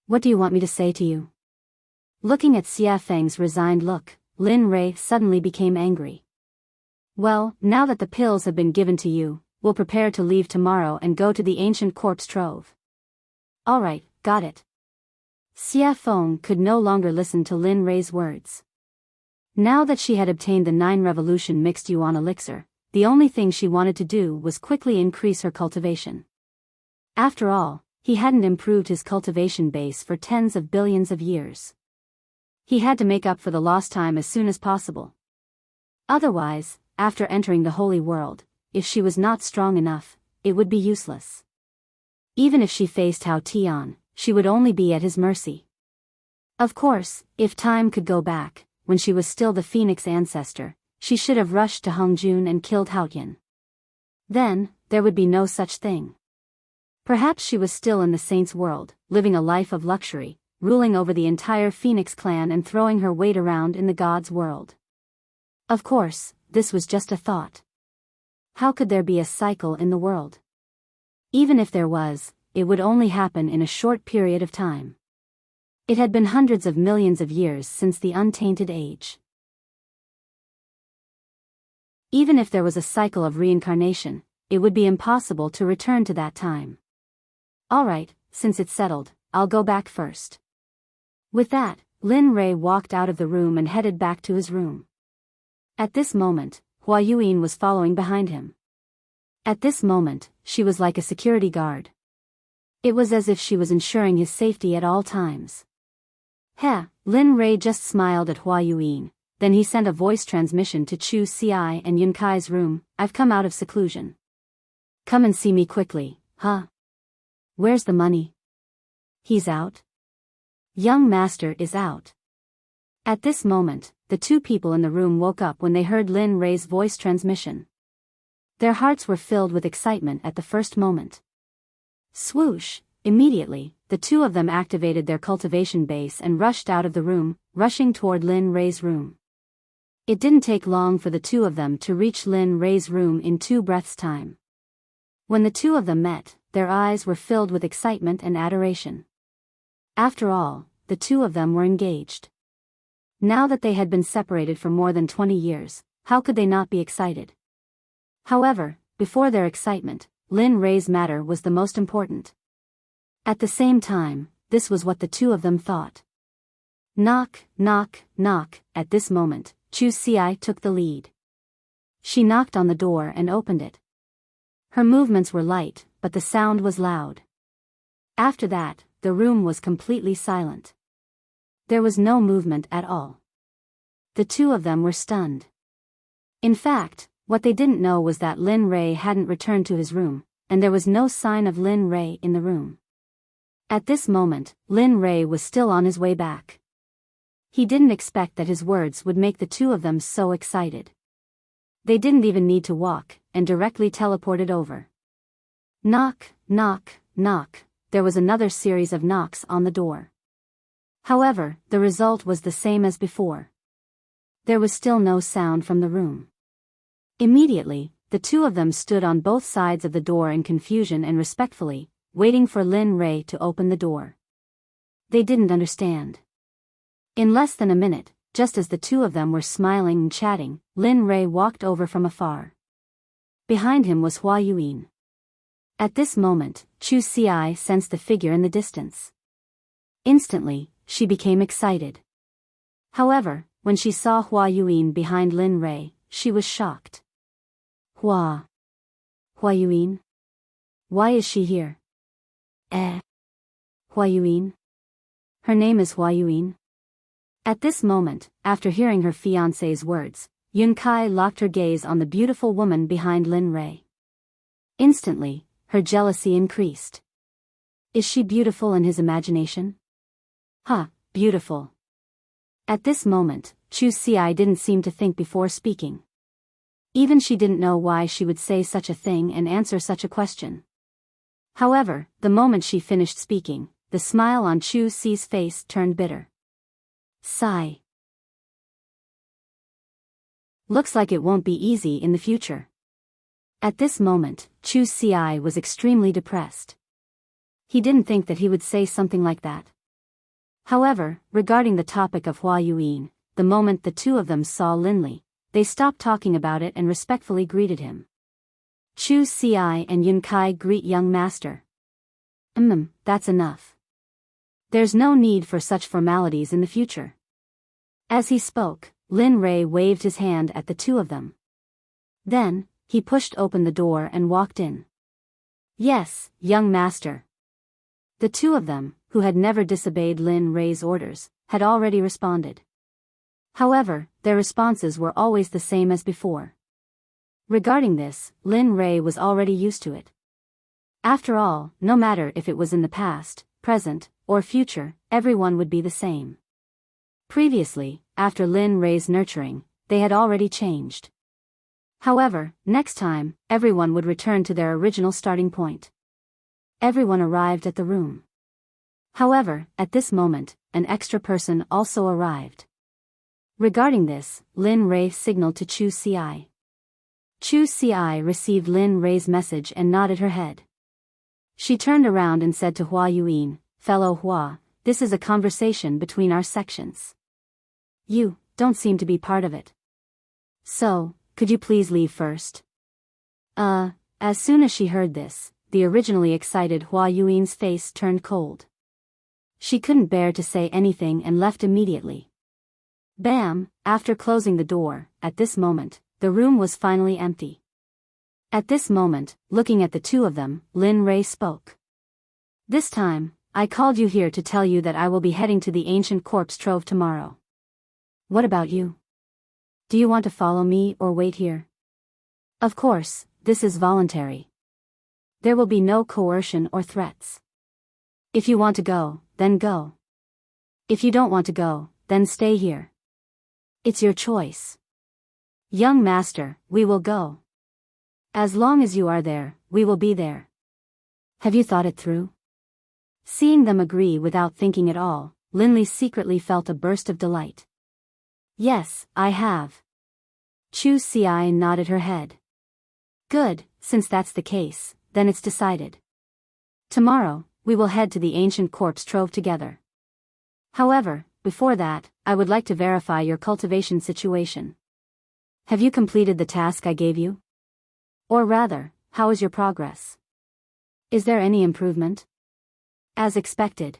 What do you want me to say to you?" Looking at Xia Feng's resigned look, Lin Rei suddenly became angry. "Well, now that the pills have been given to you, we'll prepare to leave tomorrow and go to the ancient corpse trove." "All right, got it." Xia Feng could no longer listen to Lin Rei's words. Now that she had obtained the 9 revolution mixed yuan elixir, the only thing she wanted to do was quickly increase her cultivation. After all, he hadn't improved his cultivation base for tens of billions of years. He had to make up for the lost time as soon as possible. Otherwise, after entering the holy world, if she was not strong enough, it would be useless. Even if she faced Hao Tian, she would only be at his mercy. Of course, if time could go back, when she was still the Phoenix ancestor, she should have rushed to Hongjun and killed Haotian. Then, there would be no such thing. Perhaps she was still in the saint's world, living a life of luxury, ruling over the entire Phoenix clan and throwing her weight around in the god's world. Of course, this was just a thought. How could there be a cycle in the world? Even if there was, it would only happen in a short period of time. It had been hundreds of millions of years since the untainted age. Even if there was a cycle of reincarnation, it would be impossible to return to that time. All right, since it's settled, I'll go back first. With that, Lin Rei walked out of the room and headed back to his room. At this moment, Hua Yuan was following behind him. At this moment, she was like a security guard. It was as if she was ensuring his safety at all times. Heh, Lin Rei just smiled at Hua Yuan. Then he sent a voice transmission to Chu Xi and Yun Kai's room. I've come out of seclusion. Come and see me quickly, huh? Where's the money? He's out? Young master is out. At this moment, the two people in the room woke up when they heard Lin Rei's voice transmission. Their hearts were filled with excitement at the first moment. Swoosh! Immediately, the two of them activated their cultivation base and rushed out of the room, rushing toward Lin Rei's room. It didn't take long for the two of them to reach Lin Rei's room in 2 breaths' time. When the two of them met, their eyes were filled with excitement and adoration. After all, the two of them were engaged. Now that they had been separated for more than 20 years, how could they not be excited? However, before their excitement, Lin Rei's matter was the most important. At the same time, this was what the two of them thought. Knock, knock, knock. At this moment, Chu Xi took the lead. She knocked on the door and opened it. Her movements were light, but the sound was loud. After that, the room was completely silent. There was no movement at all. The two of them were stunned. In fact, what they didn't know was that Lin Rei hadn't returned to his room, and there was no sign of Lin Rei in the room. At this moment, Lin Rei was still on his way back. He didn't expect that his words would make the two of them so excited. They didn't even need to walk, and directly teleported over. Knock, knock, knock. There was another series of knocks on the door. However, the result was the same as before. There was still no sound from the room. Immediately, the two of them stood on both sides of the door in confusion and respectfully, waiting for Lin Rei to open the door. They didn't understand. In less than a minute, just as the two of them were smiling and chatting, Lin Rei walked over from afar. Behind him was Hua Yuan. At this moment, Chu Xi sensed the figure in the distance. Instantly, she became excited. However, when she saw Hua Yuan behind Lin Rei, she was shocked. Hua Yuan? Why is she here? Hua Yuan? Her name is Hua Yuan? At this moment, after hearing her fiancé's words, Yun Kai locked her gaze on the beautiful woman behind Lin Rei. Instantly, her jealousy increased. Is she beautiful in his imagination? Beautiful. At this moment, Chu Xi didn't seem to think before speaking. Even she didn't know why she would say such a thing and answer such a question. However, the moment she finished speaking, the smile on Chu Xi's face turned bitter. Sigh. Looks like it won't be easy in the future. At this moment, Chu Xi was extremely depressed. He didn't think that he would say something like that. However, regarding the topic of Hua Yuan, the moment the two of them saw Lin Li, they stopped talking about it and respectfully greeted him. Chu Xi and Yun Kai greet young master. That's enough. There's no need for such formalities in the future. As he spoke, Lin Rei waved his hand at the two of them. Then, he pushed open the door and walked in. Yes, young master. The two of them, who had never disobeyed Lin Rei's orders, had already responded. However, their responses were always the same as before. Regarding this, Lin Rei was already used to it. After all, no matter if it was in the past, present, or future, everyone would be the same. Previously, after Lin Rei's nurturing, they had already changed. However, next time, everyone would return to their original starting point. Everyone arrived at the room. However, at this moment, an extra person also arrived. Regarding this, Lin Rei signaled to Chu Xi. Chu Xi received Lin Rei's message and nodded her head. She turned around and said to Hua Yuan, "Fellow Hua, this is a conversation between our sections. You don't seem to be part of it. So, could you please leave first?" As soon as she heard this, the originally excited Hua Yuan's face turned cold. She couldn't bear to say anything and left immediately. Bam! After closing the door, at this moment, the room was finally empty. At this moment, looking at the two of them, Lin Rei spoke. "This time, I called you here to tell you that I will be heading to the ancient corpse trove tomorrow. What about you? Do you want to follow me or wait here? Of course, this is voluntary. There will be no coercion or threats. If you want to go, then go. If you don't want to go, then stay here. It's your choice. Young master, we will go. As long as you are there, we will be there. Have you thought it through? Seeing them agree without thinking at all, Linley secretly felt a burst of delight. Yes, I have. Chu Ci nodded her head. Good, since that's the case, then it's decided. Tomorrow, we will head to the ancient corpse trove together. However, before that, I would like to verify your cultivation situation. Have you completed the task I gave you? Or rather, how is your progress? Is there any improvement? As expected.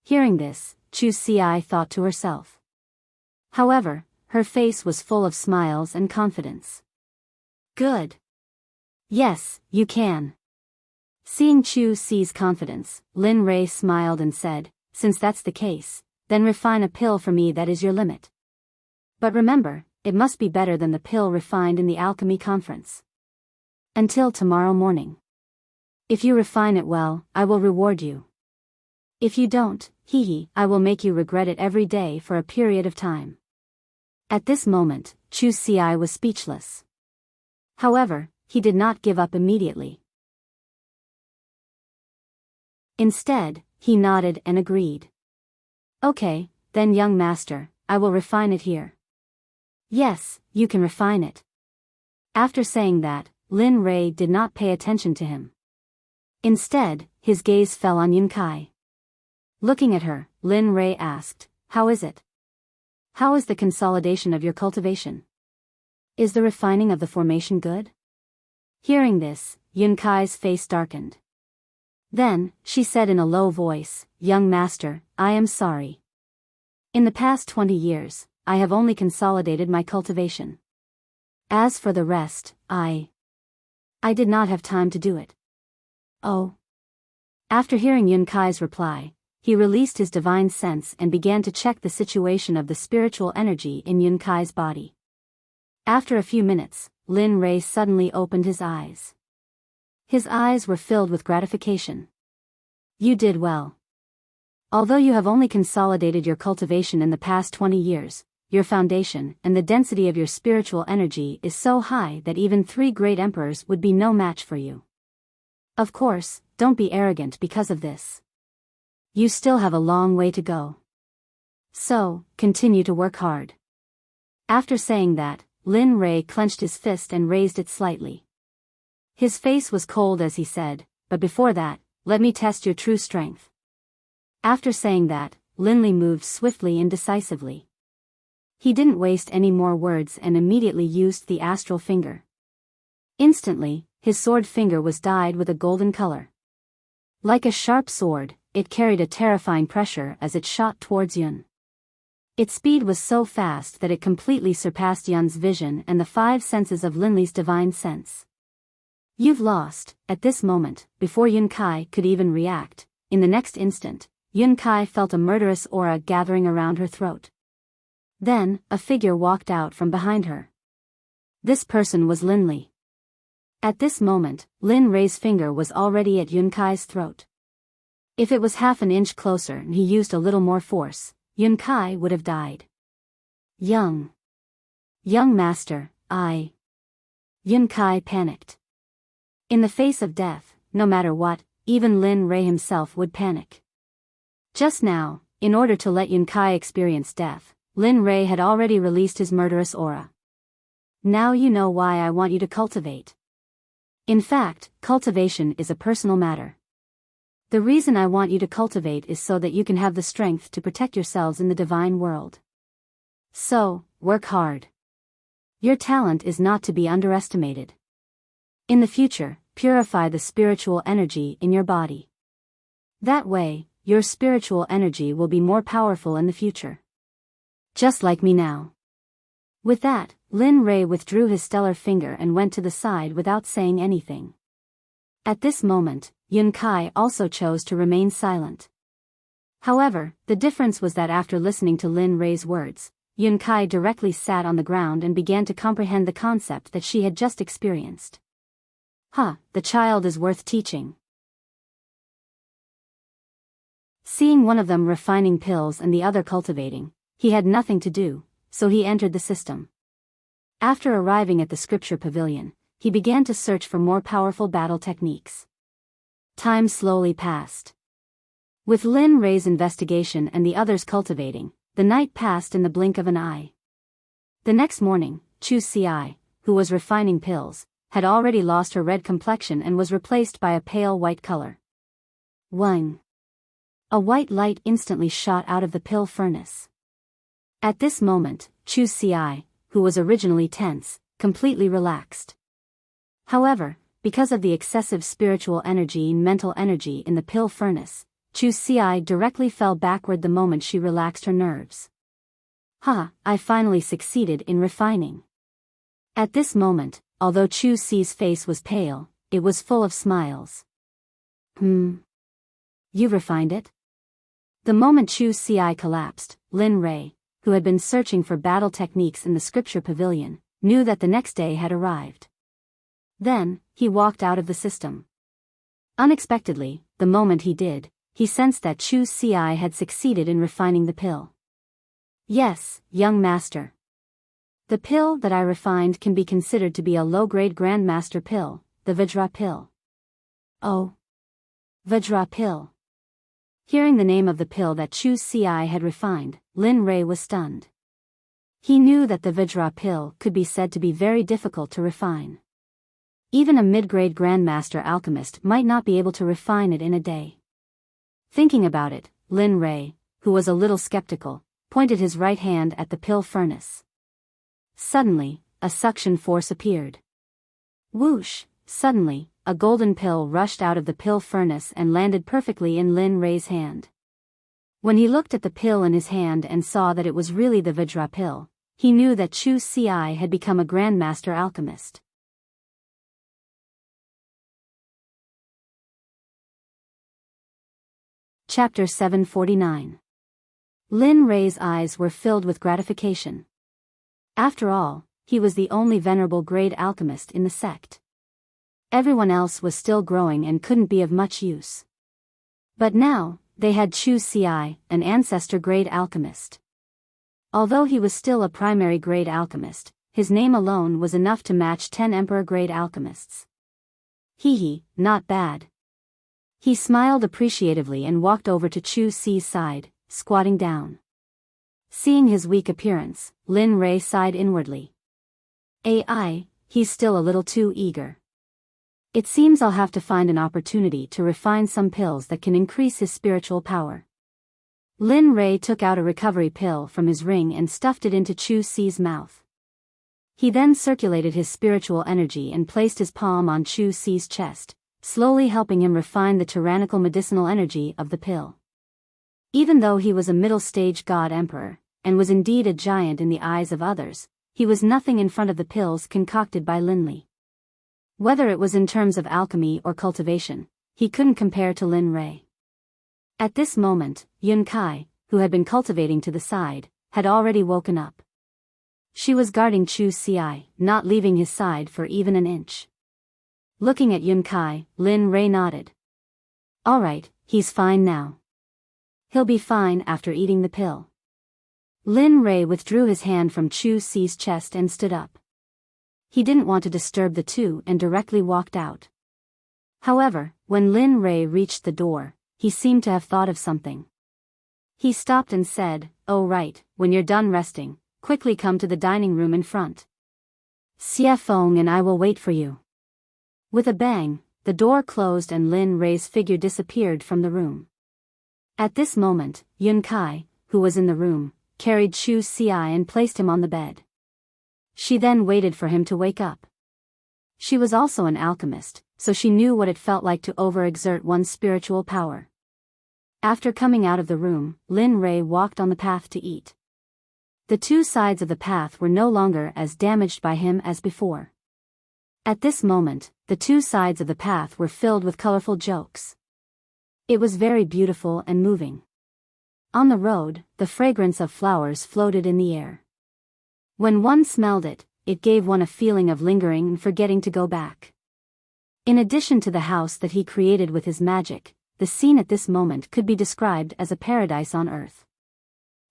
Hearing this, Chu Ci thought to herself. However, her face was full of smiles and confidence. Good. Yes, you can. Seeing Chu Ci's confidence, Lin Rei smiled and said, since that's the case, then refine a pill for me that is your limit. But remember, it must be better than the pill refined in the alchemy conference. Until tomorrow morning. If you refine it well, I will reward you. If you don't, I will make you regret it every day for a period of time. At this moment, Chu Ci was speechless. However, he did not give up immediately. Instead, he nodded and agreed. Okay, then young master, I will refine it here. Yes, you can refine it. After saying that, Lin Rei did not pay attention to him. Instead, his gaze fell on Yunkai. Looking at her, Lin Rei asked, how is it? How is the consolidation of your cultivation? Is the refining of the formation good? Hearing this, Yunkai's face darkened. Then, she said in a low voice, young master, I am sorry. In the past 20 years, I have only consolidated my cultivation. As for the rest, I did not have time to do it. Oh. After hearing Yunkai's reply, he released his divine sense and began to check the situation of the spiritual energy in Yunkai's body. After a few minutes, Lin Rei suddenly opened his eyes. His eyes were filled with gratification. You did well. Although you have only consolidated your cultivation in the past 20 years, your foundation and the density of your spiritual energy is so high that even 3 great emperors would be no match for you. Of course, don't be arrogant because of this. You still have a long way to go. So, continue to work hard. After saying that, Lin Rei clenched his fist and raised it slightly. His face was cold as he said, but before that, let me test your true strength. After saying that, Linley moved swiftly and decisively. He didn't waste any more words and immediately used the astral finger. Instantly, his sword finger was dyed with a golden color. Like a sharp sword, it carried a terrifying pressure as it shot towards Yun. Its speed was so fast that it completely surpassed Yun's vision and the 5 senses of Linley's divine sense. You've lost. At this moment, before Yun Kai could even react, in the next instant, Yun Kai felt a murderous aura gathering around her throat. Then, a figure walked out from behind her. This person was Linley. At this moment, Lin Rei's finger was already at Yun Kai's throat. If it was half an inch closer and he used a little more force, Yun Kai would have died. Young master, Yun Kai panicked. In the face of death, no matter what, even Lin Rei himself would panic. Just now, in order to let Yun Kai experience death, Lin Rei had already released his murderous aura. Now you know why I want you to cultivate. In fact, cultivation is a personal matter. The reason I want you to cultivate is so that you can have the strength to protect yourselves in the divine world. So, work hard. Your talent is not to be underestimated. In the future, purify the spiritual energy in your body. That way, your spiritual energy will be more powerful in the future. Just like me now. With that, Lin Rei withdrew his stellar finger and went to the side without saying anything. At this moment, Yun Kai also chose to remain silent. However, the difference was that after listening to Lin Rei's words, Yun Kai directly sat on the ground and began to comprehend the concept that she had just experienced. The child is worth teaching. Seeing one of them refining pills and the other cultivating, he had nothing to do, so he entered the system. After arriving at the scripture pavilion, he began to search for more powerful battle techniques. Time slowly passed. With Lin Rei's investigation and the others cultivating, the night passed in the blink of an eye. The next morning, Chu Ci, who was refining pills, had already lost her red complexion and was replaced by a pale white color. Wang. A white light instantly shot out of the pill furnace. At this moment, Chu Ci, who was originally tense, completely relaxed. However, because of the excessive spiritual energy and mental energy in the pill furnace, Chu Ci directly fell backward the moment she relaxed her nerves. I finally succeeded in refining. At this moment, although Chu Ci's face was pale, it was full of smiles. You refined it? The moment Chu Ci collapsed, Lin Rei, who had been searching for battle techniques in the scripture pavilion, knew that the next day had arrived. Then, he walked out of the system. Unexpectedly, the moment he did, he sensed that Chu Ci had succeeded in refining the pill. Yes, young master. The pill that I refined can be considered to be a low-grade grandmaster pill, the Vajra pill. Oh. Vajra pill. Hearing the name of the pill that Chu Ci had refined, Lin Rei was stunned. He knew that the Vajra pill could be said to be very difficult to refine. Even a mid-grade grandmaster alchemist might not be able to refine it in a day. Thinking about it, Lin Rei, who was a little skeptical, pointed his right hand at the pill furnace. Suddenly, a suction force appeared. Whoosh! Suddenly, a golden pill rushed out of the pill furnace and landed perfectly in Lin Rei's hand. When he looked at the pill in his hand and saw that it was really the Vajra pill, he knew that Chu Ci had become a grandmaster alchemist. Chapter 749. Lin Rei's eyes were filled with gratification. After all, he was the only venerable grade alchemist in the sect. Everyone else was still growing and couldn't be of much use. But now, they had Chu Ci, an ancestor grade alchemist. Although he was still a primary grade alchemist, his name alone was enough to match 10 emperor grade alchemists. Not bad. He smiled appreciatively and walked over to Chu Ci's side, squatting down. Seeing his weak appearance, Lin Rei sighed inwardly. He's still a little too eager. It seems I'll have to find an opportunity to refine some pills that can increase his spiritual power. Lin Rei took out a recovery pill from his ring and stuffed it into Chu Ci's mouth. He then circulated his spiritual energy and placed his palm on Chu Ci's chest, slowly helping him refine the tyrannical medicinal energy of the pill. Even though he was a middle-stage god emperor, and was indeed a giant in the eyes of others, he was nothing in front of the pills concocted by Lin Li. Whether it was in terms of alchemy or cultivation, he couldn't compare to Lin Rei. At this moment, Yun Kai, who had been cultivating to the side, had already woken up. She was guarding Chu Ci, not leaving his side for even an inch. Looking at Yun Kai, Lin Rei nodded. All right, he's fine now. He'll be fine after eating the pill. Lin Rei withdrew his hand from Chu Ci's chest and stood up. He didn't want to disturb the two and directly walked out. However, when Lin Rei reached the door, he seemed to have thought of something. He stopped and said, "Oh right, when you're done resting, quickly come to the dining room in front. Xie Feng and I will wait for you." With a bang, the door closed and Lin Rei's figure disappeared from the room. At this moment, Yun Kai, who was in the room, carried Chu Ci and placed him on the bed. She then waited for him to wake up. She was also an alchemist, so she knew what it felt like to overexert one's spiritual power. After coming out of the room, Lin Rei walked on the path to eat. The two sides of the path were no longer as damaged by him as before. At this moment, the two sides of the path were filled with colorful jokes. It was very beautiful and moving. On the road, the fragrance of flowers floated in the air. When one smelled it, it gave one a feeling of lingering and forgetting to go back. In addition to the house that he created with his magic, the scene at this moment could be described as a paradise on earth.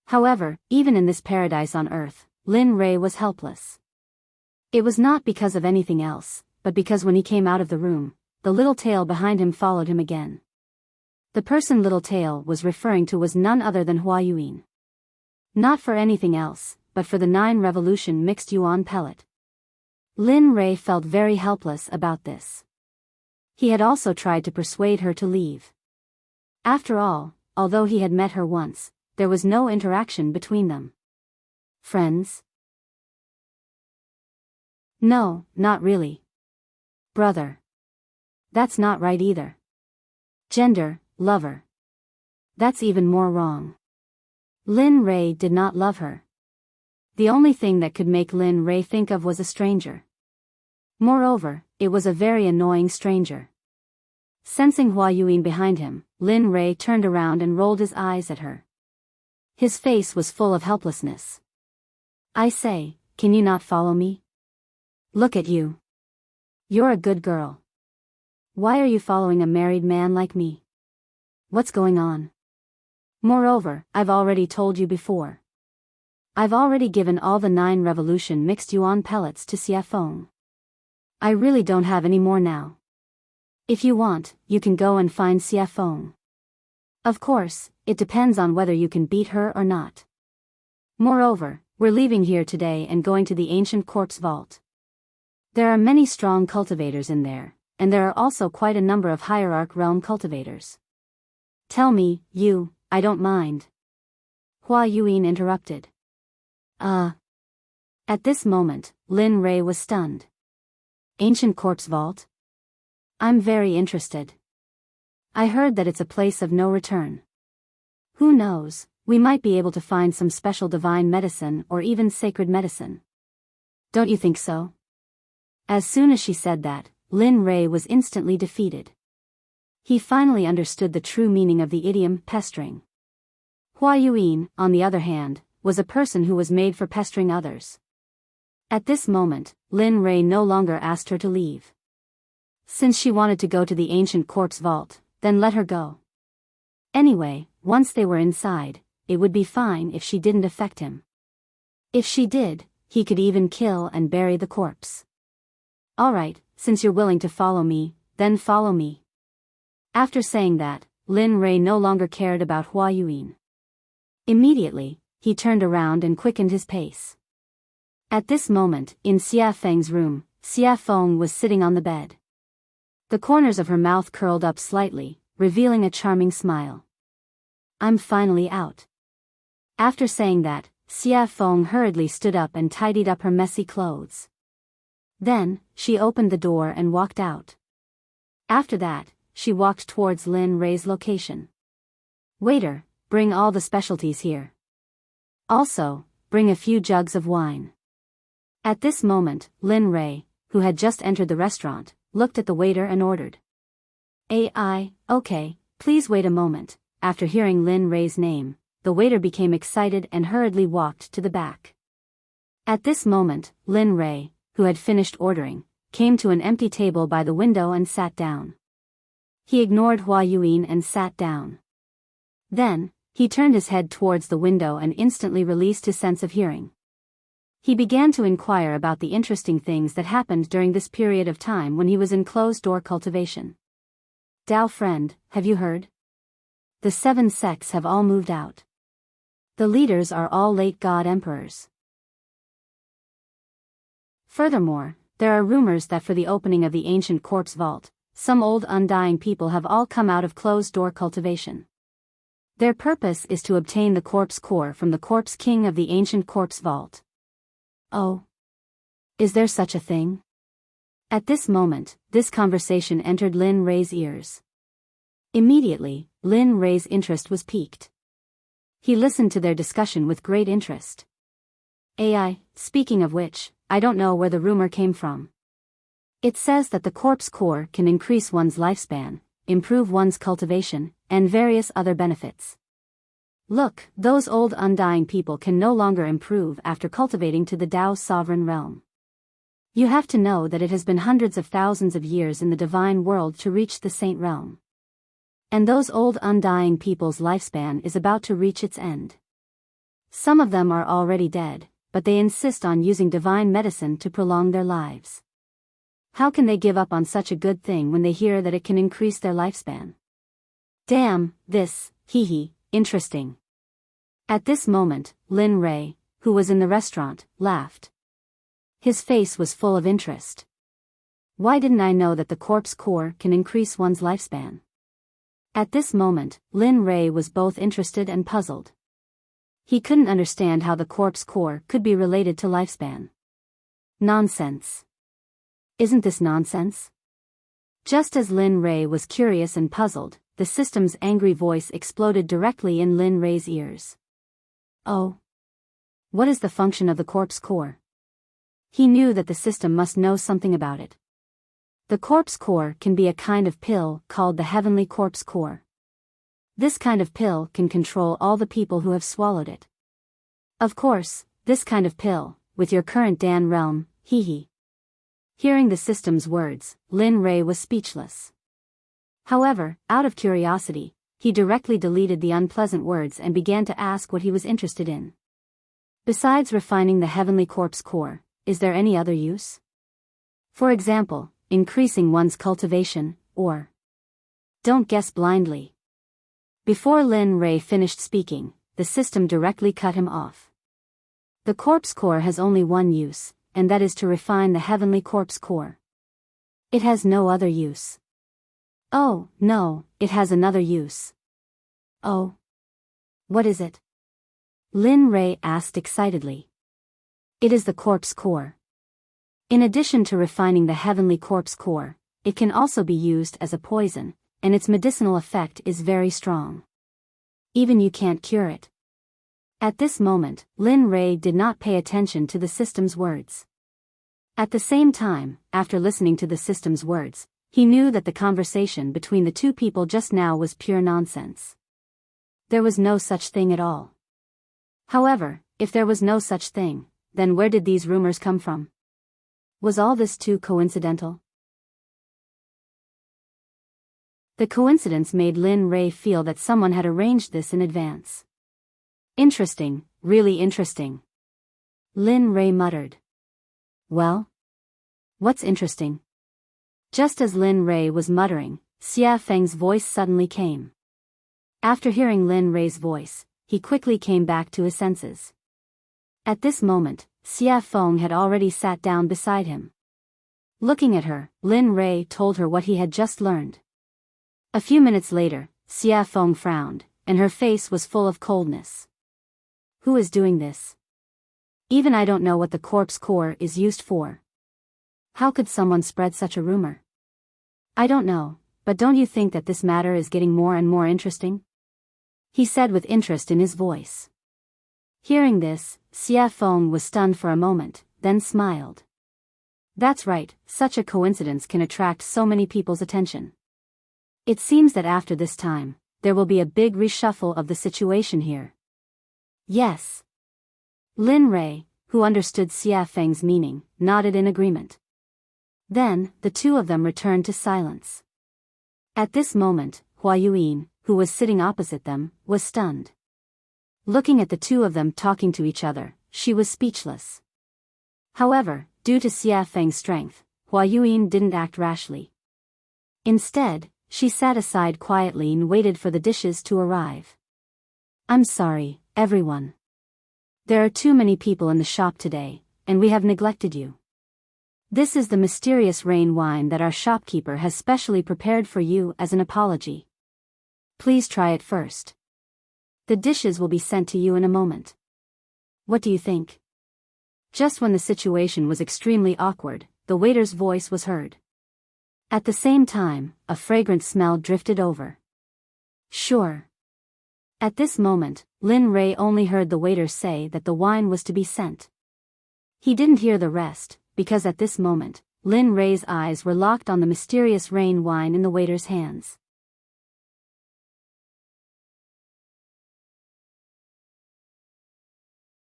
However, even in this paradise on earth, Lin Rei was helpless. It was not because of anything else, but because when he came out of the room, the little tail behind him followed him again. The person Little Tail was referring to was none other than Hua Yuan. Not for anything else, but for the 9 revolution mixed yuan pellet. Lin Rei felt very helpless about this. He had also tried to persuade her to leave. After all, although he had met her once, there was no interaction between them. Friends? No, not really. Brother. That's not right either. Gender, lover. That's even more wrong. Lin Rei did not love her. The only thing that could make Lin Rei think of was a stranger. Moreover, it was a very annoying stranger. Sensing Hua Yuan behind him, Lin Rei turned around and rolled his eyes at her. His face was full of helplessness. I say, can you not follow me? Look at you. You're a good girl. Why are you following a married man like me? What's going on? Moreover, I've already told you before. I've already given all the 9 revolution mixed yuan pellets to Xia Feng. I really don't have any more now. If you want, you can go and find Xia Feng. Of course, it depends on whether you can beat her or not. Moreover, we're leaving here today and going to the ancient quartz vault. There are many strong cultivators in there, and there are also quite a number of hierarch realm cultivators. Tell me, you, I don't mind. Hua Yuan interrupted. At this moment, Lin Rei was stunned. Ancient quartz vault? I'm very interested. I heard that it's a place of no return. Who knows, we might be able to find some special divine medicine or even sacred medicine. Don't you think so? As soon as she said that, Lin Rei was instantly defeated. He finally understood the true meaning of the idiom pestering. Hua Yuan, on the other hand, was a person who was made for pestering others. At this moment, Lin Rei no longer asked her to leave. Since she wanted to go to the ancient quartz vault, then let her go. Anyway, once they were inside, it would be fine if she didn't affect him. If she did, he could even kill and bury the corpse. Alright, since you're willing to follow me, then follow me. After saying that, Lin Rei no longer cared about Hua Yuan. Immediately, he turned around and quickened his pace. At this moment, in Xia Feng's room, Xia Feng was sitting on the bed. The corners of her mouth curled up slightly, revealing a charming smile. I'm finally out. After saying that, Xia Feng hurriedly stood up and tidied up her messy clothes. Then, she opened the door and walked out. After that, she walked towards Lin Rei's location. Waiter, bring all the specialties here. Also, bring a few jugs of wine. At this moment, Lin Rei, who had just entered the restaurant, looked at the waiter and ordered. Okay, please wait a moment. After hearing Lin Rei's name, the waiter became excited and hurriedly walked to the back. At this moment, Lin Rei, who had finished ordering, came to an empty table by the window and sat down. He ignored Hua Yuan and sat down. Then, he turned his head towards the window and instantly released his sense of hearing. He began to inquire about the interesting things that happened during this period of time when he was in closed-door cultivation. Dao friend, have you heard? The 7 sects have all moved out. The leaders are all late god emperors. Furthermore, there are rumors that for the opening of the ancient corpse vault, some old undying people have all come out of closed-door cultivation. Their purpose is to obtain the corpse core from the corpse king of the ancient corpse vault. Oh. Is there such a thing? At this moment, this conversation entered Lin Rei's ears. Immediately, Lin Rei's interest was piqued. He listened to their discussion with great interest. Speaking of which, I don't know where the rumor came from. It says that the corpse core can increase one's lifespan, improve one's cultivation, and various other benefits. Look, those old undying people can no longer improve after cultivating to the Tao's sovereign realm. You have to know that it has been hundreds of thousands of years in the divine world to reach the saint realm. And those old undying people's lifespan is about to reach its end. Some of them are already dead, but they insist on using divine medicine to prolong their lives. How can they give up on such a good thing when they hear that it can increase their lifespan? Damn, this, interesting. At this moment, Lin Rei, who was in the restaurant, laughed. His face was full of interest. Why didn't I know that the corpse core can increase one's lifespan? At this moment, Lin Rei was both interested and puzzled. He couldn't understand how the corpse core could be related to lifespan. Nonsense. Isn't this nonsense? Just as Lin Rei was curious and puzzled, the system's angry voice exploded directly in Lin Rei's ears. Oh. What is the function of the corpse core? He knew that the system must know something about it. The corpse core can be a kind of pill called the heavenly corpse core. This kind of pill can control all the people who have swallowed it. Of course, this kind of pill, with your current Dan realm, Hearing the system's words, Lin Rei was speechless. However, out of curiosity, he directly deleted the unpleasant words and began to ask what he was interested in. Besides refining the heavenly corpse core, is there any other use? For example, increasing one's cultivation, or... Don't guess blindly. Before Lin Rei finished speaking, the system directly cut him off. The corpse core has only one use, and that is to refine the heavenly corpse core. It has no other use. Oh, no, it has another use. Oh. What is it? Lin Rei asked excitedly. It is the corpse core. In addition to refining the heavenly corpse core, it can also be used as a poison, and its medicinal effect is very strong. Even you can't cure it. At this moment, Lin Rei did not pay attention to the system's words. At the same time, after listening to the system's words, he knew that the conversation between the two people just now was pure nonsense. There was no such thing at all. However, if there was no such thing, then where did these rumors come from? Was all this too coincidental? The coincidence made Lin Rei feel that someone had arranged this in advance. Interesting, really interesting. Lin Rei muttered. Well? What's interesting? Just as Lin Rei was muttering, Xia Feng's voice suddenly came. After hearing Lin Rei's voice, he quickly came back to his senses. At this moment, Xia Feng had already sat down beside him. Looking at her, Lin Rei told her what he had just learned. A few minutes later, Xia Feng frowned, and her face was full of coldness. Who is doing this? Even I don't know what the corpse core is used for. How could someone spread such a rumor? I don't know, but don't you think that this matter is getting more and more interesting? He said with interest in his voice. Hearing this, Xia Feng was stunned for a moment, then smiled. That's right, such a coincidence can attract so many people's attention. It seems that after this time, there will be a big reshuffle of the situation here. Yes. Lin Rei, who understood Xia Feng's meaning, nodded in agreement. Then, the two of them returned to silence. At this moment, Hua Yuyin, who was sitting opposite them, was stunned. Looking at the two of them talking to each other, she was speechless. However, due to Xia Feng's strength, Hua Yuyin didn't act rashly. Instead, she sat aside quietly and waited for the dishes to arrive. I'm sorry, everyone. There are too many people in the shop today, and we have neglected you. This is the mysterious rain wine that our shopkeeper has specially prepared for you as an apology. Please try it first. The dishes will be sent to you in a moment. What do you think? Just when the situation was extremely awkward, the waiter's voice was heard. At the same time, a fragrant smell drifted over. Sure. At this moment, Lin Rei only heard the waiter say that the wine was to be sent. He didn't hear the rest, because at this moment, Lin Rei's eyes were locked on the mysterious rain wine in the waiter's hands.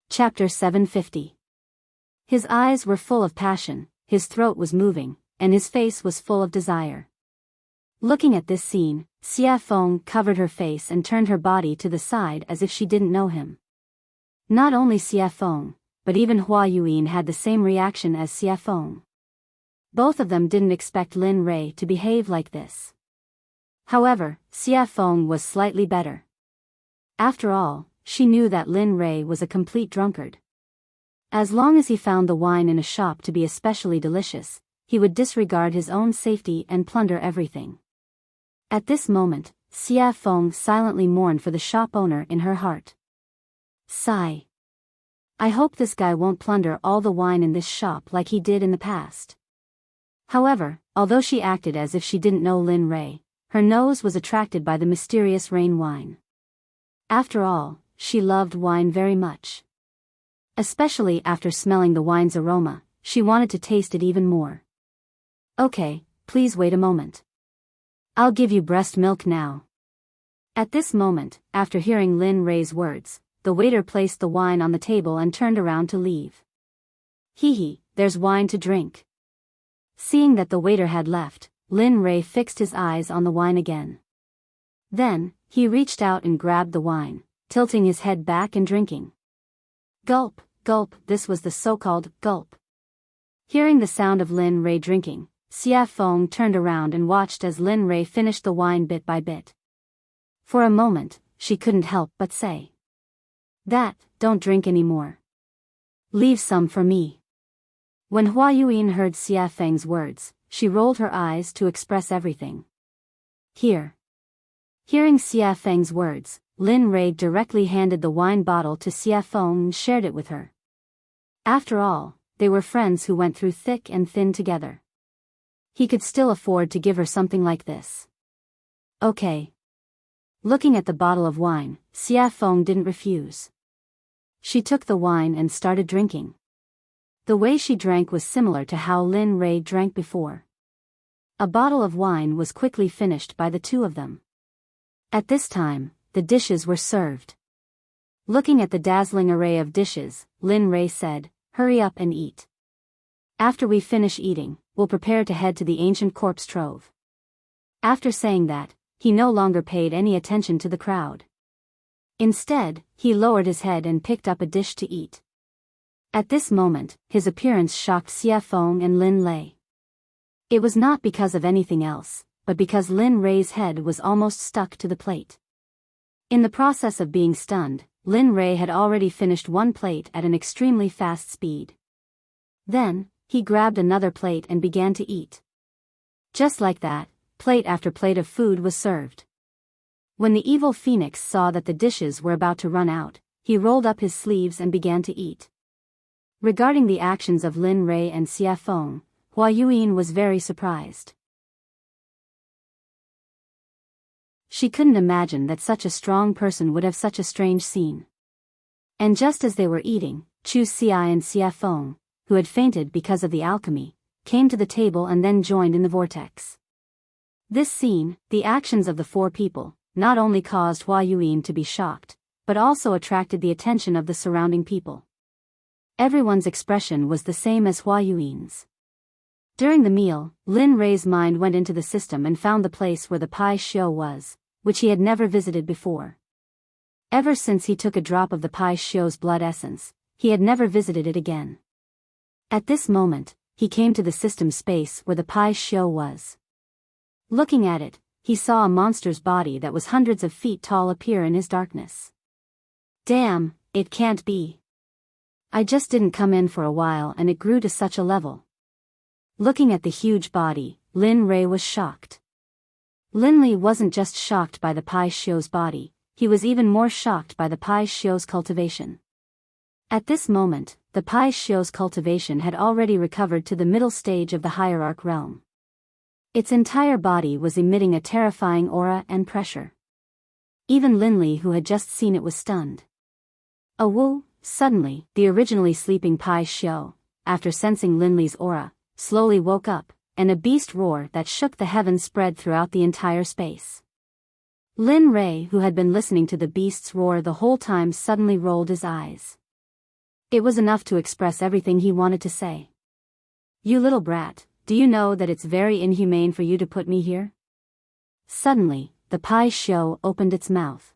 Chapter 750. His eyes were full of passion, his throat was moving, and his face was full of desire. Looking at this scene, Xia Feng covered her face and turned her body to the side as if she didn't know him. Not only Xia Feng, but even Hua Yuan had the same reaction as Xia Feng. Both of them didn't expect Lin Rei to behave like this. However, Xia Feng was slightly better. After all, she knew that Lin Rei was a complete drunkard. As long as he found the wine in a shop to be especially delicious, he would disregard his own safety and plunder everything. At this moment, Xia Feng silently mourned for the shop owner in her heart. Sigh. I hope this guy won't plunder all the wine in this shop like he did in the past. However, although she acted as if she didn't know Lin Rei, her nose was attracted by the mysterious rain wine. After all, she loved wine very much. Especially after smelling the wine's aroma, she wanted to taste it even more. Okay, please wait a moment. I'll give you breast milk now. At this moment, after hearing Lin Rei's words, the waiter placed the wine on the table and turned around to leave. Hee, there's wine to drink. Seeing that the waiter had left, Lin Rei fixed his eyes on the wine again. Then, he reached out and grabbed the wine, tilting his head back and drinking. Gulp, gulp, this was the so-called gulp. Hearing the sound of Lin Rei drinking, Xia Feng turned around and watched as Lin Rei finished the wine bit by bit. For a moment, she couldn't help but say. Don't drink anymore. Leave some for me. When Hua Yuan heard Xia Feng's words, she rolled her eyes to express everything. Here. Hearing Xia Feng's words, Lin Rei directly handed the wine bottle to Xia Feng and shared it with her. After all, they were friends who went through thick and thin together. He could still afford to give her something like this. Okay. Looking at the bottle of wine, Xia Feng didn't refuse. She took the wine and started drinking. The way she drank was similar to how Lin Rei drank before. A bottle of wine was quickly finished by the two of them. At this time, the dishes were served. Looking at the dazzling array of dishes, Lin Rei said, "Hurry up and eat. After we finish eating, we'll prepare to head to the ancient corpse trove." After saying that, he no longer paid any attention to the crowd. Instead, he lowered his head and picked up a dish to eat. At this moment, his appearance shocked Xia Feng and Lin Lei. It was not because of anything else, but because Lin Rei's head was almost stuck to the plate. In the process of being stunned, Lin Rei had already finished one plate at an extremely fast speed. Then, he grabbed another plate and began to eat. Just like that, plate after plate of food was served. When the evil phoenix saw that the dishes were about to run out, he rolled up his sleeves and began to eat. Regarding the actions of Lin Rei and Xia Feng, Hua Yuan was very surprised. She couldn't imagine that such a strong person would have such a strange scene. And just as they were eating, Chu Xia and Xia Feng, who had fainted because of the alchemy, came to the table and then joined in the vortex. This scene, the actions of the four people, not only caused Hua Yuan to be shocked, but also attracted the attention of the surrounding people. Everyone's expression was the same as Hua Yuan's. During the meal, Lin Rei's mind went into the system and found the place where the Pai Xiu was, which he had never visited before. Ever since he took a drop of the Pai Xiu's blood essence, he had never visited it again. At this moment, he came to the system space where the Pai Xiu was. Looking at it, he saw a monster's body that was hundreds of feet tall appear in his darkness. Damn, it can't be. I just didn't come in for a while and it grew to such a level. Looking at the huge body, Lin Rei was shocked. Lin Li wasn't just shocked by the Pai Xiu's body, he was even more shocked by the Pai Xiu's cultivation. At this moment, the Pai Xiu's cultivation had already recovered to the middle stage of the hierarch realm. Its entire body was emitting a terrifying aura and pressure. Even Lin Li, who had just seen it, was stunned. Suddenly, the originally sleeping Pai Xiu, after sensing Lin Li's aura, slowly woke up, and a beast roar that shook the heavens spread throughout the entire space. Lin Rei, who had been listening to the beast's roar the whole time, suddenly rolled his eyes. It was enough to express everything he wanted to say. "You little brat, do you know that it's very inhumane for you to put me here?" Suddenly, the Pai Shou opened its mouth.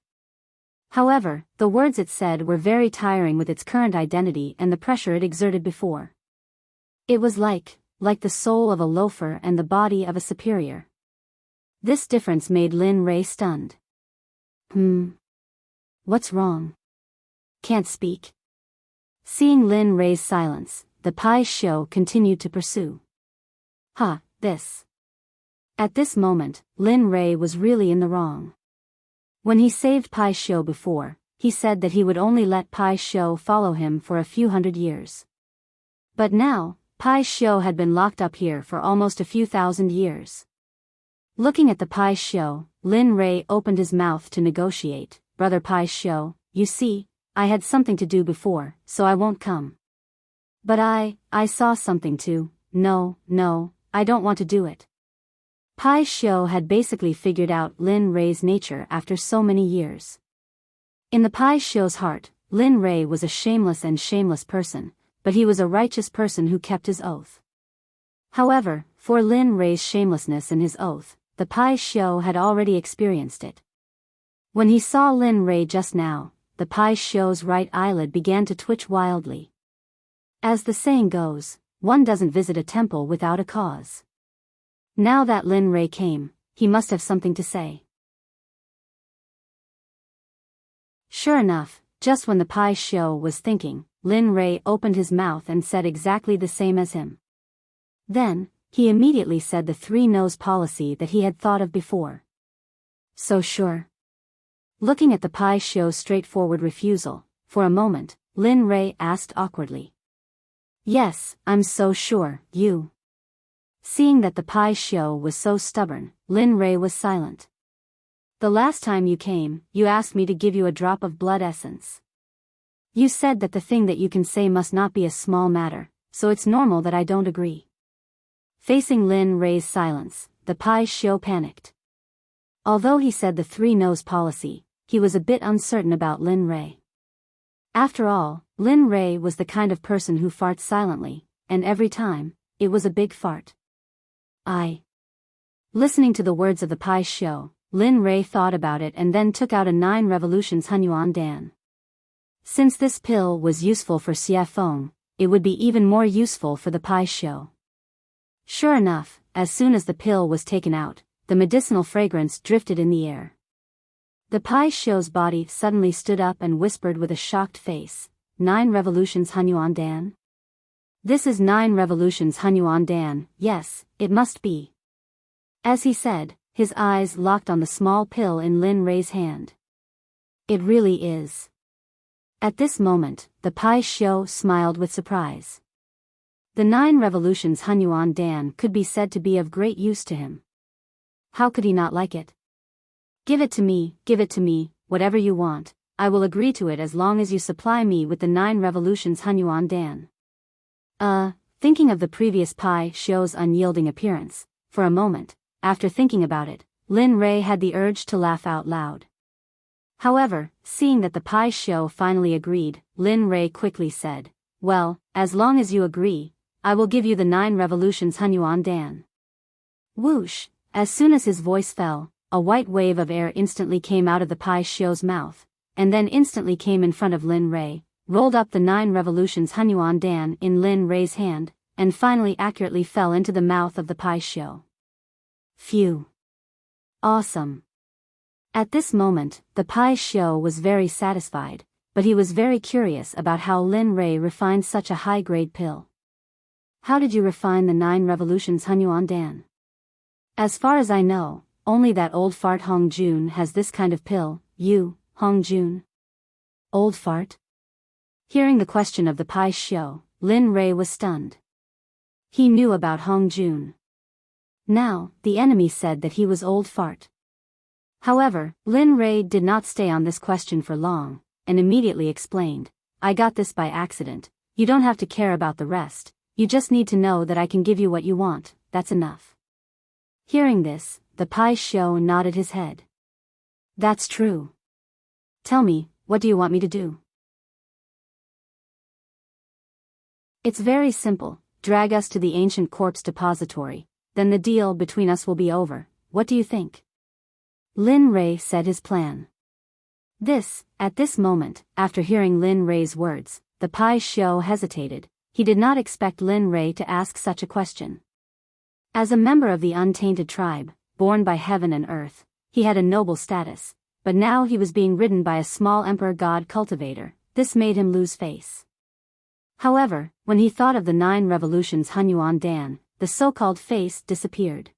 However, the words it said were very tiring with its current identity and the pressure it exerted before. It was like the soul of a loafer and the body of a superior. This difference made Lin Rei stunned. What's wrong? Can't speak? Seeing Lin Rei's silence, the Pai Shou continued to pursue. This. At this moment, Lin Rei was really in the wrong. When he saved Pai Shou before, he said that he would only let Pai Shou follow him for a few hundred years. But now, Pai Shou had been locked up here for almost a few thousand years. Looking at the Pai Shou, Lin Rei opened his mouth to negotiate. "Brother Pai Shou, you see, I had something to do before, so I won't come. But I saw something too. No, I don't want to do it." Pai Shou had basically figured out Lin Rei's nature after so many years. In the Pai Shou's heart, Lin Rei was a shameless person, but he was a righteous person who kept his oath. However, for Lin Rei's shamelessness and his oath, the Pai Shou had already experienced it. When he saw Lin Rei just now, the Pai Shou's right eyelid began to twitch wildly. As the saying goes, one doesn't visit a temple without a cause. Now that Lin Rei came, he must have something to say. Sure enough, just when the Pai Shou was thinking, Lin Rei opened his mouth and said exactly the same as him. Then, he immediately said the three-nose policy that he had thought of before. "So sure?" Looking at the Pai Shou's straightforward refusal, for a moment, Lin Rei asked awkwardly. "Yes, I'm so sure, you." Seeing that the Pai Shou was so stubborn, Lin Rei was silent. "The last time you came, you asked me to give you a drop of blood essence. You said that the thing that you can say must not be a small matter, so it's normal that I don't agree." Facing Lin Rei's silence, the Pai Shou panicked. Although he said the three-nose policy, he was a bit uncertain about Lin Rei. After all, Lin Rei was the kind of person who farts silently, and every time, it was a big fart. Listening to the words of the Pai Shou, Lin Rei thought about it and then took out a 9 revolutions Hunyuan Dan. Since this pill was useful for Xie Feng, it would be even more useful for the Pai Shou. Sure enough, as soon as the pill was taken out, the medicinal fragrance drifted in the air. The Pai Shou's body suddenly stood up and whispered with a shocked face, 9 revolutions Hunyuan Dan? This is 9 revolutions Hunyuan Dan, yes, it must be. As he said, his eyes locked on the small pill in Lin Rei's hand. It really is. At this moment, the Pai Shou smiled with surprise. The 9 revolutions Hunyuan Dan could be said to be of great use to him. How could he not like it? Give it to me, whatever you want, I will agree to it as long as you supply me with the 9 revolutions Hunyuan Dan. Thinking of the previous Pai Shou's unyielding appearance, for a moment, after thinking about it, Lin Rei had the urge to laugh out loud. However, seeing that the Pai Shou finally agreed, Lin Rei quickly said, "Well, as long as you agree, I will give you the 9 revolutions Hunyuan Dan." Whoosh! As soon as his voice fell, a white wave of air instantly came out of the Pai Shou's mouth, and then instantly came in front of Lin Rei, rolled up the 9 revolutions Hunyuan Dan in Lin Rei's hand, and finally accurately fell into the mouth of the Pai Shou. Phew! Awesome! At this moment, the Pai Shou was very satisfied, but he was very curious about how Lin Rei refined such a high-grade pill. "How did you refine the 9 revolutions Hunyuan Dan?" "As far as I know, only that old fart Hong Jun has this kind of pill." "You, Hong Jun? Old fart?" Hearing the question of the Pai Shou, Lin Rei was stunned. He knew about Hong Jun. Now, the enemy said that he was old fart. However, Lin Rei did not stay on this question for long, and immediately explained, "I got this by accident, you don't have to care about the rest, You just need to know that I can give you what you want, that's enough. Hearing this, the Pai Shou nodded his head. That's true. Tell me, what do you want me to do? It's very simple, drag us to the ancient corpse depository, then the deal between us will be over, what do you think? Lin Rei said his plan. At this moment, after hearing Lin Rei's words, the Pai Shou hesitated. He did not expect Lin Rei to ask such a question. As a member of the untainted tribe, born by heaven and earth, he had a noble status, but now he was being ridden by a small emperor god cultivator. This made him lose face. However, when he thought of the 9 revolutions Hunyuan Dan, the so-called face disappeared.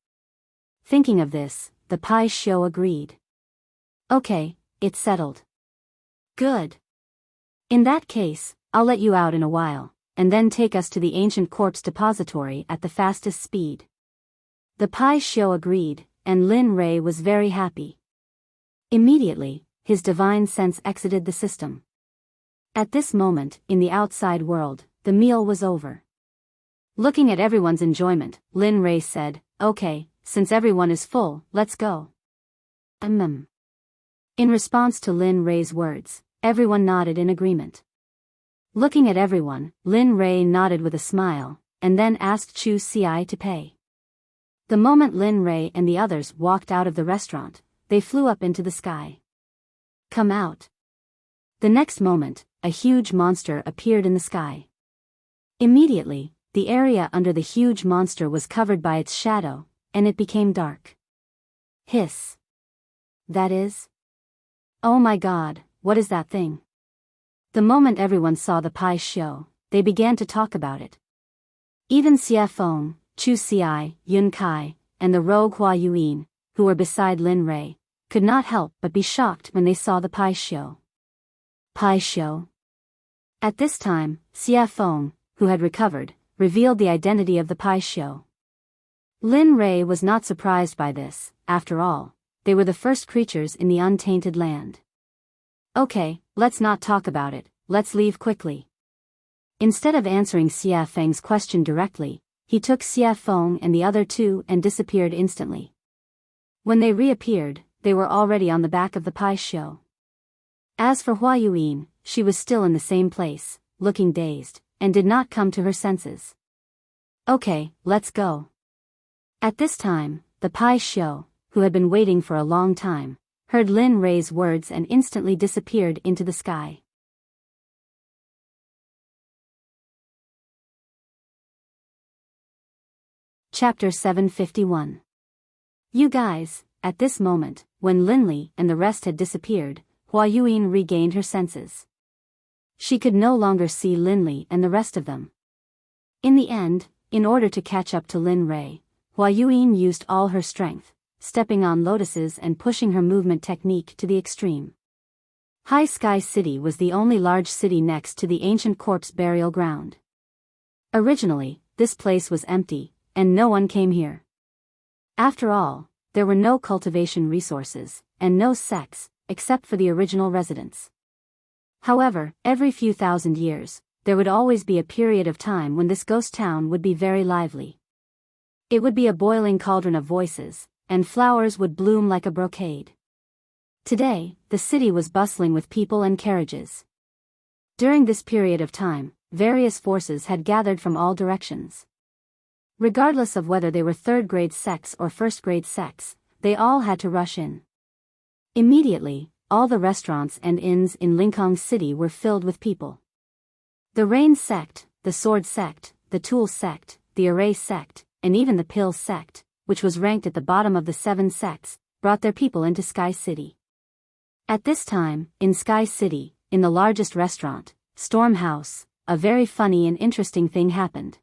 Thinking of this, the Pai Shou agreed. Okay, it's settled. Good. In that case, I'll let you out in a while, and then take us to the ancient corpse depository at the fastest speed. The Pai Shou agreed, and Lin Rei was very happy. Immediately, his divine sense exited the system. At this moment, in the outside world, the meal was over. Looking at everyone's enjoyment, Lin Rei said, okay, since everyone is full, let's go. In response to Lin Rei's words, everyone nodded in agreement. Looking at everyone, Lin Rei nodded with a smile, and then asked Chu Xi to pay. The moment Lin Rei and the others walked out of the restaurant, they flew up into the sky. Come out. The next moment, a huge monster appeared in the sky. Immediately, the area under the huge monster was covered by its shadow, and it became dark. Hiss. That is? Oh my God, what is that thing? The moment everyone saw the Pai Shou, they began to talk about it. Even Xie Feng, Chu Xi, Yun Kai, and the rogue Hua Yuan, who were beside Lin Rei, could not help but be shocked when they saw the Pai Shou. Pai Shou. At this time, Xie Feng, who had recovered, revealed the identity of the Pai Shou. Lin Rei was not surprised by this. After all, they were the first creatures in the untainted land. Okay, let's not talk about it, let's leave quickly. Instead of answering Xie Feng's question directly, he took Xie Feng and the other 2 and disappeared instantly. When they reappeared, they were already on the back of the Pai Shou. As for Hua Yuan, she was still in the same place, looking dazed, and did not come to her senses. Okay, let's go. At this time, the Pai Shou, who had been waiting for a long time, heard Lin Rei's words and instantly disappeared into the sky. Chapter 751. You guys, at this moment, when Linli and the rest had disappeared, Hua Yuan regained her senses. She could no longer see Linli and the rest of them. In the end, in order to catch up to Lin Rei, Hua Yuan used all her strength, stepping on lotuses and pushing her movement technique to the extreme. High Sky City was the only large city next to the ancient corpse burial ground. Originally, this place was empty, and no one came here. After all, there were no cultivation resources, and no sects, except for the original residents. However, every few thousand years, there would always be a period of time when this ghost town would be very lively. It would be a boiling cauldron of voices, and flowers would bloom like a brocade. Today, the city was bustling with people and carriages. During this period of time, various forces had gathered from all directions. Regardless of whether they were third-grade sects or first-grade sects, they all had to rush in. Immediately, all the restaurants and inns in Linkhong City were filled with people. The Rain Sect, the Sword Sect, the Tool Sect, the Array Sect, and even the Pill Sect, which was ranked at the bottom of the 7 sects, brought their people into Sky City. At this time, in Sky City, in the largest restaurant, Storm House, a very funny and interesting thing happened.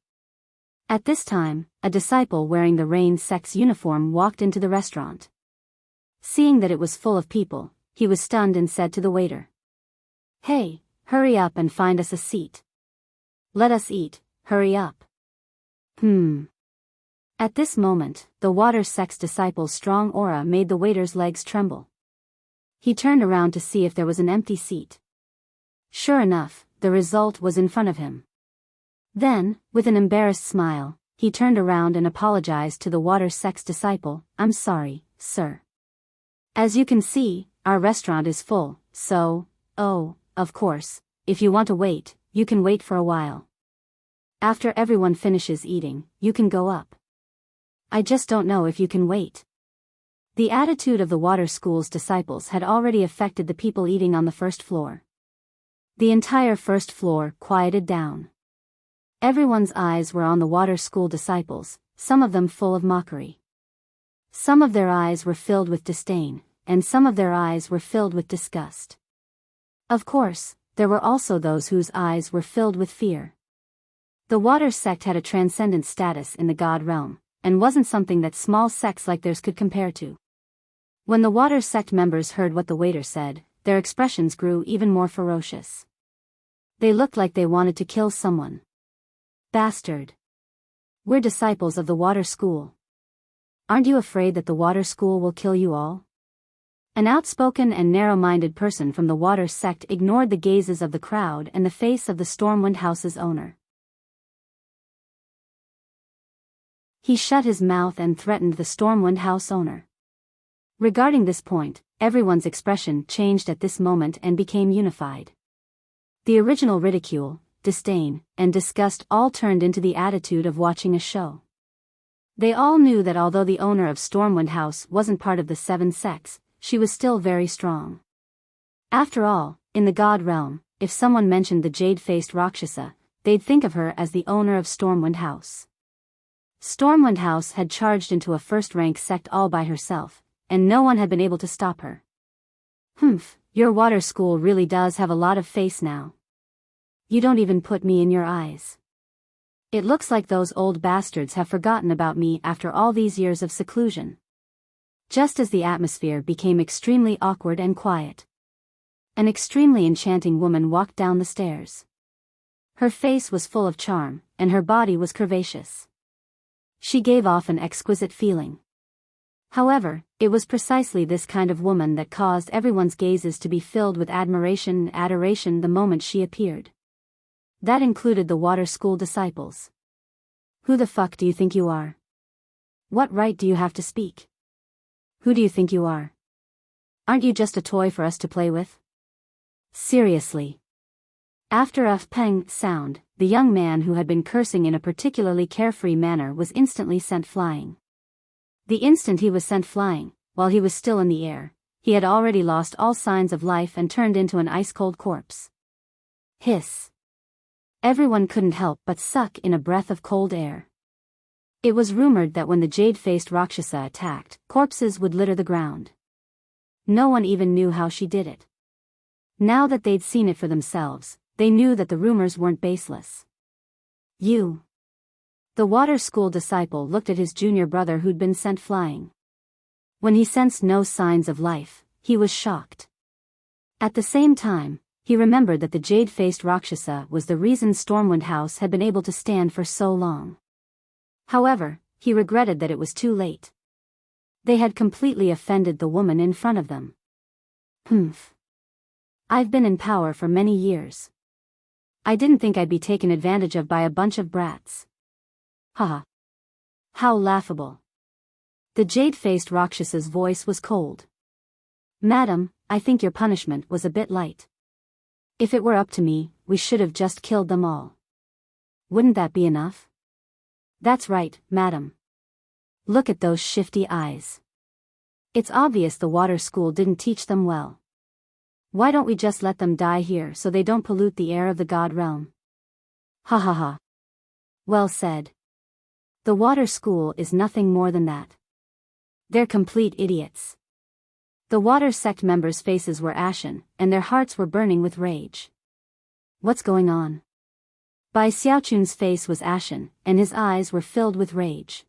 At this time, a disciple wearing the Rain Sect's uniform walked into the restaurant. Seeing that it was full of people, he was stunned and said to the waiter, "Hey, hurry up and find us a seat. Let us eat, hurry up." At this moment, the Water Sect's disciple's strong aura made the waiter's legs tremble. He turned around to see if there was an empty seat. Sure enough, the result was in front of him. Then, with an embarrassed smile, he turned around and apologized to the water sect's disciple. "I'm sorry, sir. As you can see, our restaurant is full, so, oh, of course, if you want to wait, you can wait for a while. After everyone finishes eating, you can go up. I just don't know if you can wait." The attitude of the water school's disciples had already affected the people eating on the first floor. The entire first floor quieted down. Everyone's eyes were on the water school disciples, some of them full of mockery. Some of their eyes were filled with disdain, and some of their eyes were filled with disgust. Of course, there were also those whose eyes were filled with fear. The water sect had a transcendent status in the god realm, and wasn't something that small sects like theirs could compare to. When the water sect members heard what the waiter said, their expressions grew even more ferocious. They looked like they wanted to kill someone. "Bastard. We're disciples of the water school. Aren't you afraid that the water school will kill you all?" An outspoken and narrow-minded person from the water sect ignored the gazes of the crowd and the face of the Stormwind House's owner. He shut his mouth and threatened the Stormwind House owner. Regarding this point, everyone's expression changed at this moment and became unified. The original ridicule, disdain, and disgust all turned into the attitude of watching a show. They all knew that although the owner of Stormwind House wasn't part of the 7 sects, she was still very strong. After all, in the god realm, if someone mentioned the jade-faced Rakshasa, they'd think of her as the owner of Stormwind House. Stormwind House had charged into a first-rank sect all by herself, and no one had been able to stop her. "Humph, your water school really does have a lot of face now. You don't even put me in your eyes. It looks like those old bastards have forgotten about me after all these years of seclusion." Just as the atmosphere became extremely awkward and quiet, an extremely enchanting woman walked down the stairs. Her face was full of charm, and her body was curvaceous. She gave off an exquisite feeling. However, it was precisely this kind of woman that caused everyone's gazes to be filled with admiration and adoration the moment she appeared. That included the water school disciples. "Who the fuck do you think you are? What right do you have to speak? Who do you think you are? Aren't you just a toy for us to play with? Seriously." After a peng sound, the young man who had been cursing in a particularly carefree manner was instantly sent flying. The instant he was sent flying, while he was still in the air, he had already lost all signs of life and turned into an ice-cold corpse. Hiss. Everyone couldn't help but suck in a breath of cold air. It was rumored that when the jade-faced Rakshasa attacked, corpses would litter the ground. No one even knew how she did it. Now that they'd seen it for themselves, they knew that the rumors weren't baseless. "You." The water school disciple looked at his junior brother who'd been sent flying. When he sensed no signs of life, he was shocked. At the same time, he remembered that the jade-faced Rakshasa was the reason Stormwind House had been able to stand for so long. However, he regretted that it was too late. They had completely offended the woman in front of them. "Humph. I've been in power for many years. I didn't think I'd be taken advantage of by a bunch of brats. Haha. How laughable." The jade-faced Rakshasa's voice was cold. "Madam, I think your punishment was a bit light. If it were up to me, we should have just killed them all. Wouldn't that be enough?" "That's right, madam. Look at those shifty eyes. It's obvious the water school didn't teach them well. Why don't we just let them die here so they don't pollute the air of the god realm?" "Ha ha ha. Well said. The water school is nothing more than that. They're complete idiots." The water sect members' faces were ashen, and their hearts were burning with rage. "What's going on?" Bai Xiaochun's face was ashen, and his eyes were filled with rage.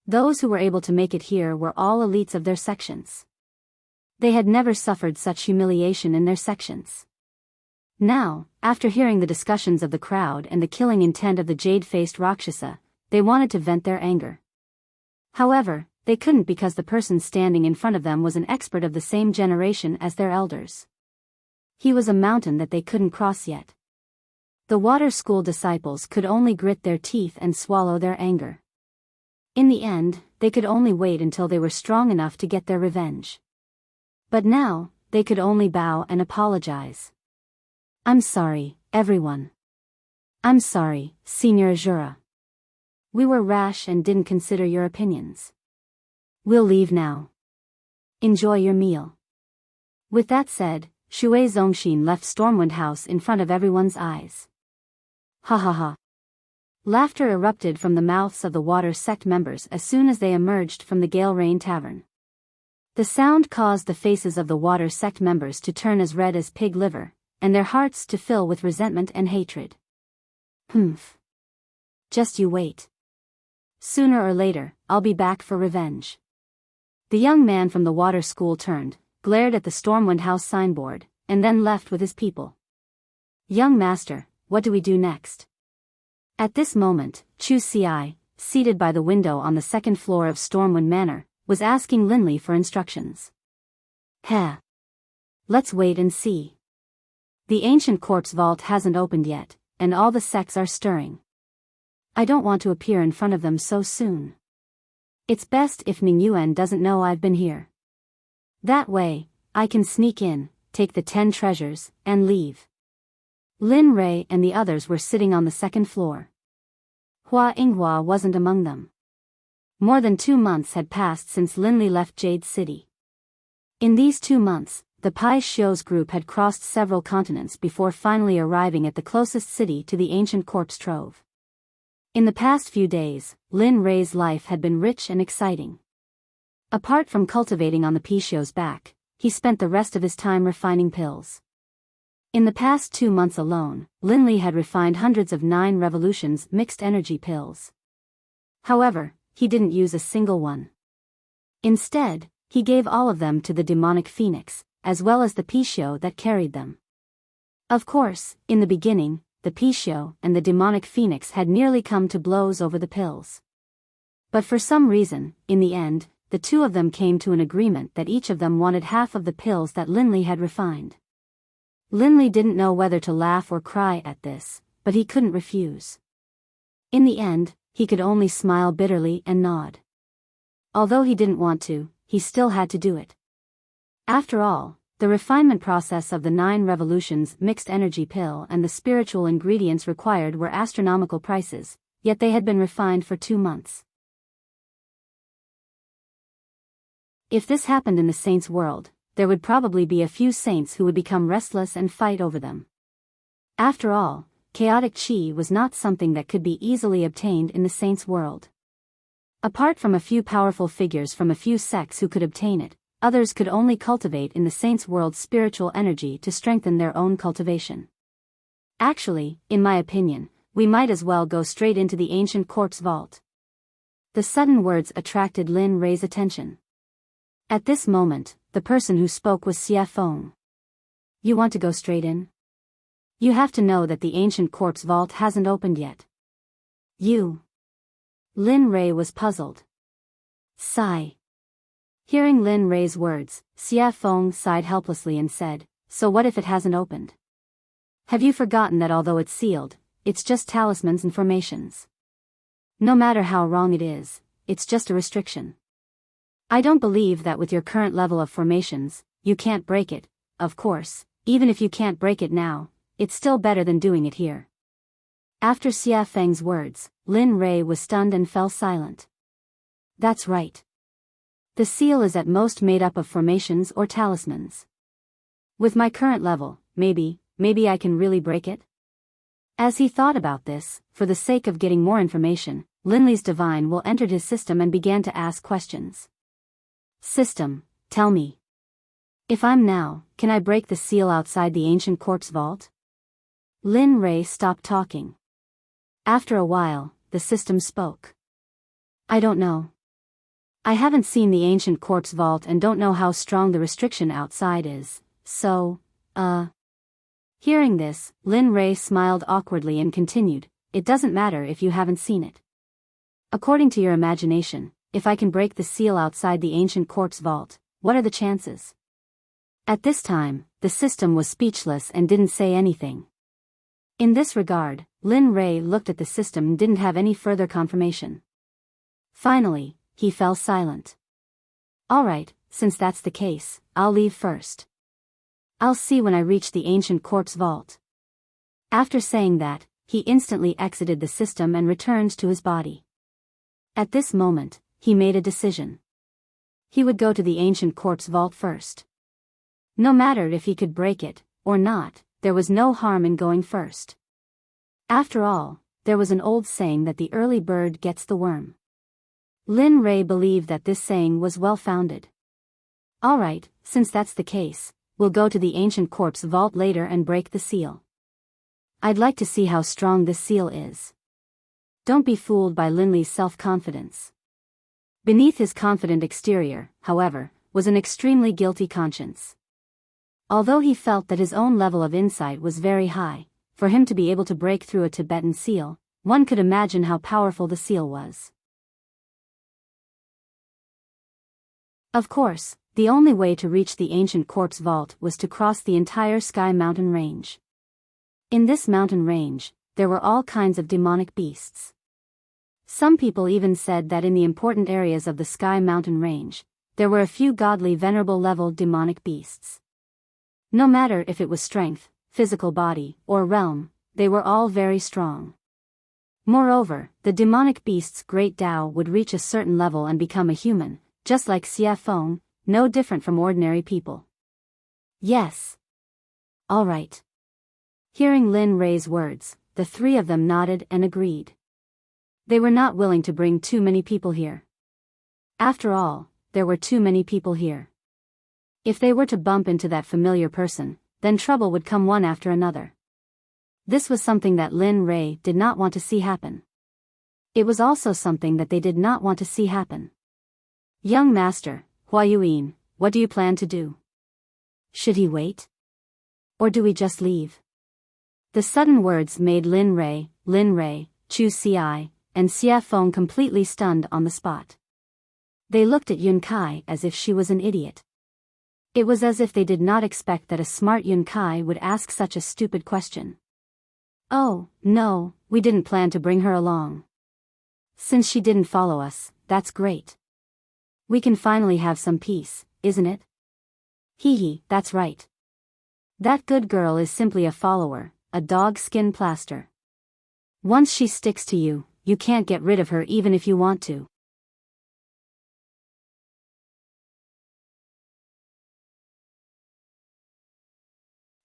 Those who were able to make it here were all elites of their sections. They had never suffered such humiliation in their sections. Now, after hearing the discussions of the crowd and the killing intent of the jade-faced Rakshasa, they wanted to vent their anger. However, they couldn't because the person standing in front of them was an expert of the same generation as their elders. He was a mountain that they couldn't cross yet. The water school disciples could only grit their teeth and swallow their anger. In the end, they could only wait until they were strong enough to get their revenge. But now, they could only bow and apologize. I'm sorry, everyone. I'm sorry, Senior Azura. We were rash and didn't consider your opinions. We'll leave now. Enjoy your meal. With that said, Shui Zongxin left Stormwind House in front of everyone's eyes. Ha ha ha. Laughter erupted from the mouths of the Water Sect members as soon as they emerged from the Gale Rain Tavern. The sound caused the faces of the Water Sect members to turn as red as pig liver, and their hearts to fill with resentment and hatred. Humph. Just you wait. Sooner or later, I'll be back for revenge. The young man from the water school turned, glared at the Stormwind House signboard, and then left with his people. Young master, what do we do next? At this moment, Chu Xiai, seated by the window on the second floor of Stormwind Manor, was asking Linley for instructions. Heh. Let's wait and see. The ancient corpse vault hasn't opened yet, and all the sects are stirring. I don't want to appear in front of them so soon. It's best if Ning Yuan doesn't know I've been here. That way, I can sneak in, take the 10 treasures, and leave. Lin Rei and the others were sitting on the second floor. Hua Yinghua wasn't among them. More than 2 months had passed since Linley left Jade City. In these 2 months, the Pai Xiu's group had crossed several continents before finally arriving at the closest city to the ancient corpse trove. In the past few days, Lin Rei's life had been rich and exciting. Apart from cultivating on the Pai Xiu's back, he spent the rest of his time refining pills. In the past 2 months alone, Linley had refined hundreds of 9 revolutions mixed energy pills. However, he didn't use a single one. Instead, he gave all of them to the demonic phoenix, as well as the Pai Xiu that carried them. Of course, in the beginning, the Pai Xiu and the demonic phoenix had nearly come to blows over the pills. But for some reason, in the end, the two of them came to an agreement that each of them wanted half of the pills that Linley had refined. Linley didn't know whether to laugh or cry at this, but he couldn't refuse. In the end, he could only smile bitterly and nod. Although he didn't want to, he still had to do it. After all, the refinement process of the 9 revolutions mixed energy pill and the spiritual ingredients required were astronomical prices, yet they had been refined for 2 months. If this happened in the saints' world, there would probably be a few saints who would become restless and fight over them. After all, chaotic chi was not something that could be easily obtained in the saints' world. Apart from a few powerful figures from a few sects who could obtain it, others could only cultivate in the saints' world spiritual energy to strengthen their own cultivation. Actually, in my opinion, we might as well go straight into the ancient corpse vault. The sudden words attracted Lin Rei's attention. At this moment, the person who spoke was Xie Feng. You want to go straight in? You have to know that the ancient corpse vault hasn't opened yet. You. Lin Rei was puzzled. Sigh. Hearing Lin Rei's words, Xie Feng sighed helplessly and said, so what if it hasn't opened? Have you forgotten that although it's sealed, it's just talismans and formations? No matter how wrong it is, it's just a restriction. I don't believe that with your current level of formations, you can't break it. Of course, even if you can't break it now, it's still better than doing it here. After Xie Feng's words, Lin Rei was stunned and fell silent. That's right. The seal is at most made up of formations or talismans. With my current level, maybe I can really break it? As he thought about this, for the sake of getting more information, Linley's divine will entered his system and began to ask questions. System, tell me. If I'm now, can I break the seal outside the ancient corpse vault? Lin Rei stopped talking. After a while, the system spoke. I don't know. I haven't seen the ancient corpse vault and don't know how strong the restriction outside is, so, Hearing this, Lin Rei smiled awkwardly and continued, it doesn't matter if you haven't seen it. According to your imagination, if I can break the seal outside the ancient corpse vault, what are the chances? At this time, the system was speechless and didn't say anything. In this regard, Lin Rei looked at the system and didn't have any further confirmation. Finally, he fell silent. Alright, since that's the case, I'll leave first. I'll see when I reach the ancient corpse vault. After saying that, he instantly exited the system and returned to his body. At this moment, he made a decision. He would go to the ancient corpse vault first. No matter if he could break it, or not, there was no harm in going first. After all, there was an old saying that the early bird gets the worm. Lin Rei believed that this saying was well-founded. Alright, since that's the case, we'll go to the ancient corpse vault later and break the seal. I'd like to see how strong this seal is. Don't be fooled by Linley's self-confidence. Beneath his confident exterior, however, was an extremely guilty conscience. Although he felt that his own level of insight was very high, for him to be able to break through a Tibetan seal, one could imagine how powerful the seal was. Of course, the only way to reach the ancient corpse vault was to cross the entire Sky Mountain range. In this mountain range, there were all kinds of demonic beasts. Some people even said that in the important areas of the Sky Mountain range, there were a few godly venerable level demonic beasts. No matter if it was strength, physical body, or realm, they were all very strong. Moreover, the demonic beast's great Tao would reach a certain level and become a human, just like Xie Feng, no different from ordinary people. Yes. All right. Hearing Lin Rei's words, the three of them nodded and agreed. They were not willing to bring too many people here. After all, there were too many people here. If they were to bump into that familiar person, then trouble would come one after another. This was something that Lin Rei did not want to see happen. It was also something that they did not want to see happen. Young master, Huayuan, what do you plan to do? Should he wait? Or do we just leave? The sudden words made Lin Rei, Chu Ci, and Xie Feng completely stunned on the spot. They looked at Yun Kai as if she was an idiot. It was as if they did not expect that a smart Yun Kai would ask such a stupid question. Oh, no, we didn't plan to bring her along. Since she didn't follow us, that's great. We can finally have some peace, isn't it? Hee, that's right. That good girl is simply a follower, a dog skin plaster. Once she sticks to you, you can't get rid of her even if you want to.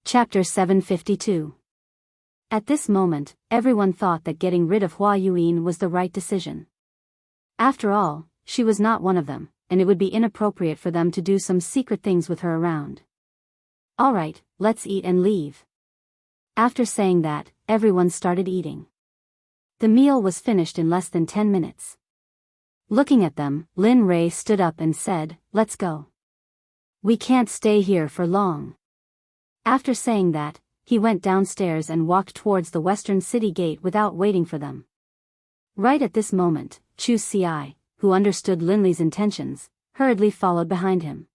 Chapter 752. At this moment, everyone thought that getting rid of Huayuan was the right decision. After all, she was not one of them, and it would be inappropriate for them to do some secret things with her around. Alright, let's eat and leave. After saying that, everyone started eating. The meal was finished in less than 10 minutes. Looking at them, Lin Rei stood up and said, "Let's go. We can't stay here for long." After saying that, he went downstairs and walked towards the western city gate without waiting for them. Right at this moment, Chu Ci, who understood Linley's intentions, hurriedly followed behind him.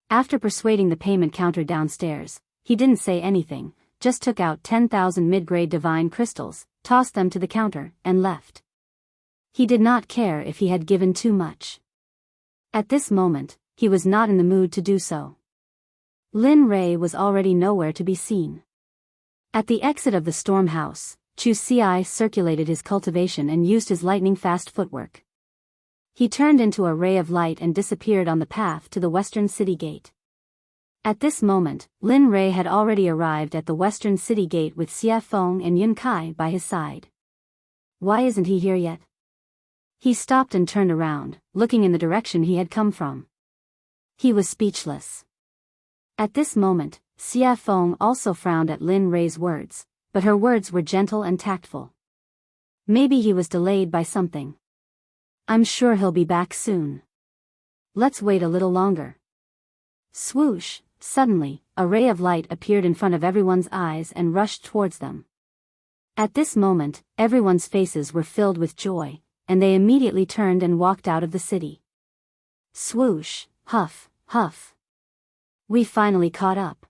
After persuading the payment counter downstairs, he didn't say anything, just took out 10,000 mid-grade divine crystals, tossed them to the counter, and left. He did not care if he had given too much. At this moment, he was not in the mood to do so. Lin Rei was already nowhere to be seen. At the exit of the storm house, Chu Ci circulated his cultivation and used his lightning-fast footwork. He turned into a ray of light and disappeared on the path to the western city gate. At this moment, Lin Rei had already arrived at the western city gate with Xie Feng and Yun Kai by his side. Why isn't he here yet? He stopped and turned around, looking in the direction he had come from. He was speechless. At this moment, Xie Feng also frowned at Lin Rei's words, but her words were gentle and tactful. Maybe he was delayed by something. I'm sure he'll be back soon. Let's wait a little longer. Swoosh, suddenly, a ray of light appeared in front of everyone's eyes and rushed towards them. At this moment, everyone's faces were filled with joy, and they immediately turned and walked out of the city. Swoosh, huff, huff. We finally caught up.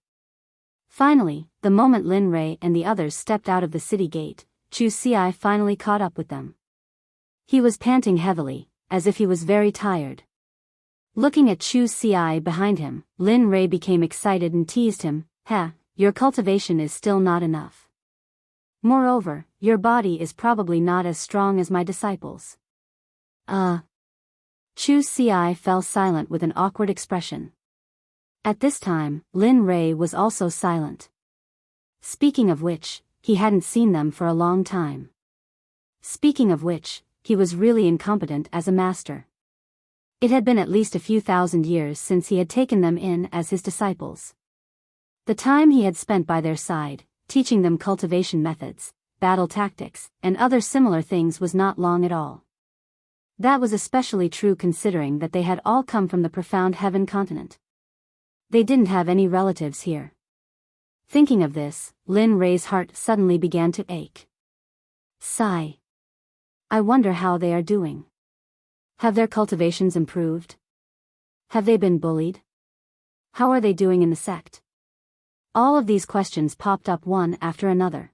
Finally, the moment Lin Rei and the others stepped out of the city gate, Chu Xi finally caught up with them. He was panting heavily, as if he was very tired. Looking at Chu Xi behind him, Lin Rei became excited and teased him, your cultivation is still not enough. Moreover, your body is probably not as strong as my disciples. Chu Xi fell silent with an awkward expression. At this time, Lin Rei was also silent. Speaking of which, he hadn't seen them for a long time. Speaking of which, he was really incompetent as a master. It had been at least a few thousand years since he had taken them in as his disciples. The time he had spent by their side, teaching them cultivation methods, battle tactics, and other similar things was not long at all. That was especially true considering that they had all come from the profound heaven continent. They didn't have any relatives here. Thinking of this, Lin Rei's heart suddenly began to ache. Sigh. I wonder how they are doing. Have their cultivations improved? Have they been bullied? How are they doing in the sect? All of these questions popped up one after another.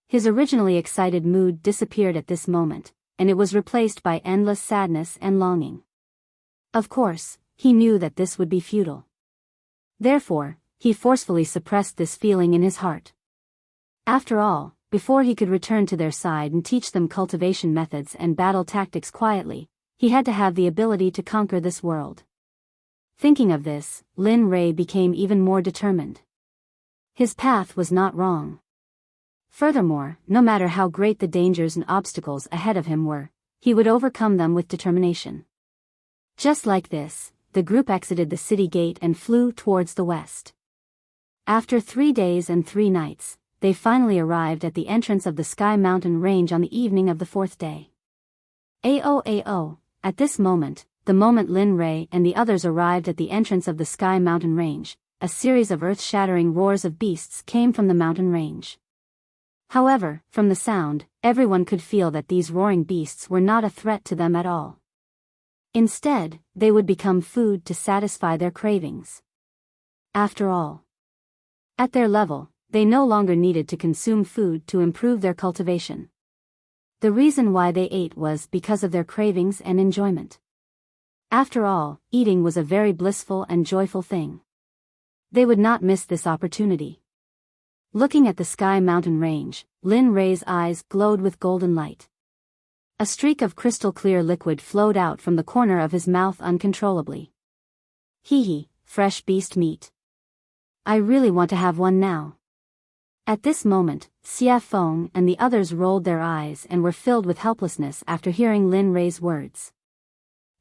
His originally excited mood disappeared at this moment, and it was replaced by endless sadness and longing. Of course, he knew that this would be futile. Therefore, he forcefully suppressed this feeling in his heart. After all, before he could return to their side and teach them cultivation methods and battle tactics quietly, he had to have the ability to conquer this world. Thinking of this, Lin Rei became even more determined. His path was not wrong. Furthermore, no matter how great the dangers and obstacles ahead of him were, he would overcome them with determination. Just like this, the group exited the city gate and flew towards the west. After 3 days and 3 nights, they finally arrived at the entrance of the Sky Mountain Range on the evening of the 4th day. At this moment, the moment Lin Rei and the others arrived at the entrance of the Sky Mountain Range, a series of earth-shattering roars of beasts came from the mountain range. However, from the sound, everyone could feel that these roaring beasts were not a threat to them at all. Instead, they would become food to satisfy their cravings. After all, at their level, they no longer needed to consume food to improve their cultivation. The reason why they ate was because of their cravings and enjoyment. After all, eating was a very blissful and joyful thing. They would not miss this opportunity. Looking at the Sky Mountain Range, Lin Rei's eyes glowed with golden light. A streak of crystal-clear liquid flowed out from the corner of his mouth uncontrollably. Fresh beast meat. I really want to have one now. At this moment, Xia Feng and the others rolled their eyes and were filled with helplessness after hearing Lin Rei's words.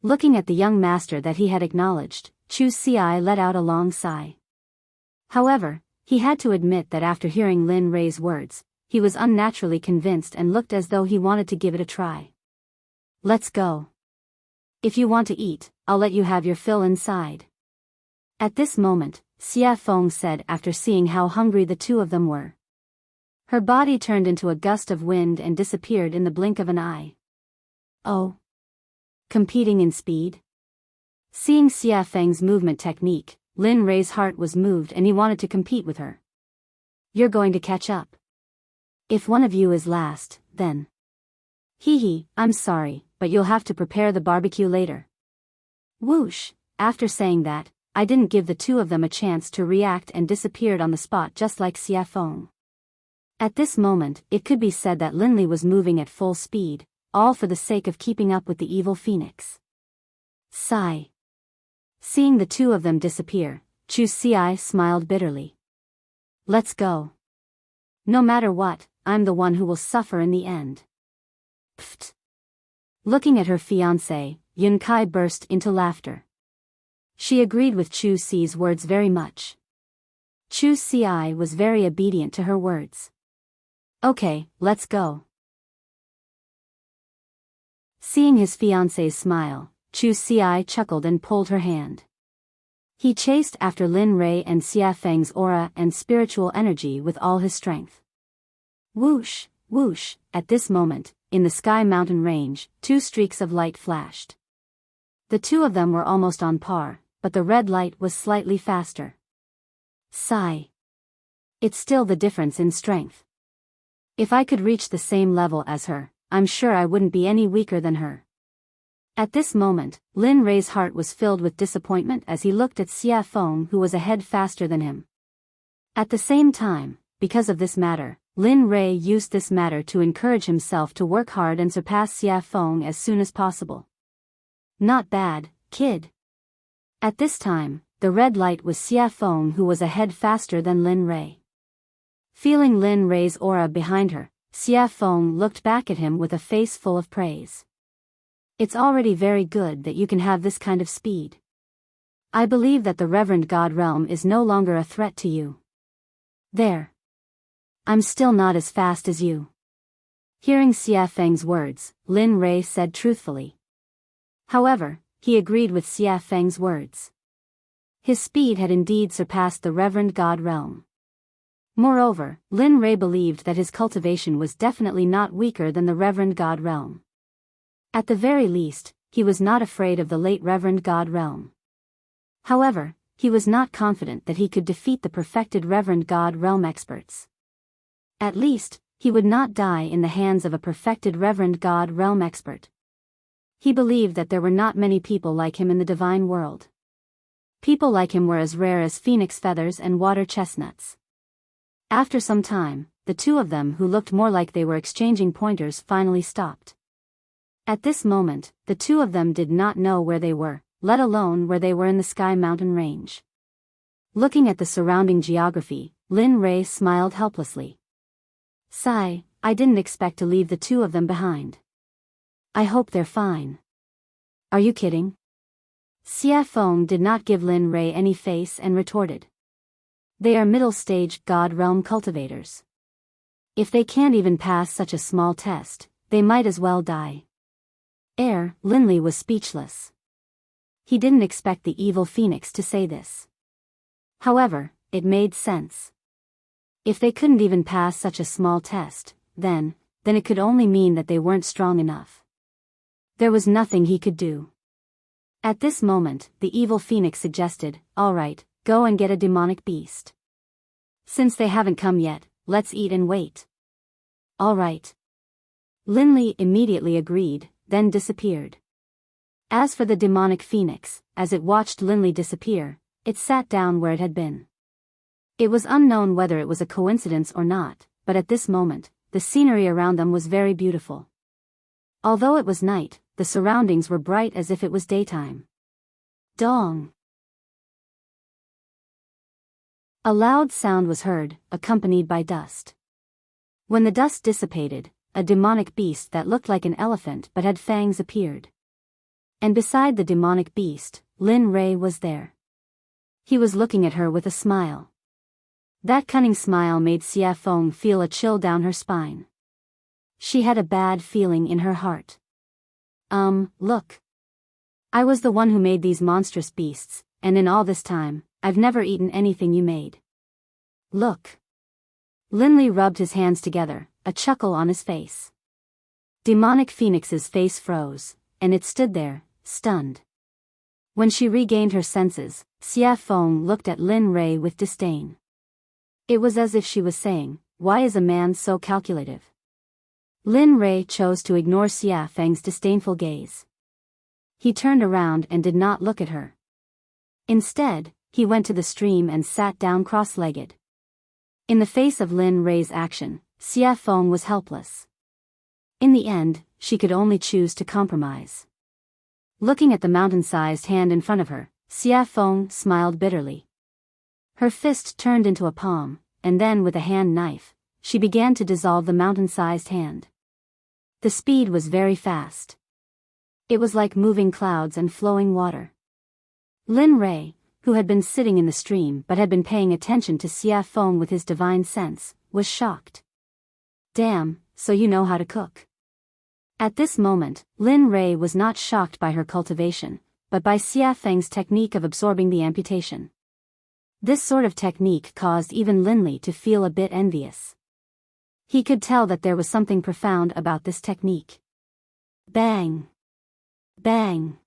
Looking at the young master that he had acknowledged, Chu Xi let out a long sigh. However, he had to admit that after hearing Lin Rei's words, he was unnaturally convinced and looked as though he wanted to give it a try. Let's go. If you want to eat, I'll let you have your fill inside. At this moment, Xia Feng said after seeing how hungry the two of them were. Her body turned into a gust of wind and disappeared in the blink of an eye. Oh. Competing in speed? Seeing Xia Feng's movement technique, Lin Rei's heart was moved and he wanted to compete with her. You're going to catch up. If one of you is last, then. I'm sorry, but you'll have to prepare the barbecue later. Whoosh, after saying that, I didn't give the two of them a chance to react and disappeared on the spot just like Xia Feng. At this moment, it could be said that Lin Li was moving at full speed, all for the sake of keeping up with the evil phoenix. Sigh. Seeing the two of them disappear, Chu Xi smiled bitterly. Let's go. No matter what, I'm the one who will suffer in the end. Pfft. Looking at her fiancé, Yun Kai burst into laughter. She agreed with Chu Xi's words very much. Chu Xi was very obedient to her words. Okay, let's go. Seeing his fiancé's smile, Chu Xi chuckled and pulled her hand. He chased after Lin Rei and Xia Feng's aura and spiritual energy with all his strength. Whoosh, whoosh, at this moment, in the Sky Mountain Range, 2 streaks of light flashed. The two of them were almost on par, but the red light was slightly faster. Sigh. It's still the difference in strength. If I could reach the same level as her, I'm sure I wouldn't be any weaker than her. At this moment, Lin Rei's heart was filled with disappointment as he looked at Xia Feng, who was ahead faster than him. At the same time, because of this matter, Lin Rei used this matter to encourage himself to work hard and surpass Xia Feng as soon as possible. Not bad, kid. At this time, the red light was Xia Feng, who was ahead faster than Lin Rei. Feeling Lin Rei's aura behind her, Xia Feng looked back at him with a face full of praise. It's already very good that you can have this kind of speed. I believe that the Reverend God Realm is no longer a threat to you. There. I'm still not as fast as you. Hearing Xia Feng's words, Lin Rei said truthfully. However, he agreed with Xia Feng's words. His speed had indeed surpassed the Reverend God Realm. Moreover, Lin Rei believed that his cultivation was definitely not weaker than the Reverend God Realm. At the very least, he was not afraid of the late Reverend God Realm. However, he was not confident that he could defeat the perfected Reverend God Realm experts. At least, he would not die in the hands of a perfected Reverend God Realm expert. He believed that there were not many people like him in the divine world. People like him were as rare as phoenix feathers and water chestnuts. After some time, the two of them, who looked more like they were exchanging pointers, finally stopped. At this moment, the two of them did not know where they were, let alone where they were in the Sky Mountain range. Looking at the surrounding geography, Lin Rei smiled helplessly. Sigh, I didn't expect to leave the two of them behind. I hope they're fine. Are you kidding? Xia Feng did not give Lin Rei any face and retorted. They are middle-stage God Realm cultivators. If they can't even pass such a small test, they might as well die. Linley was speechless. He didn't expect the evil phoenix to say this. However, it made sense. If they couldn't even pass such a small test, then it could only mean that they weren't strong enough. There was nothing he could do. At this moment, the evil phoenix suggested, all right, go and get a demonic beast. Since they haven't come yet, let's eat and wait. All right. Linley immediately agreed, then disappeared. As for the demonic phoenix, as it watched Linley disappear, it sat down where it had been. It was unknown whether it was a coincidence or not, but at this moment, the scenery around them was very beautiful. Although it was night, the surroundings were bright as if it was daytime. Dong! A loud sound was heard, accompanied by dust. When the dust dissipated, a demonic beast that looked like an elephant but had fangs appeared. And beside the demonic beast, Lin Rei was there. He was looking at her with a smile. That cunning smile made Xia Feng feel a chill down her spine. She had a bad feeling in her heart. Look. I was the one who made these monstrous beasts, and in all this time, I've never eaten anything you made. Look. Linley rubbed his hands together, a chuckle on his face. Demonic Phoenix's face froze, and it stood there, stunned. When she regained her senses, Xia Feng looked at Lin Rei with disdain. It was as if she was saying, why is a man so calculative? Lin Rei chose to ignore Xia Feng's disdainful gaze. He turned around and did not look at her. Instead, he went to the stream and sat down cross-legged. In the face of Lin Rei's action, Xia Feng was helpless. In the end, she could only choose to compromise. Looking at the mountain-sized hand in front of her, Xia Feng smiled bitterly. Her fist turned into a palm, and then with a hand knife, she began to dissolve the mountain-sized hand. The speed was very fast. It was like moving clouds and flowing water. Lin Rei, who had been sitting in the stream but had been paying attention to Xia Feng with his divine sense, was shocked. Damn, so you know how to cook. At this moment, Lin Rei was not shocked by her cultivation, but by Xia Feng's technique of absorbing the amputation. This sort of technique caused even Linley to feel a bit envious. He could tell that there was something profound about this technique. Bang! Bang!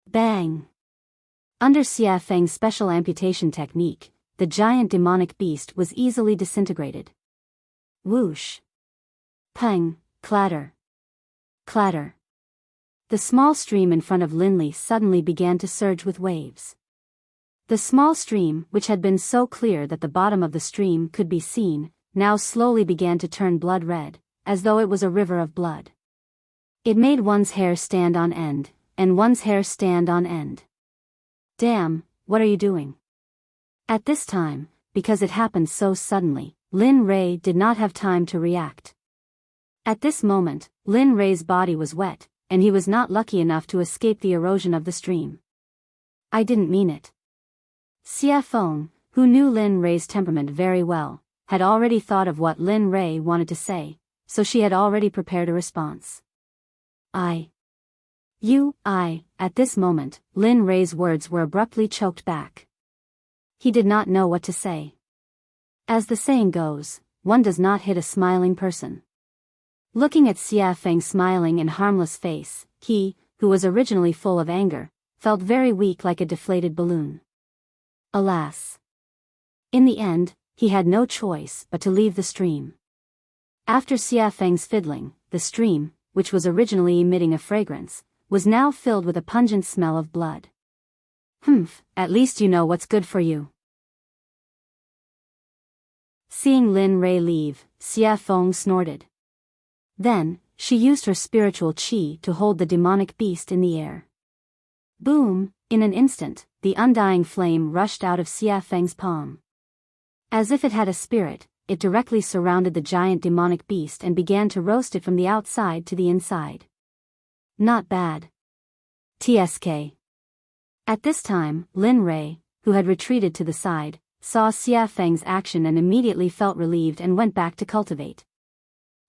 Bang! Under Xia Feng's special amputation technique, the giant demonic beast was easily disintegrated. Whoosh! Pang! Clatter! Clatter! The small stream in front of Linley suddenly began to surge with waves. The small stream, which had been so clear that the bottom of the stream could be seen, now slowly began to turn blood red, as though it was a river of blood. It made one's hair stand on end, and one's hair stand on end. Damn, what are you doing? At this time, because it happened so suddenly, Lin Ray did not have time to react. At this moment, Lin Ray's body was wet, and he was not lucky enough to escape the erosion of the stream. I didn't mean it. Xia Feng, who knew Lin Ray's temperament very well, had already thought of what Lin Ray wanted to say, so she had already prepared a response. At this moment, Lin Ray's words were abruptly choked back. He did not know what to say. As the saying goes, one does not hit a smiling person. Looking at Xia Feng's smiling and harmless face, he, who was originally full of anger, felt very weak like a deflated balloon. Alas! In the end, he had no choice but to leave the stream. After Xia Feng's fiddling, the stream, which was originally emitting a fragrance, was now filled with a pungent smell of blood. Humph, at least you know what's good for you. Seeing Lin Ray leave, Xia Feng snorted. Then, she used her spiritual qi to hold the demonic beast in the air. Boom! In an instant, the undying flame rushed out of Xia Feng's palm. As if it had a spirit, it directly surrounded the giant demonic beast and began to roast it from the outside to the inside. Not bad. TSK. At this time, Lin Ray, who had retreated to the side, saw Xia Feng's action and immediately felt relieved and went back to cultivate.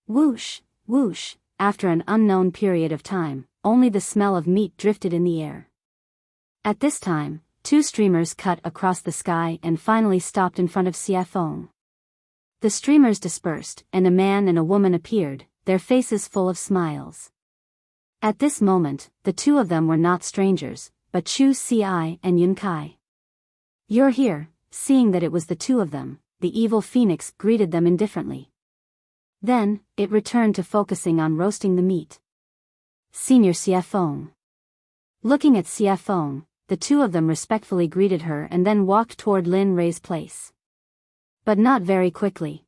Whoosh, whoosh, after an unknown period of time, only the smell of meat drifted in the air. At this time, two streamers cut across the sky and finally stopped in front of Xia Feng. The streamers dispersed, and a man and a woman appeared, their faces full of smiles. At this moment, the two of them were not strangers, but Chu Ci and Yun Kai. You're here. Seeing that it was the two of them, the evil phoenix greeted them indifferently. Then, it returned to focusing on roasting the meat. Senior Xia Feng. Looking at Xia Feng, the two of them respectfully greeted her and then walked toward Lin Ray's place. But not very quickly.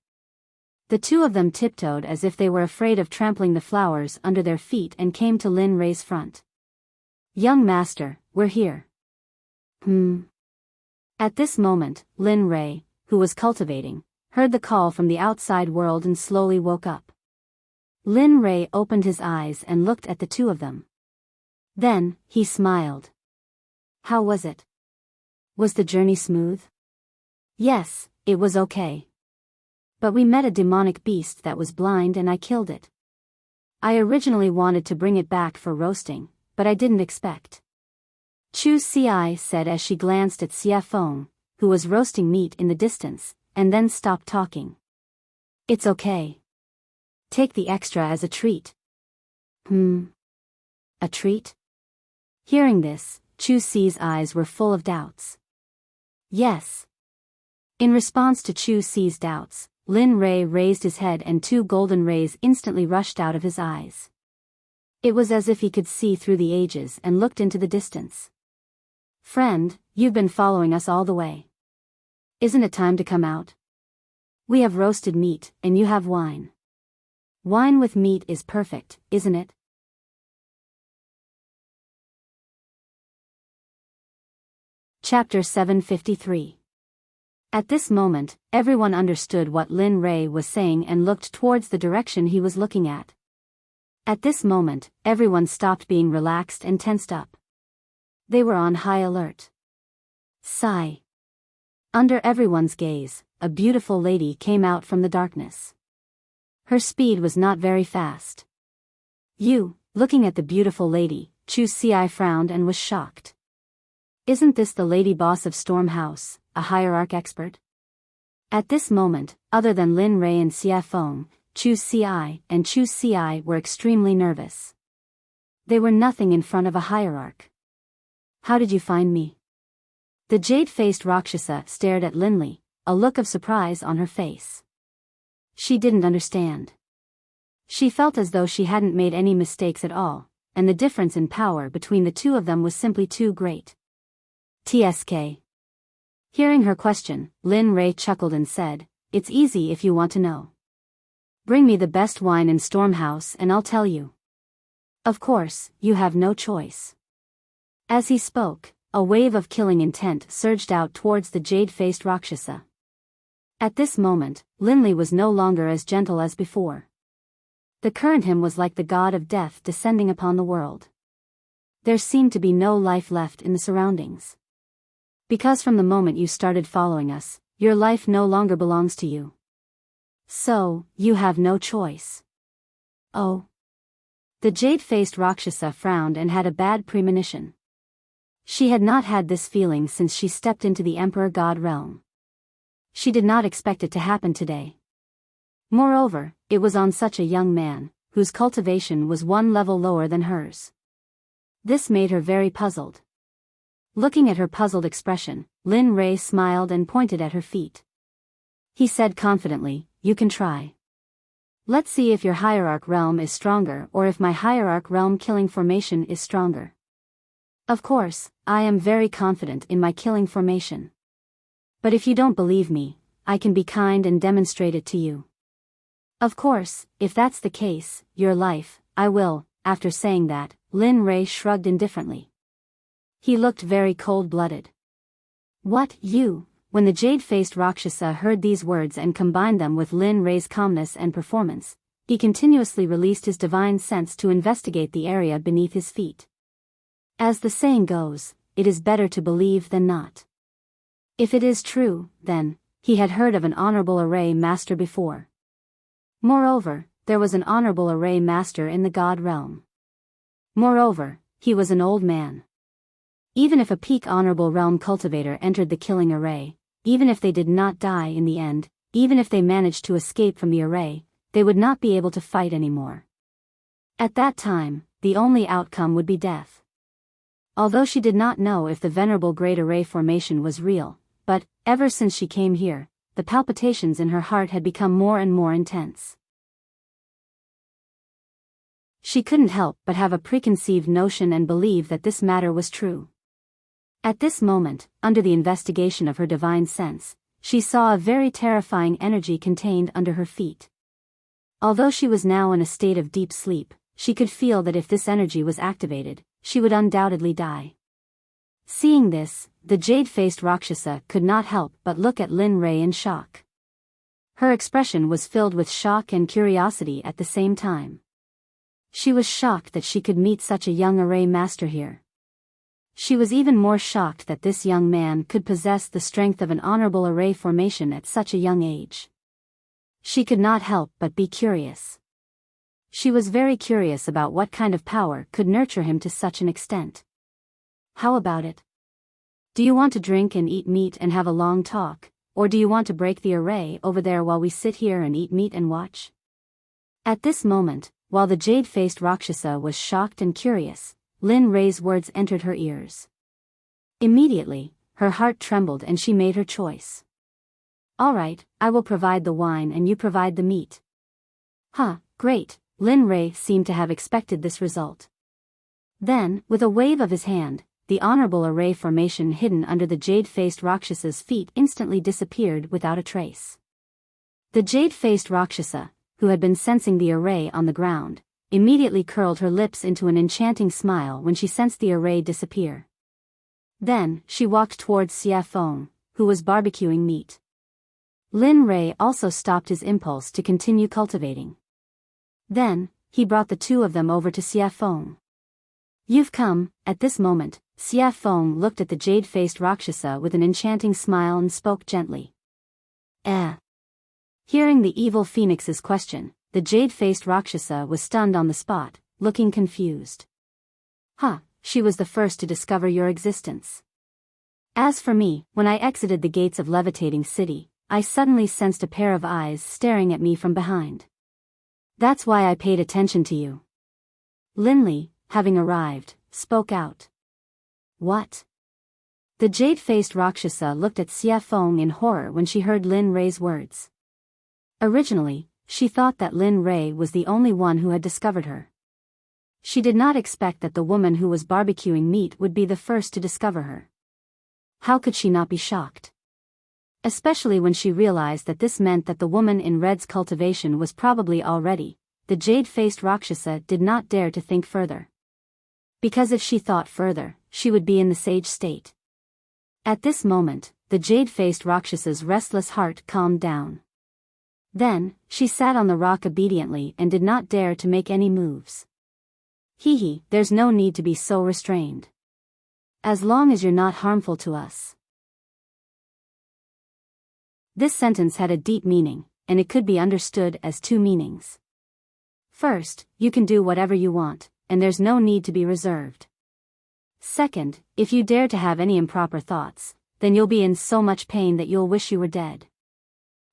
The two of them tiptoed as if they were afraid of trampling the flowers under their feet and came to Lin Ray's front. Young master, we're here. At this moment, Lin Ray, who was cultivating, heard the call from the outside world and slowly woke up. Lin Ray opened his eyes and looked at the two of them. Then, he smiled. How was it? Was the journey smooth? Yes, it was okay. But we met a demonic beast that was blind and I killed it. I originally wanted to bring it back for roasting, but I didn't expect. Chu Ci said as she glanced at Xia Feng, who was roasting meat in the distance, and then stopped talking. It's okay. Take the extra as a treat. A treat? Hearing this, Chu Ci's eyes were full of doubts. Yes. In response to Chu Ci's doubts, Lin Ray raised his head and two golden rays instantly rushed out of his eyes. It was as if he could see through the ages and looked into the distance. Friend, you've been following us all the way. Isn't it time to come out? We have roasted meat, and you have wine. Wine with meat is perfect, isn't it? Chapter 753. At this moment, everyone understood what Lin Ray was saying and looked towards the direction he was looking at. At this moment, everyone stopped being relaxed and tensed up. They were on high alert. Sigh. Under everyone's gaze, a beautiful lady came out from the darkness. Her speed was not very fast. Looking at the beautiful lady, Chu Ci frowned and was shocked. Isn't this the lady boss of Storm House, a hierarch expert? At this moment, other than Lin Ray and Xia Feng, Chu Ci were extremely nervous. They were nothing in front of a hierarch. How did you find me? The jade-faced Rakshasa stared at Linley, a look of surprise on her face. She didn't understand. She felt as though she hadn't made any mistakes at all, and the difference in power between the two of them was simply too great. TSK. Hearing her question, Lin Ray chuckled and said, "It's easy if you want to know. Bring me the best wine in Stormhouse and I'll tell you. Of course, you have no choice." As he spoke, a wave of killing intent surged out towards the jade-faced Rakshasa. At this moment, Linley was no longer as gentle as before. The current him was like the god of death descending upon the world. There seemed to be no life left in the surroundings. "Because from the moment you started following us, your life no longer belongs to you. So, you have no choice." "Oh." The jade-faced Rakshasa frowned and had a bad premonition. She had not had this feeling since she stepped into the Emperor God realm. She did not expect it to happen today. Moreover, it was on such a young man, whose cultivation was one level lower than hers. This made her very puzzled. Looking at her puzzled expression, Lin Ray smiled and pointed at her feet. He said confidently, "You can try. Let's see if your hierarch realm is stronger or if my hierarch realm killing formation is stronger. Of course, I am very confident in my killing formation. But if you don't believe me, I can be kind and demonstrate it to you. Of course, if that's the case, your life, I will." After saying that, Lin Ray shrugged indifferently. He looked very cold-blooded. "What, you?" When the jade-faced Rakshasa heard these words and combined them with Lin Ray's calmness and performance, he continuously released his divine sense to investigate the area beneath his feet. As the saying goes, it is better to believe than not. If it is true, then, he had heard of an honorable array master before. Moreover, there was an honorable array master in the god realm. Moreover, he was an old man. Even if a peak honorable realm cultivator entered the killing array, even if they did not die in the end, even if they managed to escape from the array, they would not be able to fight anymore. At that time, the only outcome would be death. Although she did not know if the venerable great array formation was real, but, ever since she came here, the palpitations in her heart had become more and more intense. She couldn't help but have a preconceived notion and believe that this matter was true. At this moment, under the investigation of her divine sense, she saw a very terrifying energy contained under her feet. Although she was now in a state of deep sleep, she could feel that if this energy was activated, she would undoubtedly die. Seeing this, the jade-faced Rakshasa could not help but look at Lin Ray in shock. Her expression was filled with shock and curiosity at the same time. She was shocked that she could meet such a young array master here. She was even more shocked that this young man could possess the strength of an honorable array formation at such a young age. She could not help but be curious. She was very curious about what kind of power could nurture him to such an extent. "How about it? Do you want to drink and eat meat and have a long talk, or do you want to break the array over there while we sit here and eat meat and watch?" At this moment, while the jade-faced Rakshasa was shocked and curious, Lin Ray's words entered her ears. Immediately, her heart trembled and she made her choice. "All right, I will provide the wine and you provide the meat." "Huh, great." Lin Ray seemed to have expected this result. Then, with a wave of his hand, the honorable array formation hidden under the jade-faced Rakshasa's feet instantly disappeared without a trace. The jade-faced Rakshasa, who had been sensing the array on the ground, immediately curled her lips into an enchanting smile when she sensed the array disappear. Then, she walked towards Xie Feng, who was barbecuing meat. Lin Ray also stopped his impulse to continue cultivating. Then, he brought the two of them over to Xie Feng. "You've come." At this moment, Xie Feng looked at the jade-faced Rakshasa with an enchanting smile and spoke gently. Hearing the evil phoenix's question, the jade-faced Rakshasa was stunned on the spot, looking confused. "Huh, she was the first to discover your existence. As for me, when I exited the gates of Levitating City, I suddenly sensed a pair of eyes staring at me from behind. That's why I paid attention to you." Linley, having arrived, spoke out. "What?" The jade-faced Rakshasa looked at Xia Feng in horror when she heard Lin Rei's words. Originally, she thought that Lin Rei was the only one who had discovered her. She did not expect that the woman who was barbecuing meat would be the first to discover her. How could she not be shocked? Especially when she realized that this meant that the woman in red's cultivation was probably already. The jade-faced Rakshasa did not dare to think further. Because if she thought further, she would be in the sage state. At this moment, the jade-faced Rakshasa's restless heart calmed down. Then, she sat on the rock obediently and did not dare to make any moves. Hee, there's no need to be so restrained. As long as you're not harmful to us. This sentence had a deep meaning, and it could be understood as two meanings. First, you can do whatever you want, and there's no need to be reserved. Second, if you dare to have any improper thoughts, then you'll be in so much pain that you'll wish you were dead.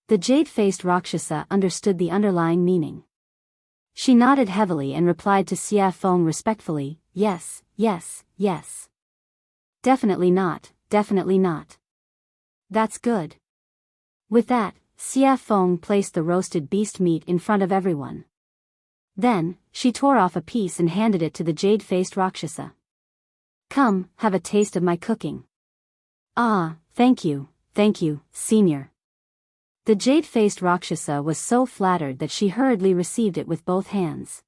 The jade-faced Rakshasa understood the underlying meaning. She nodded heavily and replied to Xia Feng respectfully, yes, yes, yes. Definitely not, definitely not. That's good. With that, Xia Feng placed the roasted beast meat in front of everyone. Then, she tore off a piece and handed it to the jade-faced Rakshasa. Come, have a taste of my cooking. Ah, thank you, senior. The jade-faced Rakshasa was so flattered that she hurriedly received it with both hands.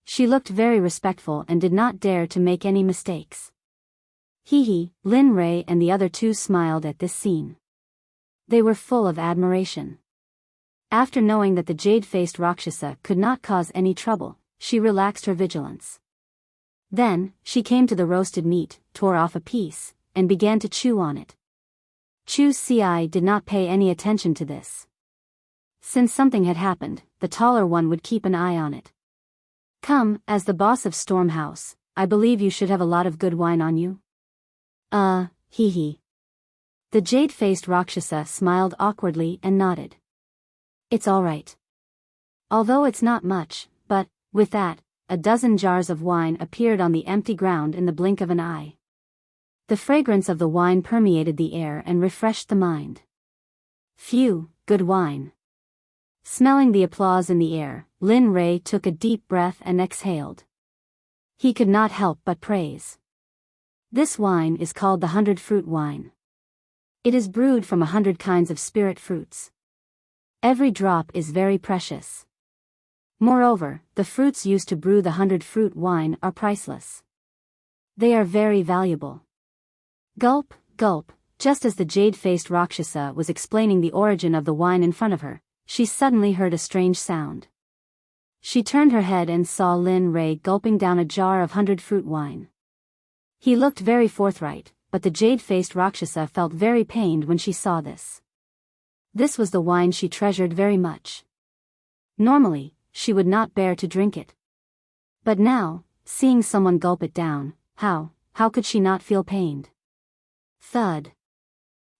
She looked very respectful and did not dare to make any mistakes. Lin Rei and the other two smiled at this scene. They were full of admiration. After knowing that the jade-faced Rakshasa could not cause any trouble, she relaxed her vigilance. Then, she came to the roasted meat, tore off a piece, and began to chew on it. Chu Ci did not pay any attention to this. Since something had happened, the taller one would keep an eye on it. Come, as the boss of Storm House, I believe you should have a lot of good wine on you. The jade-faced Rakshasa smiled awkwardly and nodded. It's all right. Although it's not much, but, with that, a dozen jars of wine appeared on the empty ground in the blink of an eye. The fragrance of the wine permeated the air and refreshed the mind. Phew, good wine. Smelling the applause in the air, Lin Rei took a deep breath and exhaled. He could not help but praise. This wine is called the 100-fruit wine. It is brewed from 100 kinds of spirit fruits. Every drop is very precious. Moreover, the fruits used to brew the 100-fruit wine are priceless. They are very valuable. Gulp, gulp, just as the jade-faced Rakshasa was explaining the origin of the wine in front of her, she suddenly heard a strange sound. She turned her head and saw Lin Rei gulping down a jar of 100-fruit wine. He looked very forthright, but the jade-faced Rakshasa felt very pained when she saw this. This was the wine she treasured very much. Normally, she would not bear to drink it. But now, seeing someone gulp it down, how could she not feel pained? Thud.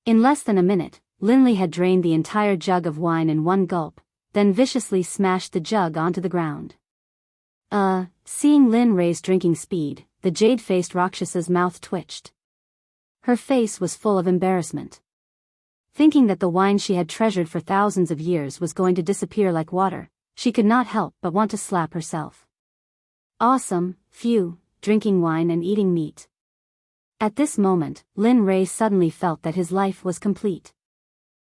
In less than a minute, Linley had drained the entire jug of wine in one gulp, then viciously smashed the jug onto the ground. Seeing Lin Rei's drinking speed, the jade-faced Rakshasa's mouth twitched. Her face was full of embarrassment. Thinking that the wine she had treasured for thousands of years was going to disappear like water, she could not help but want to slap herself. Awesome, phew, drinking wine and eating meat. At this moment, Lin Rei suddenly felt that his life was complete.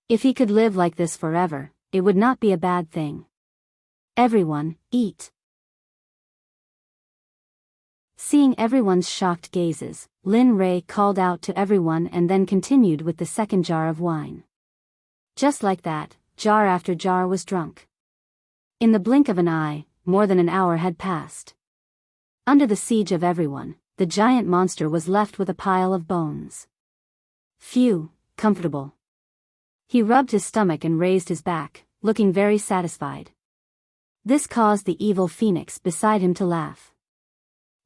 If he could live like this forever, it would not be a bad thing. Everyone, eat. Seeing everyone's shocked gazes, Lin Rei called out to everyone and then continued with the second jar of wine. Just like that, jar after jar was drunk. In the blink of an eye, more than an hour had passed. Under the siege of everyone, the giant monster was left with a pile of bones. Phew, comfortable. He rubbed his stomach and raised his back, looking very satisfied. This caused the evil phoenix beside him to laugh.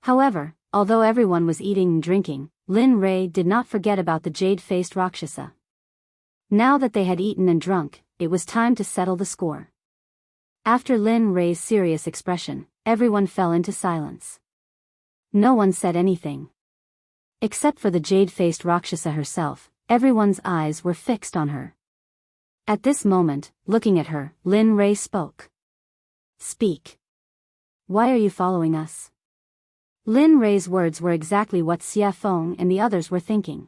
However, although everyone was eating and drinking, Lin Rei did not forget about the jade-faced Rakshasa. Now that they had eaten and drunk, it was time to settle the score. After Lin Rei's serious expression, everyone fell into silence. No one said anything. Except for the jade-faced Rakshasa herself, everyone's eyes were fixed on her. At this moment, looking at her, Lin Rei spoke. Speak. Why are you following us? Lin Rei's words were exactly what Xie Feng and the others were thinking.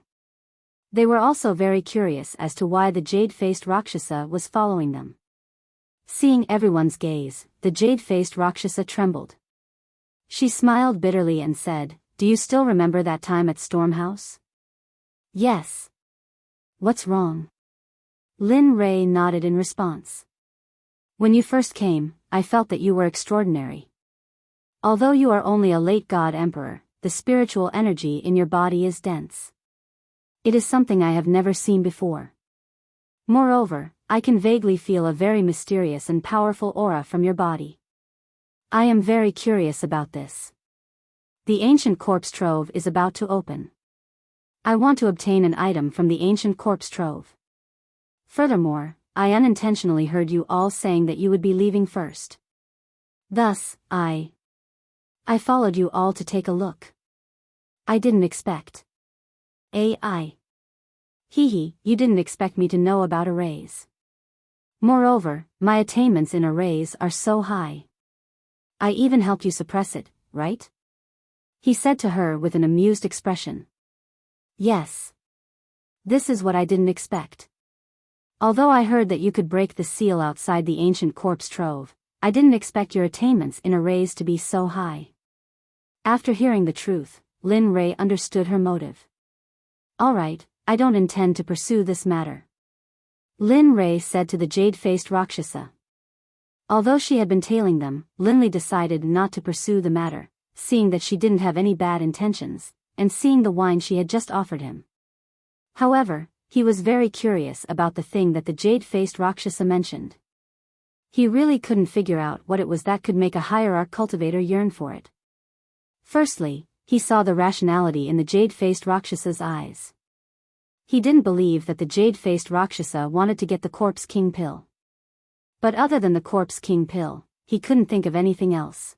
They were also very curious as to why the jade-faced Rakshasa was following them. Seeing everyone's gaze, the jade-faced Rakshasa trembled. She smiled bitterly and said, "Do you still remember that time at Stormhouse?" "Yes." "What's wrong?" Lin Rei nodded in response. "When you first came, I felt that you were extraordinary. Although you are only a late god emperor, the spiritual energy in your body is dense. It is something I have never seen before. Moreover, I can vaguely feel a very mysterious and powerful aura from your body. I am very curious about this. The ancient corpse trove is about to open. I want to obtain an item from the ancient corpse trove. Furthermore, I unintentionally heard you all saying that you would be leaving first. Thus, I followed you all to take a look. I didn't expect. AI. Hee, you didn't expect me to know about arrays. Moreover, my attainments in arrays are so high. I even helped you suppress it, right?" He said to her with an amused expression. "Yes. This is what I didn't expect. Although I heard that you could break the seal outside the ancient corpse trove, I didn't expect your attainments in arrays to be so high." After hearing the truth, Lin Rei understood her motive. "All right, I don't intend to pursue this matter," Lin Rei said to the jade-faced Rakshasa. Although she had been tailing them, Linley decided not to pursue the matter, seeing that she didn't have any bad intentions, and seeing the wine she had just offered him. However, he was very curious about the thing that the jade-faced Rakshasa mentioned. He really couldn't figure out what it was that could make a hierarch cultivator yearn for it. Firstly, he saw the rationality in the jade-faced Rakshasa's eyes. He didn't believe that the jade-faced Rakshasa wanted to get the Corpse King pill. But other than the Corpse King pill, he couldn't think of anything else.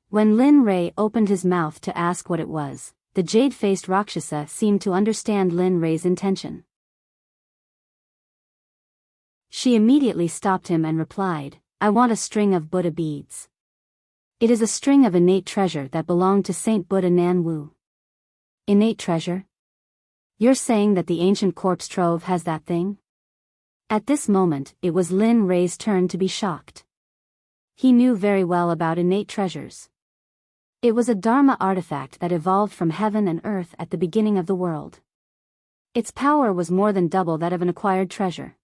When Lin Rei opened his mouth to ask what it was, the jade-faced Rakshasa seemed to understand Lin Rei's intention. She immediately stopped him and replied, "I want a string of Buddha beads. It is a string of innate treasure that belonged to Saint Buddha Nan Wu." "Innate treasure? You're saying that the ancient corpse trove has that thing?" At this moment, it was Lin Rei's turn to be shocked. He knew very well about innate treasures. It was a Dharma artifact that evolved from heaven and earth at the beginning of the world. Its power was more than double that of an acquired treasure.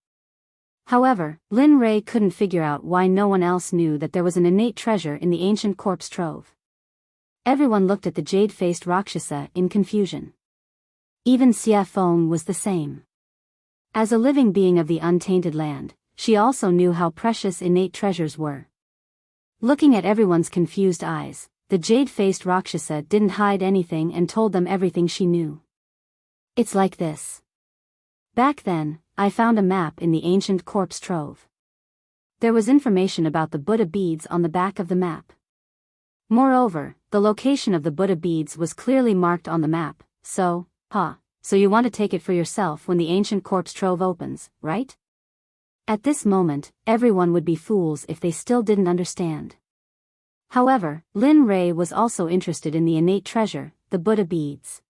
However, Lin Rei couldn't figure out why no one else knew that there was an innate treasure in the ancient corpse trove. Everyone looked at the jade-faced Rakshasa in confusion. Even Xie Feng was the same. As a living being of the untainted land, she also knew how precious innate treasures were. Looking at everyone's confused eyes, the jade-faced Rakshasa didn't hide anything and told them everything she knew. "It's like this. Back then, I found a map in the ancient corpse trove. There was information about the Buddha beads on the back of the map. Moreover, the location of the Buddha beads was clearly marked on the map, so you want to take it for yourself when the ancient corpse trove opens, right?" At this moment, everyone would be fools if they still didn't understand. However, Lin Rei was also interested in the innate treasure, the Buddha beads.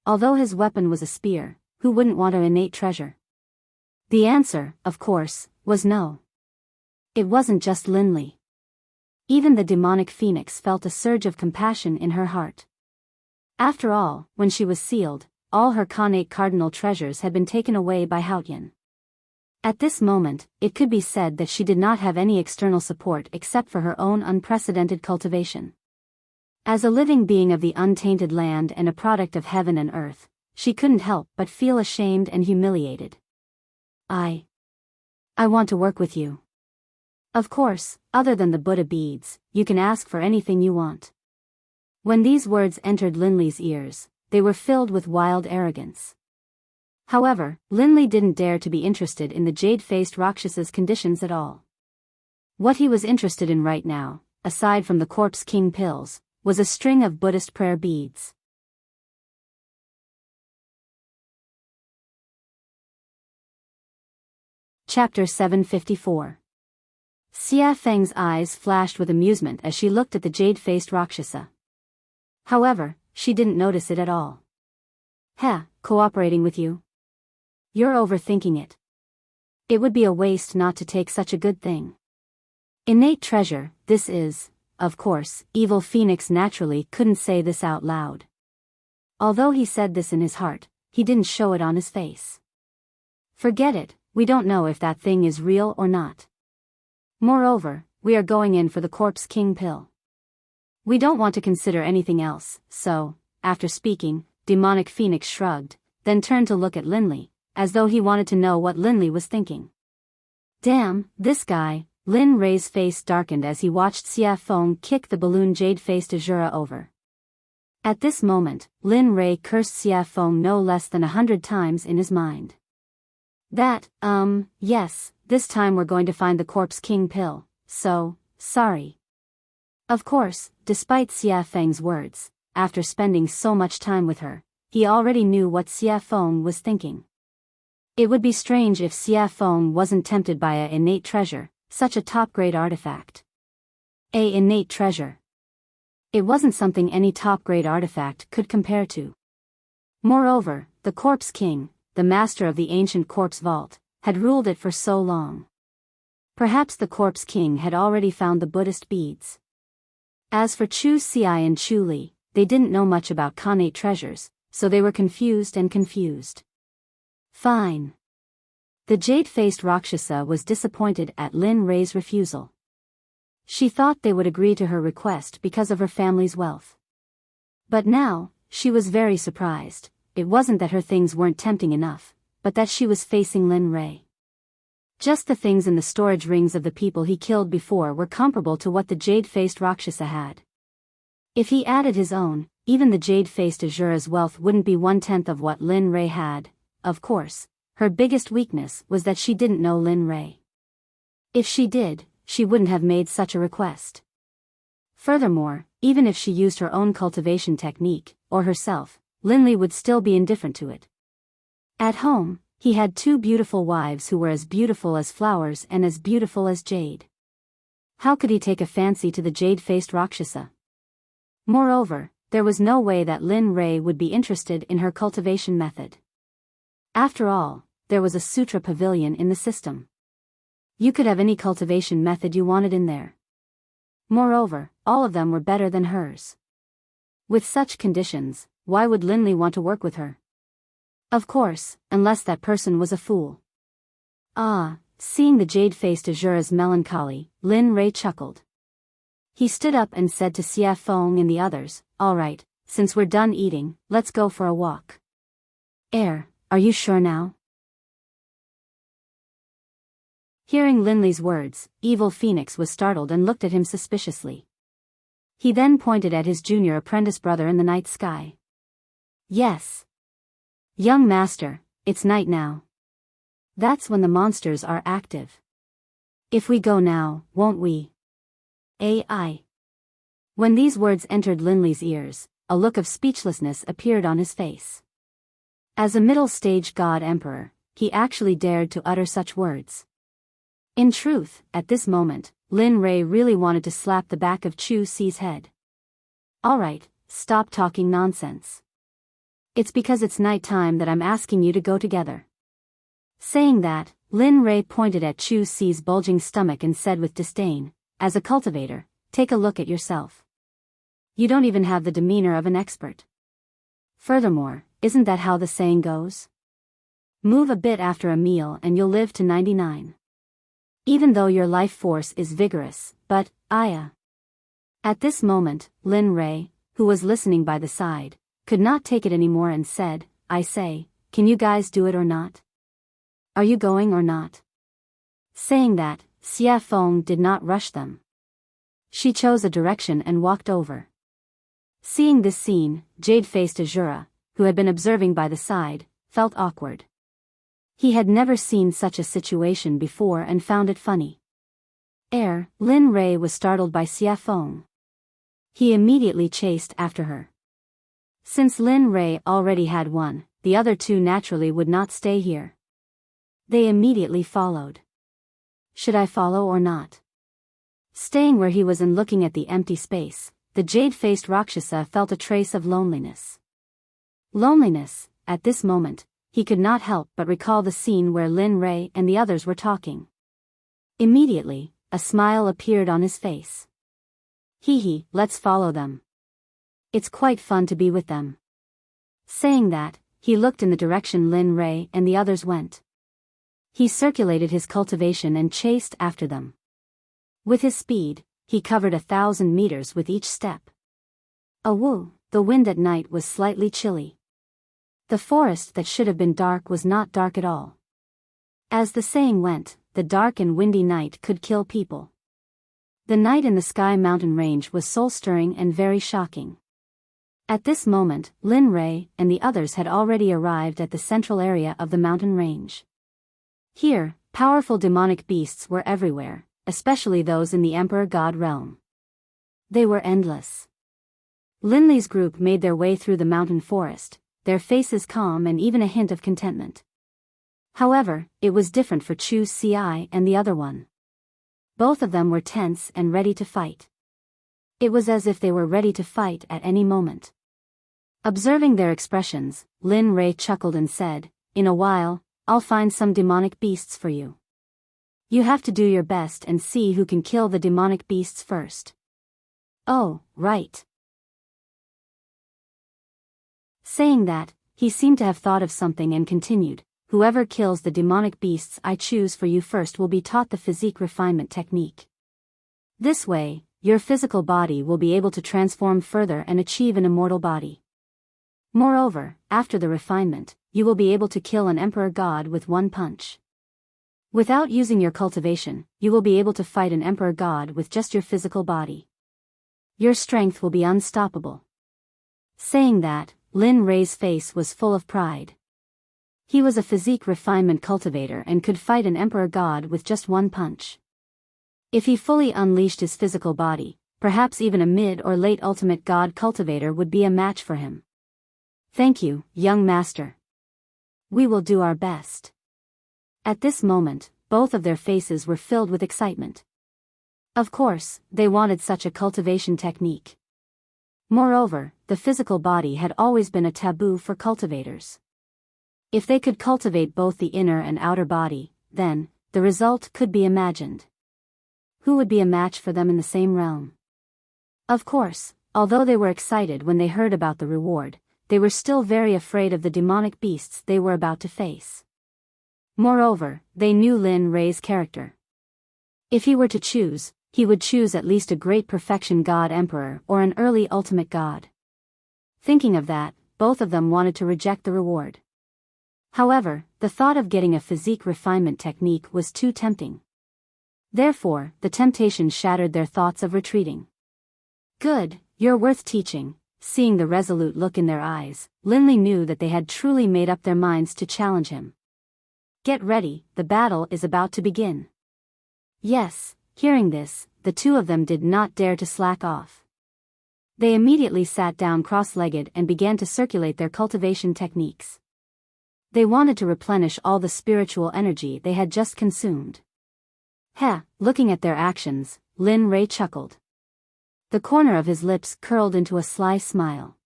Although his weapon was a spear, who wouldn't want an innate treasure? The answer, of course, was no. It wasn't just Linley. Even the demonic phoenix felt a surge of compassion in her heart. After all, when she was sealed, all her Khanate cardinal treasures had been taken away by Haotian. At this moment, it could be said that she did not have any external support except for her own unprecedented cultivation. As a living being of the untainted land and a product of heaven and earth, she couldn't help but feel ashamed and humiliated. I want to work with you. Of course, other than the Buddha beads, you can ask for anything you want." When these words entered Linley's ears, they were filled with wild arrogance. However, Linley didn't dare to be interested in the jade-faced Rakshasa's conditions at all. What he was interested in right now, aside from the Corpse King pills, was a string of Buddhist prayer beads. Chapter 754. Xia Feng's eyes flashed with amusement as she looked at the jade-faced Rakshasa. However, she didn't notice it at all. Cooperating with you? You're overthinking it. It would be a waste not to take such a good thing. Innate treasure, this is, of course, Evil Phoenix naturally couldn't say this out loud. Although he said this in his heart, he didn't show it on his face. Forget it, we don't know if that thing is real or not. Moreover, we are going in for the Corpse King pill. We don't want to consider anything else, so, after speaking, Demonic Phoenix shrugged, then turned to look at Linley, as though he wanted to know what Linley was thinking. Damn, this guy. Lin Rei's face darkened as he watched Xia Feng kick the balloon jade-faced Azura over. At this moment, Lin Rei cursed Xia Feng no less than 100 times in his mind. Yes, this time we're going to find the Corpse King pill, so, sorry. Of course, despite Xia Feng's words, after spending so much time with her, he already knew what Xia Feng was thinking. It would be strange if Xia Feng wasn't tempted by a innate treasure, such a top-grade artifact. A innate treasure. It wasn't something any top-grade artifact could compare to. Moreover, the Corpse King, the master of the ancient corpse vault, had ruled it for so long. Perhaps the Corpse King had already found the Buddhist beads. As for Chu Xiai and Chu Li, they didn't know much about connate treasures, so they were confused. Fine. The jade-faced Rakshasa was disappointed at Lin Rei's refusal. She thought they would agree to her request because of her family's wealth. But now, she was very surprised. It wasn't that her things weren't tempting enough, but that she was facing Lin Rei. Just the things in the storage rings of the people he killed before were comparable to what the jade-faced Rakshasa had. If he added his own, even the jade-faced Azura's wealth wouldn't be 1/10 of what Lin Rei had. Of course, her biggest weakness was that she didn't know Lin Rei. If she did, she wouldn't have made such a request. Furthermore, even if she used her own cultivation technique, or herself, Linley would still be indifferent to it. At home, he had 2 beautiful wives who were as beautiful as flowers and as beautiful as jade. How could he take a fancy to the jade-faced Rakshasa? Moreover, there was no way that Lin Rei would be interested in her cultivation method. After all, there was a sutra pavilion in the system. You could have any cultivation method you wanted in there. Moreover, all of them were better than hers. With such conditions, why would Linley want to work with her? Of course, unless that person was a fool. Seeing the jade-faced Azura's melancholy, Lin Rei chuckled. He stood up and said to Xia Feng and the others, "All right, since we're done eating, let's go for a walk." Are you sure now? Hearing Linley's words, Evil Phoenix was startled and looked at him suspiciously. He then pointed at his junior apprentice brother in the night sky. Yes. Young master, it's night now. That's when the monsters are active. If we go now, won't we? Ai. When these words entered Linley's ears, a look of speechlessness appeared on his face. As a middle-stage god-emperor, he actually dared to utter such words. In truth, at this moment, Lin Rei really wanted to slap the back of Chu Xi's head. All right, stop talking nonsense. It's because it's night time that I'm asking you to go together. Saying that, Lin Rei pointed at Chu Xi's bulging stomach and said with disdain, "As a cultivator, take a look at yourself. You don't even have the demeanor of an expert. Furthermore, isn't that how the saying goes? Move a bit after a meal and you'll live to 99. Even though your life force is vigorous, but, At this moment, Lin Rei, who was listening by the side, could not take it anymore and said, "I say, can you guys do it or not? Are you going or not?" Saying that, Xia Feng did not rush them. She chose a direction and walked over. Seeing this scene, jade-faced Azura, who had been observing by the side, felt awkward. He had never seen such a situation before and found it funny. Lin Rei was startled by Xia Feng. He immediately chased after her. Since Lin Rei already had one, the other 2 naturally would not stay here. They immediately followed. Should I follow or not? Staying where he was and looking at the empty space, the jade-faced Rakshasa felt a trace of loneliness. Loneliness, at this moment, he could not help but recall the scene where Lin Rei and the others were talking. Immediately, a smile appeared on his face. Hee, let's follow them. It's quite fun to be with them. Saying that, he looked in the direction Lin Rei and the others went. He circulated his cultivation and chased after them. With his speed, he covered 1,000 meters with each step. Awoo, the wind at night was slightly chilly. The forest that should have been dark was not dark at all. As the saying went, the dark and windy night could kill people. The night in the Sky Mountain Range was soul-stirring and very shocking. At this moment, Lin Rei and the others had already arrived at the central area of the mountain range. Here, powerful demonic beasts were everywhere, especially those in the Emperor God realm. They were endless. Linley's group made their way through the mountain forest, their faces calm and even a hint of contentment. However, it was different for Chu Ci and the other one. Both of them were tense and ready to fight. It was as if they were ready to fight at any moment. Observing their expressions, Lin Rei chuckled and said, "In a while, I'll find some demonic beasts for you. You have to do your best and see who can kill the demonic beasts first." "Oh, right." Saying that, he seemed to have thought of something and continued, "Whoever kills the demonic beasts I choose for you first will be taught the physique refinement technique. This way, your physical body will be able to transform further and achieve an immortal body. Moreover, after the refinement, you will be able to kill an emperor god with one punch. Without using your cultivation, you will be able to fight an emperor god with just your physical body. Your strength will be unstoppable." Saying that, Lin Rei's face was full of pride. He was a physique refinement cultivator and could fight an emperor god with just one punch. If he fully unleashed his physical body, perhaps even a mid or late ultimate god cultivator would be a match for him. "Thank you, young master. We will do our best." At this moment, both of their faces were filled with excitement. Of course, they wanted such a cultivation technique. Moreover, the physical body had always been a taboo for cultivators. If they could cultivate both the inner and outer body, then, the result could be imagined. Who would be a match for them in the same realm? Of course, although they were excited when they heard about the reward, they were still very afraid of the demonic beasts they were about to face. Moreover, they knew Lin Rei's character. If he were to choose, he would choose at least a great perfection god emperor or an early ultimate god. Thinking of that, both of them wanted to reject the reward. However, the thought of getting a physique refinement technique was too tempting. Therefore, the temptation shattered their thoughts of retreating. "Good, you're worth teaching." Seeing the resolute look in their eyes, Linley knew that they had truly made up their minds to challenge him. "Get ready, the battle is about to begin." Yes, hearing this, the two of them did not dare to slack off. They immediately sat down cross-legged and began to circulate their cultivation techniques. They wanted to replenish all the spiritual energy they had just consumed. Looking at their actions, Lin Rei chuckled. The corner of his lips curled into a sly smile.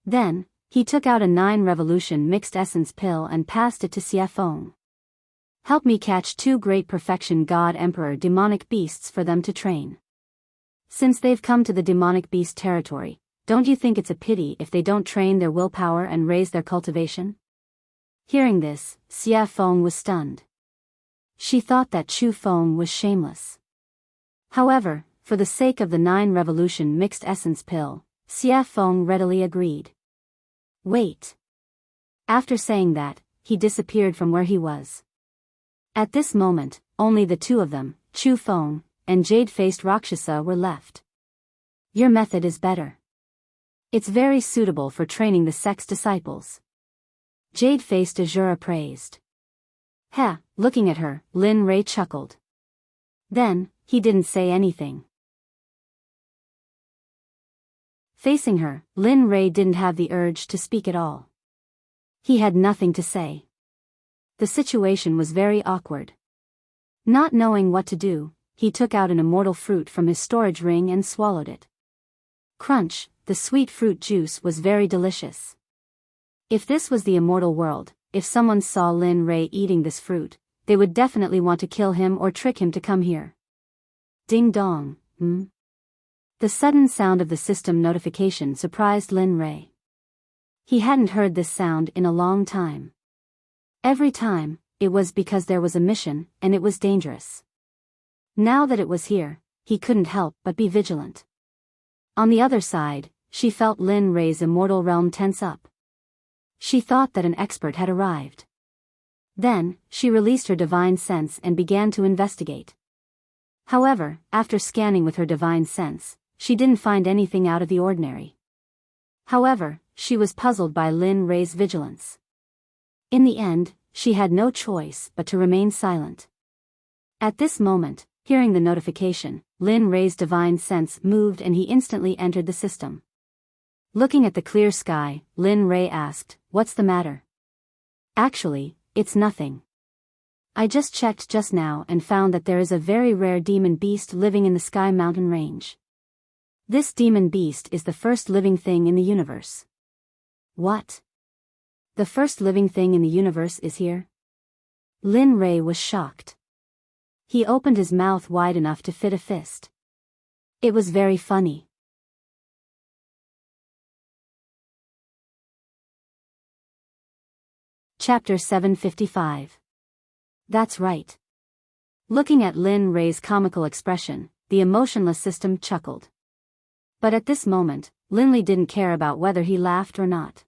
Then, he took out a 9-revolution mixed essence pill and passed it to Xie Feng. "Help me catch 2 great perfection god emperor demonic beasts for them to train. Since they've come to the demonic beast territory, don't you think it's a pity if they don't train their willpower and raise their cultivation?" Hearing this, Xie Feng was stunned. She thought that Chu Feng was shameless. However, for the sake of the 9-revolution mixed essence pill, Xie Feng readily agreed. "Wait." After saying that, he disappeared from where he was. At this moment, only the two of them, Chu Feng and jade-faced Rakshasa, were left. "Your method is better. It's very suitable for training the Sect's disciples." Jade-faced Azura praised. Looking at her, Lin Rei chuckled. Then, he didn't say anything. Facing her, Lin Rei didn't have the urge to speak at all. He had nothing to say. The situation was very awkward. Not knowing what to do, he took out an immortal fruit from his storage ring and swallowed it. Crunch, the sweet fruit juice was very delicious. If this was the immortal world, if someone saw Lin Rei eating this fruit, they would definitely want to kill him or trick him to come here. Ding dong, The sudden sound of the system notification surprised Lin Rei. He hadn't heard this sound in a long time. Every time, it was because there was a mission, and it was dangerous. Now that it was here, he couldn't help but be vigilant. On the other side, she felt Lin Rei's immortal realm tense up. She thought that an expert had arrived. Then, she released her divine sense and began to investigate. However, after scanning with her divine sense, she didn't find anything out of the ordinary. However, she was puzzled by Lin Rei's vigilance. In the end, she had no choice but to remain silent. At this moment, hearing the notification, Lin Rei's divine sense moved and he instantly entered the system. Looking at the clear sky, Lin Rei asked, "What's the matter?" "Actually, it's nothing. I just checked just now and found that there is a very rare demon beast living in the Sky Mountain range. This demon beast is the first living thing in the universe." "What? The first living thing in the universe is here?" Lin Rei was shocked. He opened his mouth wide enough to fit a fist. It was very funny. Chapter 755. That's right. Looking at Lin Rei's comical expression, the emotionless system chuckled. But at this moment, Lin Li didn't care about whether he laughed or not.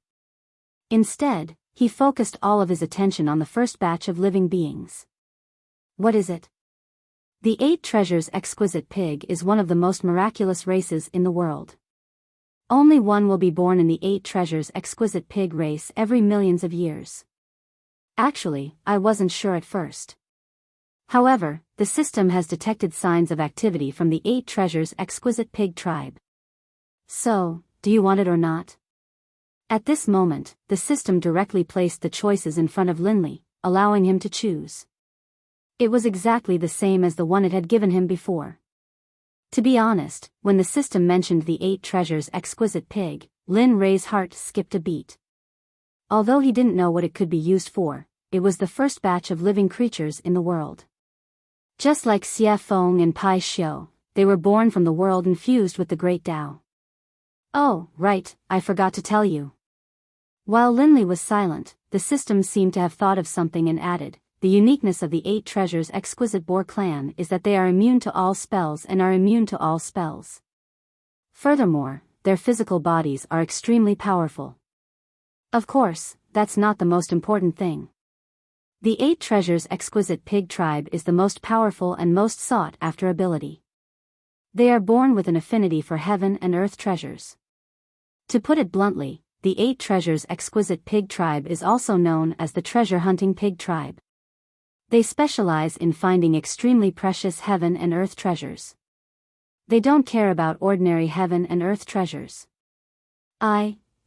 Instead, he focused all of his attention on the first batch of living beings. What is it? The 8 Treasures Exquisite Pig is one of the most miraculous races in the world. Only one will be born in the 8 Treasures Exquisite Pig race every millions of years. Actually, I wasn't sure at first. However, the system has detected signs of activity from the 8 Treasures Exquisite Pig tribe. So, do you want it or not? At this moment, the system directly placed the choices in front of Lin Li, allowing him to choose. It was exactly the same as the one it had given him before. To be honest, when the system mentioned the 8 Treasures Exquisite Pig, Lin Rei's heart skipped a beat. Although he didn't know what it could be used for, it was the first batch of living creatures in the world. Just like Xie Feng and Pai Xiu, they were born from the world infused with the Great Tao. Oh, right, I forgot to tell you. While Lin Li was silent, the system seemed to have thought of something and added, "The uniqueness of the 8 Treasures Exquisite Boar clan is that they are immune to all spells and are immune to all spells. Furthermore, their physical bodies are extremely powerful. Of course, that's not the most important thing. The 8 Treasures Exquisite Pig tribe is the most powerful and most sought-after ability. They are born with an affinity for heaven and earth treasures. To put it bluntly, the 8 Treasures Exquisite Pig tribe is also known as the treasure-hunting pig tribe. They specialize in finding extremely precious heaven and earth treasures. They don't care about ordinary heaven and earth treasures."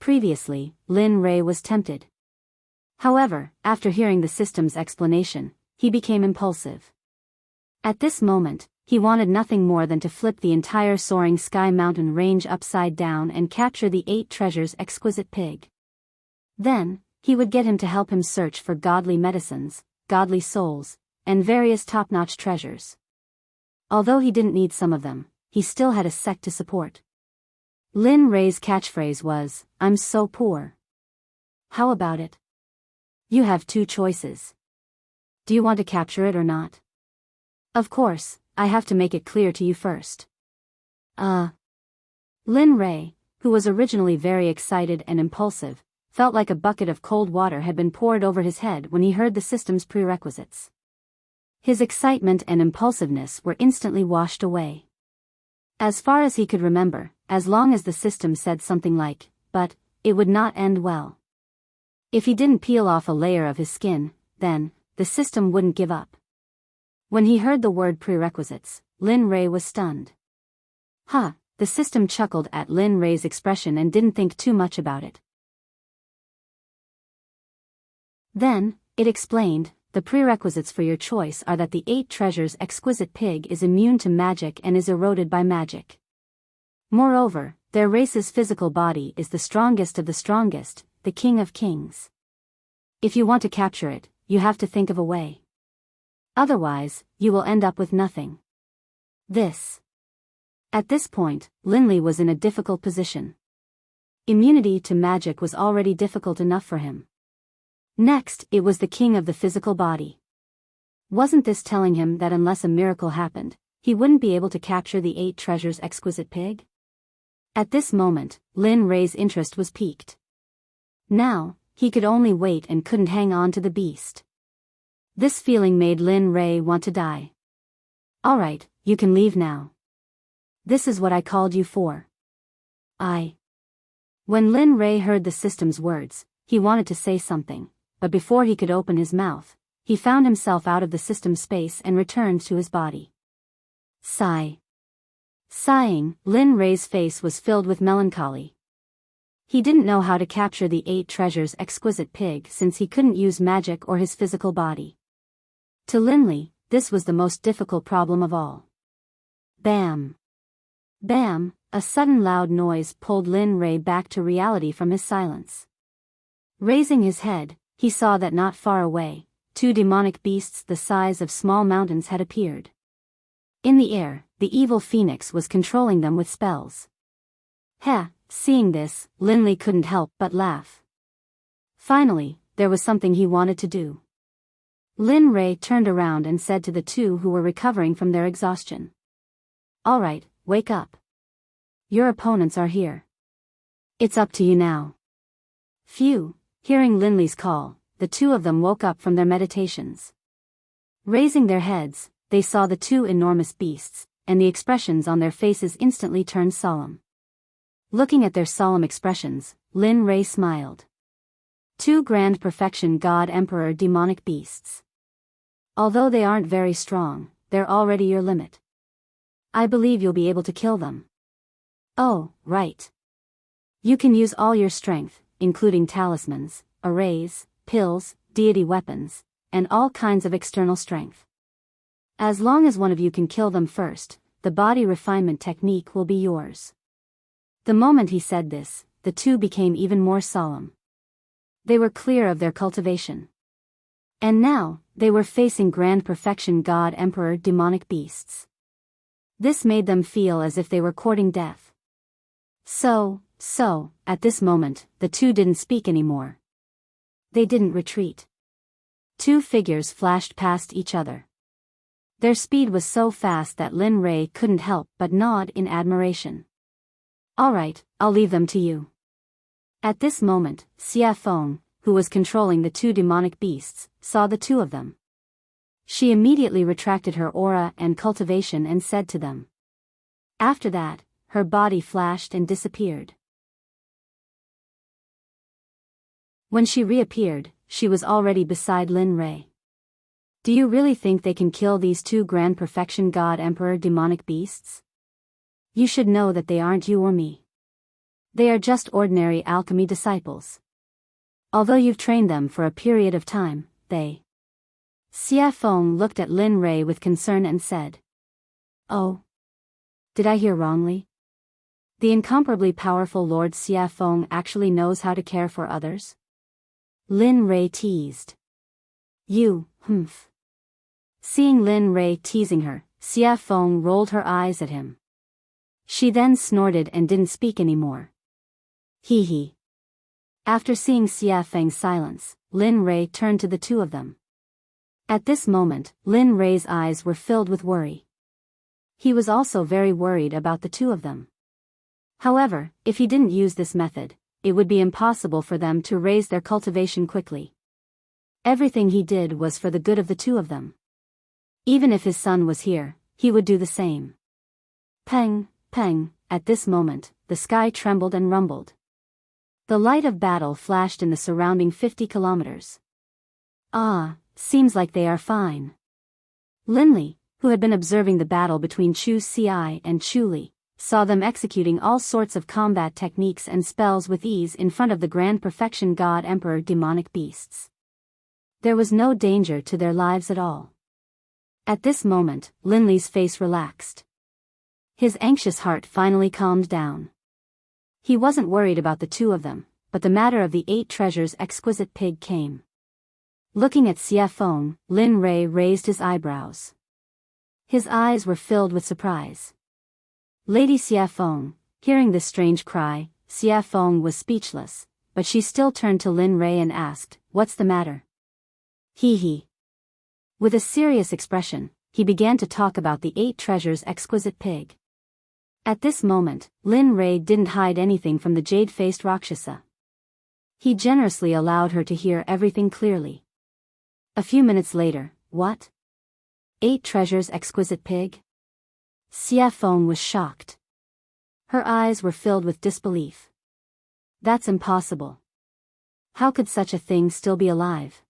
Previously, Lin Rei was tempted. However, after hearing the system's explanation, he became impulsive. At this moment, he wanted nothing more than to flip the entire soaring Sky Mountain range upside down and capture the 8 Treasures Exquisite Pig. Then, he would get him to help him search for godly medicines, godly souls, and various top-notch treasures. Although he didn't need some of them, he still had a sect to support. Lin Rei's catchphrase was, "I'm so poor." How about it? You have 2 choices. Do you want to capture it or not? Of course, I have to make it clear to you first. Lin Rei, who was originally very excited and impulsive, felt like a bucket of cold water had been poured over his head when he heard the system's prerequisites. His excitement and impulsiveness were instantly washed away. As far as he could remember, as long as the system said something like, "but," it would not end well. If he didn't peel off a layer of his skin, then, the system wouldn't give up. When he heard the word prerequisites, Lin Rei was stunned. The system chuckled at Lin Rei's expression and didn't think too much about it. Then, It explained, the prerequisites for your choice are that the 8 treasures exquisite pig is immune to magic and is eroded by magic. Moreover, their race's physical body is the strongest of the strongest, the king of kings. If you want to capture it, you have to think of a way. Otherwise, you will end up with nothing. At this point, Linley was in a difficult position. Immunity to magic was already difficult enough for him. Next, it was the king of the physical body. Wasn't this telling him that unless a miracle happened, he wouldn't be able to capture the 8 treasures exquisite pig? At this moment, Lin Ray's interest was piqued. Now, he could only wait and couldn't hang on to the beast. This feeling made Lin Ray want to die. Alright, you can leave now. This is what I called you for. When Lin Ray heard the system's words, he wanted to say something, but before he could open his mouth, he found himself out of the system space and returned to his body. Sigh. Sighing, Lin Ray's face was filled with melancholy. He didn't know how to capture the 8 treasures exquisite pig since he couldn't use magic or his physical body. To Linley, this was the most difficult problem of all. Bam! Bam! A sudden loud noise pulled Lin Ray back to reality from his silence. Raising his head, he saw that not far away, 2 demonic beasts the size of small mountains had appeared. In the air, the evil phoenix was controlling them with spells. Seeing this, Linley couldn't help but laugh. Finally, there was something he wanted to do. Lin Ray turned around and said to the 2 who were recovering from their exhaustion. Alright, wake up. Your opponents are here. It's up to you now. Phew, hearing Linley's call, the 2 of them woke up from their meditations. Raising their heads, they saw the 2 enormous beasts, and the expressions on their faces instantly turned solemn. Looking at their solemn expressions, Lin Ray smiled. 2 grand perfection god emperor demonic beasts. Although they aren't very strong, they're already your limit. I believe you'll be able to kill them. Oh, right. You can use all your strength, including talismans, arrays, pills, deity weapons, and all kinds of external strength. As long as one of you can kill them first, the body refinement technique will be yours. The moment he said this, the 2 became even more solemn. They were clear of their cultivation. And now, they were facing grand perfection god emperor demonic beasts. This made them feel as if they were courting death. So, at this moment, the 2 didn't speak anymore. They didn't retreat. 2 figures flashed past each other. Their speed was so fast that Lin Ray couldn't help but nod in admiration. Alright, I'll leave them to you. At this moment, Xia Feng, who was controlling the 2 demonic beasts, saw the 2 of them. She immediately retracted her aura and cultivation and said to them. After that, her body flashed and disappeared. When she reappeared, she was already beside Lin Ray. Do you really think they can kill these 2 grand perfection god emperor demonic beasts? You should know that they aren't you or me. They are just ordinary alchemy disciples. Although you've trained them for a period of time, they... Xia Feng looked at Lin Ray with concern and said. Oh. Did I hear wrongly? The incomparably powerful Lord Xia Feng actually knows how to care for others? Lin Ray teased. You, humph. Seeing Lin Ray teasing her, Xia Feng rolled her eyes at him. She then snorted and didn't speak anymore. Hee hee. After seeing Xia Feng's silence, Lin Ray turned to the 2 of them. At this moment, Lin Ray's eyes were filled with worry. He was also very worried about the 2 of them. However, if he didn't use this method, it would be impossible for them to raise their cultivation quickly. Everything he did was for the good of the 2 of them. Even if his son was here, he would do the same. Peng, peng, at this moment, the sky trembled and rumbled. The light of battle flashed in the surrounding 50 kilometers. Seems like they are fine. Linley, who had been observing the battle between Chu Xi and Chu Li, saw them executing all sorts of combat techniques and spells with ease in front of the grand perfection god emperor demonic beasts. There was no danger to their lives at all. At this moment, Linley's face relaxed. His anxious heart finally calmed down. He wasn't worried about the two of them, but the matter of the 8 treasures exquisite pig came. Looking at Xie Feng, Lin Rei raised his eyebrows. His eyes were filled with surprise. Lady Xie Feng, hearing this strange cry, Xie Feng was speechless, but she still turned to Lin Rei and asked, "What's the matter?" He. With a serious expression, he began to talk about the 8 treasures exquisite pig. At this moment, Lin Rei didn't hide anything from the jade-faced Rakshasa. He generously allowed her to hear everything clearly. A few minutes later, "What? 8 treasures exquisite pig?" Xie Feng was shocked. Her eyes were filled with disbelief. That's impossible. How could such a thing still be alive?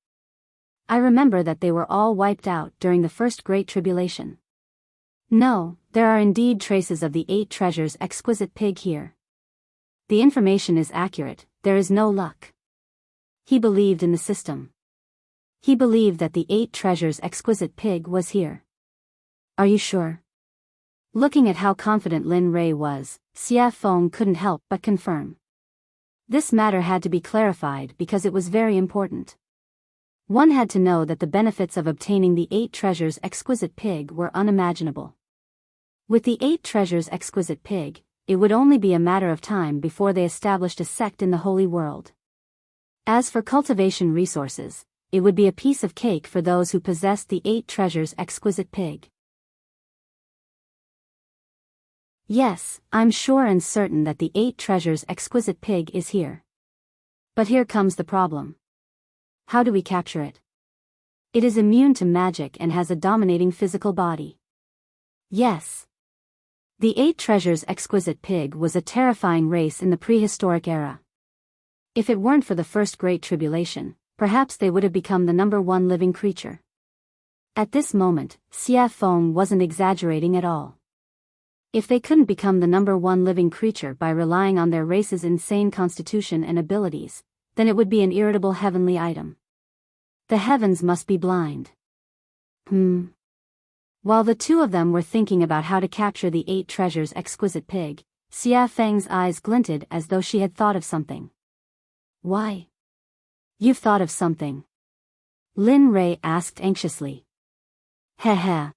I remember that they were all wiped out during the first Great Tribulation. No, there are indeed traces of the 8 treasures exquisite pig here. The information is accurate, there is no luck. He believed in the system. He believed that the 8 treasures exquisite pig was here. Are you sure? Looking at how confident Lin Rei was, Xie Feng couldn't help but confirm. This matter had to be clarified because it was very important. One had to know that the benefits of obtaining the 8 treasures exquisite pig were unimaginable. With the 8 treasures exquisite pig, it would only be a matter of time before they established a sect in the Holy World. As for cultivation resources, it would be a piece of cake for those who possessed the 8 treasures exquisite pig. Yes, I'm sure and certain that the 8 treasures exquisite pig is here. But here comes the problem. How do we capture it? It is immune to magic and has a dominating physical body. Yes. The 8 treasures exquisite pig was a terrifying race in the prehistoric era. If it weren't for the first Great Tribulation, perhaps they would have become the #1 living creature. At this moment, Xie Feng wasn't exaggerating at all. If they couldn't become the #1 living creature by relying on their race's insane constitution and abilities, then it would be an irritable heavenly item. The heavens must be blind. While the two of them were thinking about how to capture the 8 treasures exquisite pig, Xie Feng's eyes glinted as though she had thought of something. Why? You've thought of something? Lin Rei asked anxiously. Heh.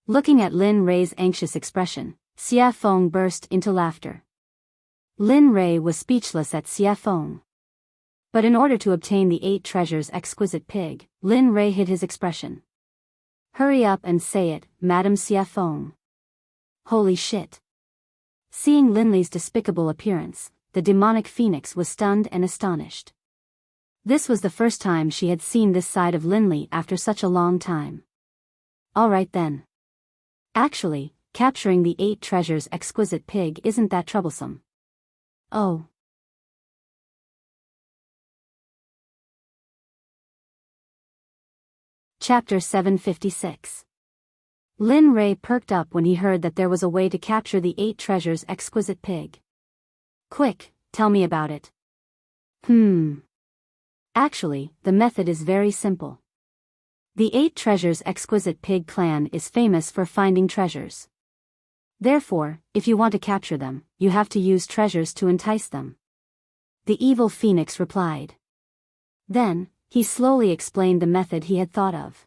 Looking at Lin Rei's anxious expression, Xie Feng burst into laughter. Lin Rei was speechless at Xie Feng. But in order to obtain the 8 treasures exquisite pig, Lin Rei hid his expression. Hurry up and say it, Madame Xie Feng. Holy shit. Seeing Linley's despicable appearance, the demonic phoenix was stunned and astonished. This was the first time she had seen this side of Linley after such a long time. All right then. Actually, capturing the 8 treasures exquisite pig isn't that troublesome. Oh. Chapter 756. Lin Rei perked up when he heard that there was a way to capture the 8 treasures exquisite pig. Quick, tell me about it. Actually, the method is very simple. The 8 treasures exquisite pig clan is famous for finding treasures. Therefore, if you want to capture them, you have to use treasures to entice them. The evil phoenix replied. Then, he slowly explained the method he had thought of.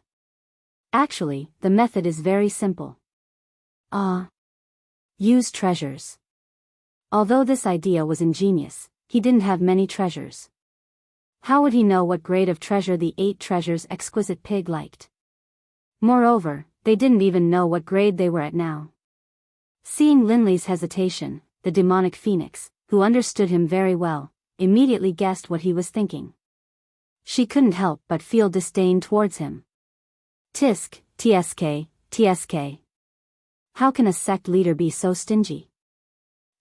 Actually, the method is very simple. Use treasures. Although this idea was ingenious, he didn't have many treasures. How would he know what grade of treasure the 8 treasures exquisite pig liked? Moreover, they didn't even know what grade they were at now. Seeing Linley's hesitation, the demonic phoenix, who understood him very well, immediately guessed what he was thinking. She couldn't help but feel disdain towards him. TSK. How can a sect leader be so stingy?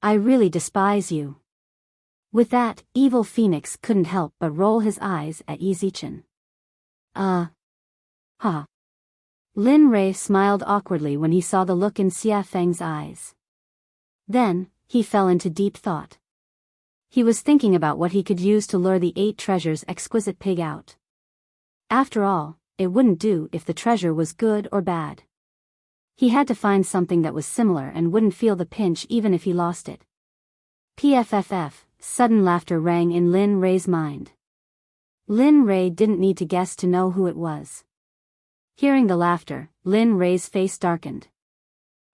I really despise you. With that, evil phoenix couldn't help but roll his eyes at Yizichin. Lin Rei smiled awkwardly when he saw the look in Xie Feng's eyes. Then, he fell into deep thought. He was thinking about what he could use to lure the 8 treasures exquisite pig out. After all, it wouldn't do if the treasure was good or bad. He had to find something that was similar and wouldn't feel the pinch even if he lost it. PFFF, sudden laughter rang in Lin Ray's mind. Lin Ray didn't need to guess to know who it was. Hearing the laughter, Lin Ray's face darkened.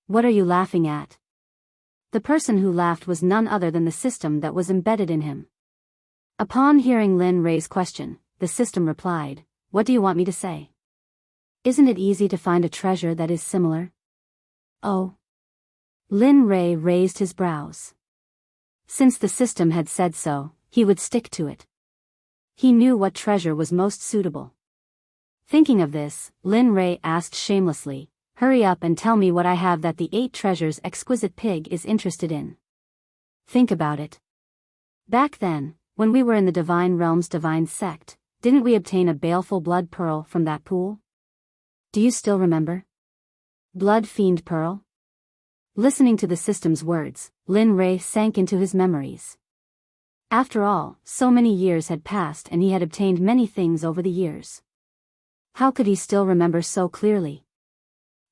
What are you laughing at? The person who laughed was none other than the system that was embedded in him. Upon hearing Lin Ray's question, the system replied, "What do you want me to say? Isn't it easy to find a treasure that is similar?" Oh. Lin Ray raised his brows. Since the system had said so, he would stick to it. He knew what treasure was most suitable. Thinking of this, Lin Ray asked shamelessly, "Hurry up and tell me what I have that the 8 treasures exquisite pig is interested in." Think about it. Back then, when we were in the Divine Realm's Divine Sect, didn't we obtain a baleful blood pearl from that pool? Do you still remember? Blood Fiend Pearl? Listening to the system's words, Lin Ray sank into his memories. After all, so many years had passed and he had obtained many things over the years. How could he still remember so clearly?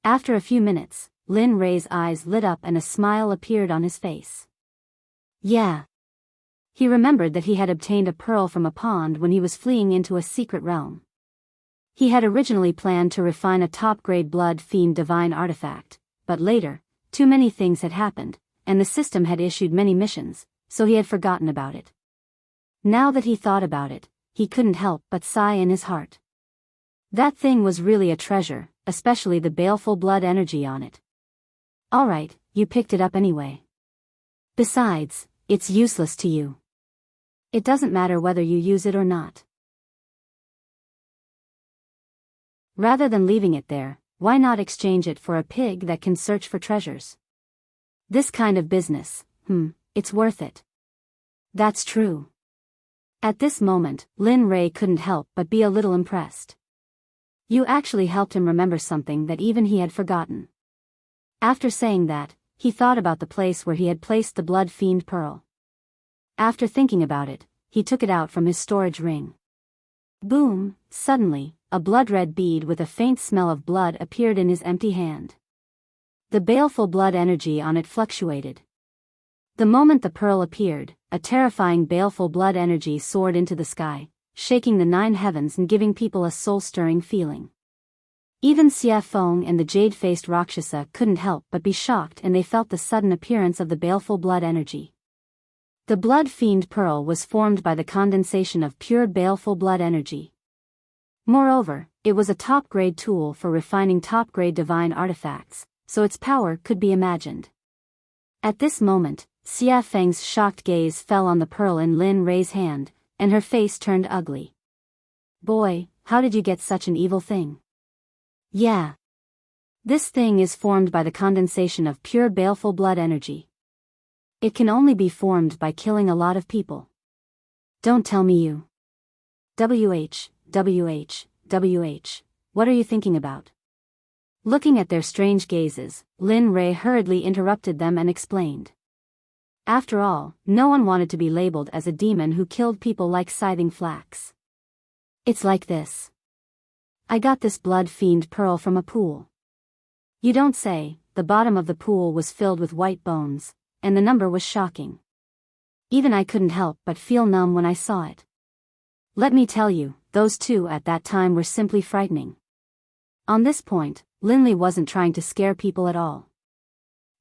After a few minutes, Lin Ray's eyes lit up and a smile appeared on his face. Yeah. He remembered that he had obtained a pearl from a pond when he was fleeing into a secret realm. He had originally planned to refine a top-grade Blood Fiend divine artifact, but later, too many things had happened, and the system had issued many missions, so he had forgotten about it. Now that he thought about it, he couldn't help but sigh in his heart. That thing was really a treasure, especially the baleful blood energy on it. Alright, you picked it up anyway. Besides, it's useless to you. It doesn't matter whether you use it or not. Rather than leaving it there, why not exchange it for a pig that can search for treasures? This kind of business, it's worth it. That's true. At this moment, Lin Ray couldn't help but be a little impressed. You actually helped him remember something that even he had forgotten. After saying that, he thought about the place where he had placed the Blood Fiend Pearl. After thinking about it, he took it out from his storage ring. Boom! Suddenly, a blood-red bead with a faint smell of blood appeared in his empty hand. The baleful blood energy on it fluctuated. The moment the pearl appeared, a terrifying baleful blood energy soared into the sky, shaking the 9 heavens and giving people a soul-stirring feeling. Even Xia Feng and the jade-faced Rakshasa couldn't help but be shocked, and they felt the sudden appearance of the baleful blood energy. The Blood Fiend Pearl was formed by the condensation of pure baleful blood energy. Moreover, it was a top-grade tool for refining top-grade divine artifacts, so its power could be imagined. At this moment, Xia Feng's shocked gaze fell on the pearl in Lin Ray's hand, and her face turned ugly. Boy, how did you get such an evil thing? Yeah. This thing is formed by the condensation of pure baleful blood energy. It can only be formed by killing a lot of people. Don't tell me you. WH, what are you thinking about? Looking at their strange gazes, Lin Ray hurriedly interrupted them and explained. After all, no one wanted to be labeled as a demon who killed people like scything flax. It's like this. I got this Blood Fiend Pearl from a pool. You don't say. The bottom of the pool was filled with white bones, and the number was shocking. Even I couldn't help but feel numb when I saw it. Let me tell you, those 2 at that time were simply frightening. On this point, Linley wasn't trying to scare people at all.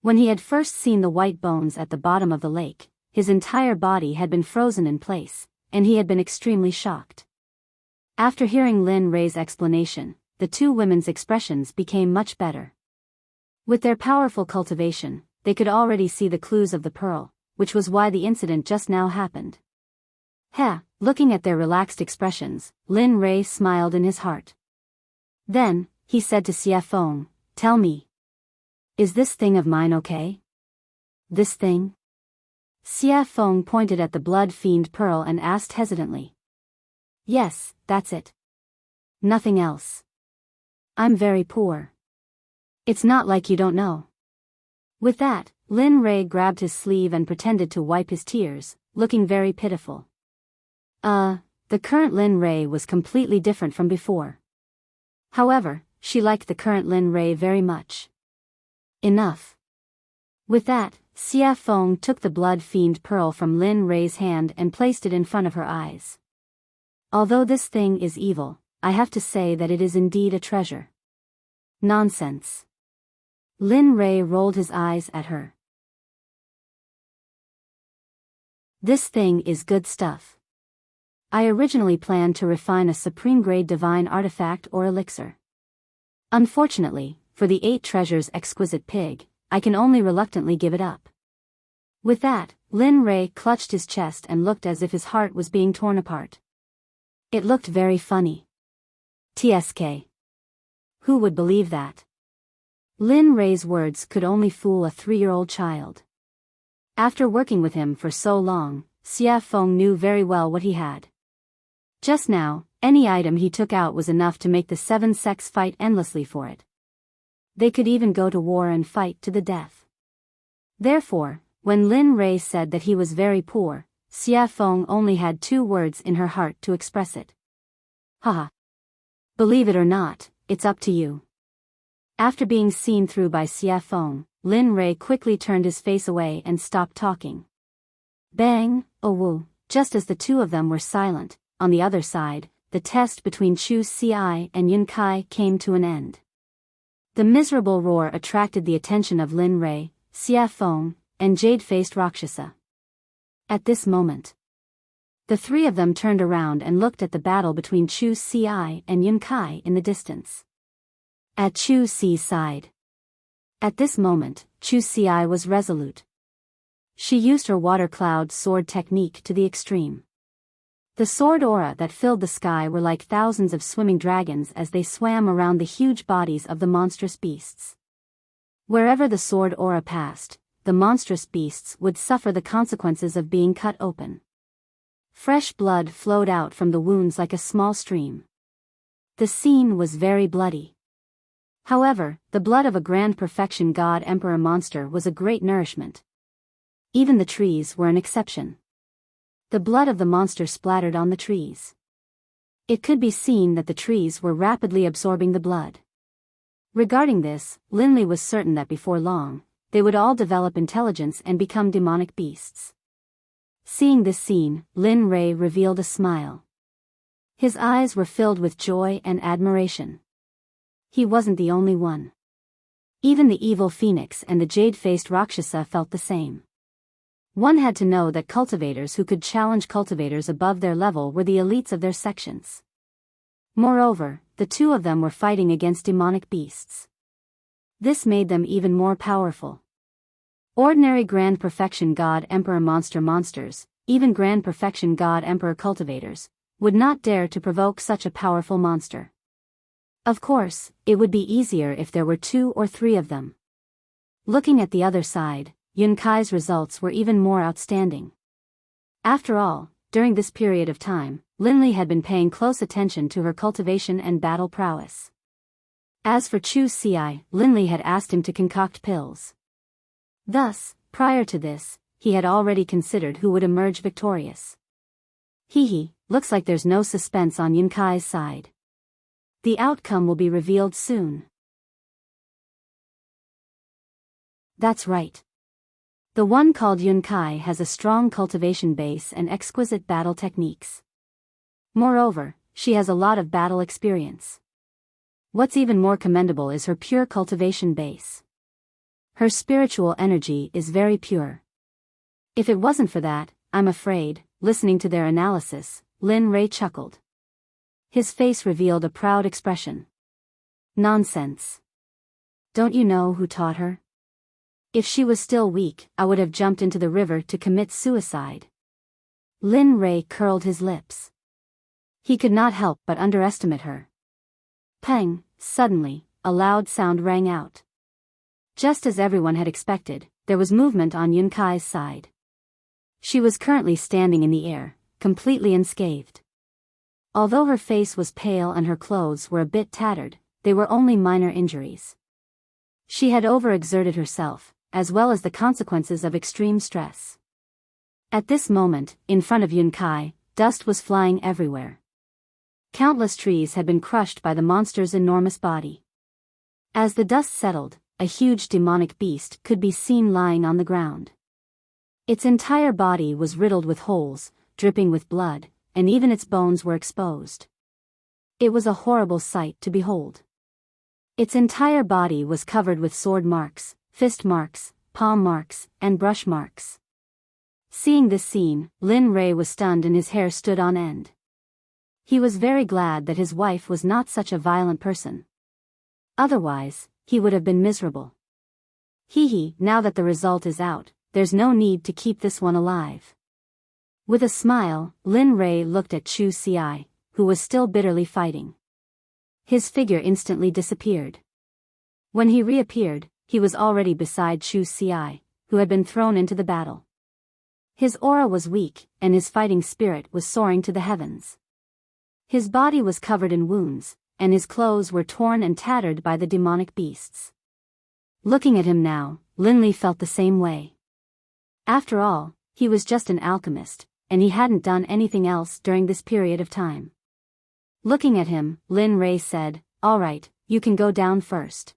When he had first seen the white bones at the bottom of the lake, his entire body had been frozen in place, and he had been extremely shocked. After hearing Lin Ray's explanation, the 2 women's expressions became much better. With their powerful cultivation, they could already see the clues of the pearl, which was why the incident just now happened. Looking at their relaxed expressions, Lin Ray smiled in his heart. Then, he said to Xia Feng, "Tell me. Is this thing of mine okay?" This thing? Xia Feng pointed at the Blood Fiend Pearl and asked hesitantly. Yes, that's it. Nothing else. I'm very poor. It's not like you don't know. With that, Lin Ray grabbed his sleeve and pretended to wipe his tears, looking very pitiful. the current Lin Rei was completely different from before. However, she liked the current Lin Rei very much. Enough. With that, Xia Feng took the blood fiend pearl from Lin Rei's hand and placed it in front of her eyes. Although this thing is evil, I have to say that it is indeed a treasure. Nonsense. Lin Rei rolled his eyes at her. This thing is good stuff. I originally planned to refine a supreme-grade divine artifact or elixir. Unfortunately, for the 8 treasures exquisite pig, I can only reluctantly give it up. With that, Lin Rei clutched his chest and looked as if his heart was being torn apart. It looked very funny. TSK. Who would believe that? Lin Rei's words could only fool a 3-year-old child. After working with him for so long, Xia Feng knew very well what he had. Just now, any item he took out was enough to make the 7 sects fight endlessly for it. They could even go to war and fight to the death. Therefore, when Lin Rei said that he was very poor, Xia Feng only had 2 words in her heart to express it. Haha. Believe it or not, it's up to you. After being seen through by Xia Feng, Lin Rei quickly turned his face away and stopped talking. Bang, oh woo, just as the 2 of them were silent, on the other side, the test between Chu Xi and Yun Kai came to an end. The miserable roar attracted the attention of Lin Rei, Xia Feng, and jade-faced Rakshasa. At this moment, the 3 of them turned around and looked at the battle between Chu Xi and Yun Kai in the distance. At Chu Xi's side. At this moment, Chu Xi was resolute. She used her water cloud sword technique to the extreme. The sword aura that filled the sky were like thousands of swimming dragons as they swam around the huge bodies of the monstrous beasts. Wherever the sword aura passed, the monstrous beasts would suffer the consequences of being cut open. Fresh blood flowed out from the wounds like a small stream. The scene was very bloody. However, the blood of a grand perfection god emperor monster was a great nourishment. Even the trees were an exception. The blood of the monster splattered on the trees. It could be seen that the trees were rapidly absorbing the blood. Regarding this, Linley was certain that before long, they would all develop intelligence and become demonic beasts. Seeing this scene, Lin Rei revealed a smile. His eyes were filled with joy and admiration. He wasn't the only one. Even the evil phoenix and the jade-faced Rakshasa felt the same. One had to know that cultivators who could challenge cultivators above their level were the elites of their sections. Moreover, the 2 of them were fighting against demonic beasts. This made them even more powerful. Ordinary Grand Perfection God Emperor monsters, even Grand Perfection God Emperor cultivators, would not dare to provoke such a powerful monster. Of course, it would be easier if there were 2 or 3 of them. Looking at the other side, Yun Kai's results were even more outstanding. After all, during this period of time, Linley had been paying close attention to her cultivation and battle prowess. As for Chu Xi, Linley had asked him to concoct pills. Thus, prior to this, he had already considered who would emerge victorious. Looks like there's no suspense on Yun Kai's side. The outcome will be revealed soon. That's right. The one called Yun Kai has a strong cultivation base and exquisite battle techniques. Moreover, she has a lot of battle experience. What's even more commendable is her pure cultivation base. Her spiritual energy is very pure. If it wasn't for that, I'm afraid, listening to their analysis, Lin Rei chuckled. His face revealed a proud expression. Nonsense. Don't you know who taught her? If she was still weak, I would have jumped into the river to commit suicide. Lin Rei curled his lips. He could not help but underestimate her. Pang, suddenly, a loud sound rang out. Just as everyone had expected, there was movement on Yun Kai's side. She was currently standing in the air, completely unscathed. Although her face was pale and her clothes were a bit tattered, they were only minor injuries. She had overexerted herself, as well as the consequences of extreme stress. At this moment, in front of Yun Kai, dust was flying everywhere. Countless trees had been crushed by the monster's enormous body. As the dust settled, a huge demonic beast could be seen lying on the ground. Its entire body was riddled with holes, dripping with blood, and even its bones were exposed. It was a horrible sight to behold. Its entire body was covered with sword marks, fist marks, palm marks, and brush marks. Seeing this scene, Lin Rei was stunned and his hair stood on end. He was very glad that his wife was not such a violent person. Otherwise, he would have been miserable. Now that the result is out, there's no need to keep this one alive. With a smile, Lin Rei looked at Chu Xi, who was still bitterly fighting. His figure instantly disappeared. When he reappeared, he was already beside Chu Xi, who had been thrown into the battle. His aura was weak, and his fighting spirit was soaring to the heavens. His body was covered in wounds, and his clothes were torn and tattered by the demonic beasts. Looking at him now, Lin Li felt the same way. After all, he was just an alchemist, and he hadn't done anything else during this period of time. Looking at him, Lin Rei said, "All right, you can go down first.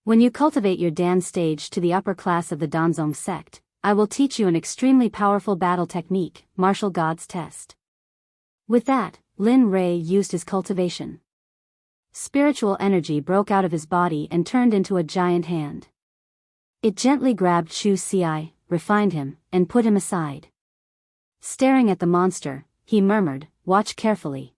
When you cultivate your Dan stage to the upper class of the Danzong sect, I will teach you an extremely powerful battle technique, Martial God's Test." With that, Lin Rei used his cultivation. Spiritual energy broke out of his body and turned into a giant hand. It gently grabbed Chu Xi, refined him, and put him aside. Staring at the monster, he murmured, "Watch carefully.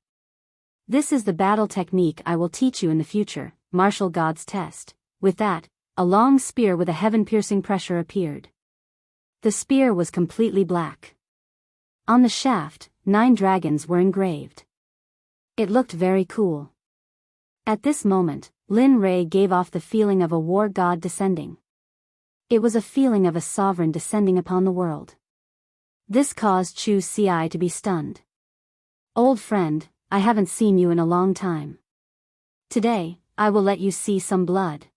This is the battle technique I will teach you in the future, Martial God's Test." With that, a long spear with a heaven-piercing pressure appeared. The spear was completely black. On the shaft, 9 dragons were engraved. It looked very cool. At this moment, Lin Rei gave off the feeling of a war god descending. It was a feeling of a sovereign descending upon the world. This caused Chu Xi to be stunned. "Old friend, I haven't seen you in a long time. Today, I will let you see some blood."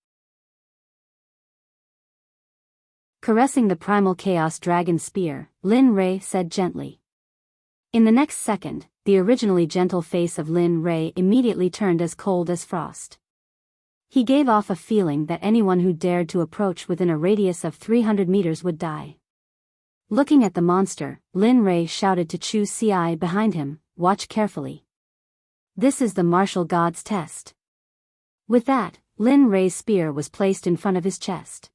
Caressing the primal chaos dragon spear, Lin Rei said gently. In the next second, the originally gentle face of Lin Rei immediately turned as cold as frost. He gave off a feeling that anyone who dared to approach within a radius of 300 meters would die. Looking at the monster, Lin Rei shouted to Chu Xi behind him, "Watch carefully. This is the Martial God's Test." With that, Lin Rei's spear was placed in front of his chest.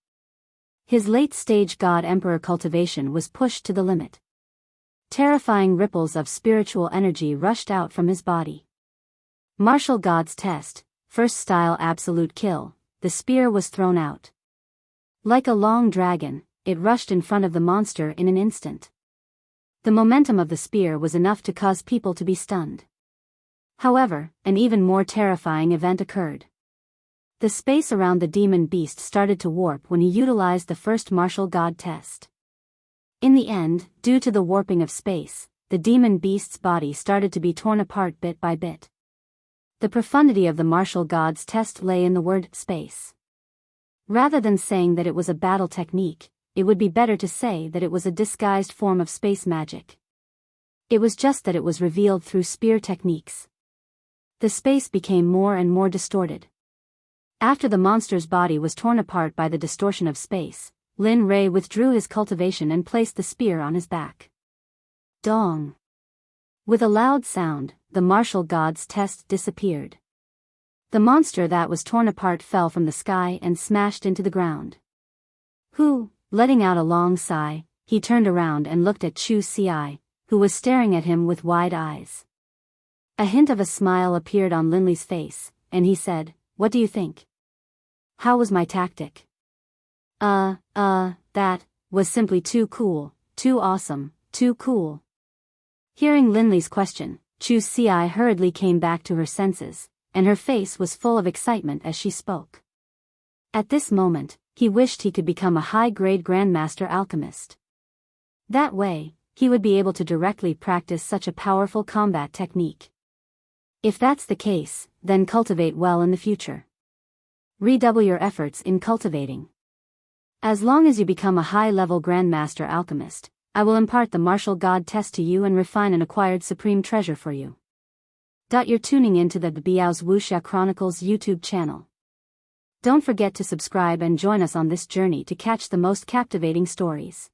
His late-stage God Emperor cultivation was pushed to the limit. Terrifying ripples of spiritual energy rushed out from his body. Martial God's Test, first style absolute kill, the spear was thrown out. Like a long dragon, it rushed in front of the monster in an instant. The momentum of the spear was enough to cause people to be stunned. However, an even more terrifying event occurred. The space around the demon beast started to warp when he utilized the first martial god test. In the end, due to the warping of space, the demon beast's body started to be torn apart bit by bit. The profundity of the martial god's test lay in the word space. Rather than saying that it was a battle technique, it would be better to say that it was a disguised form of space magic. It was just that it was revealed through spear techniques. The space became more and more distorted. After the monster's body was torn apart by the distortion of space, Lin Rei withdrew his cultivation and placed the spear on his back. Dong! With a loud sound, the martial god's test disappeared. The monster that was torn apart fell from the sky and smashed into the ground. Letting out a long sigh, he turned around and looked at Chu Xi, who was staring at him with wide eyes. A hint of a smile appeared on Lin Li's face, and he said, "What do you think? How was my tactic?" That was simply too cool, too awesome, too cool." Hearing Lin Li's question, Chu Xi hurriedly came back to her senses, and her face was full of excitement as she spoke. At this moment, he wished he could become a high-grade Grandmaster Alchemist. That way, he would be able to directly practice such a powerful combat technique. If that's the case, then cultivate well in the future. Redouble your efforts in cultivating. As long as you become a high-level Grandmaster Alchemist, I will impart the martial god test to you and refine an acquired supreme treasure for you. You're tuning into the Biyao's Wuxia Chronicles YouTube channel. Don't forget to subscribe and join us on this journey to catch the most captivating stories.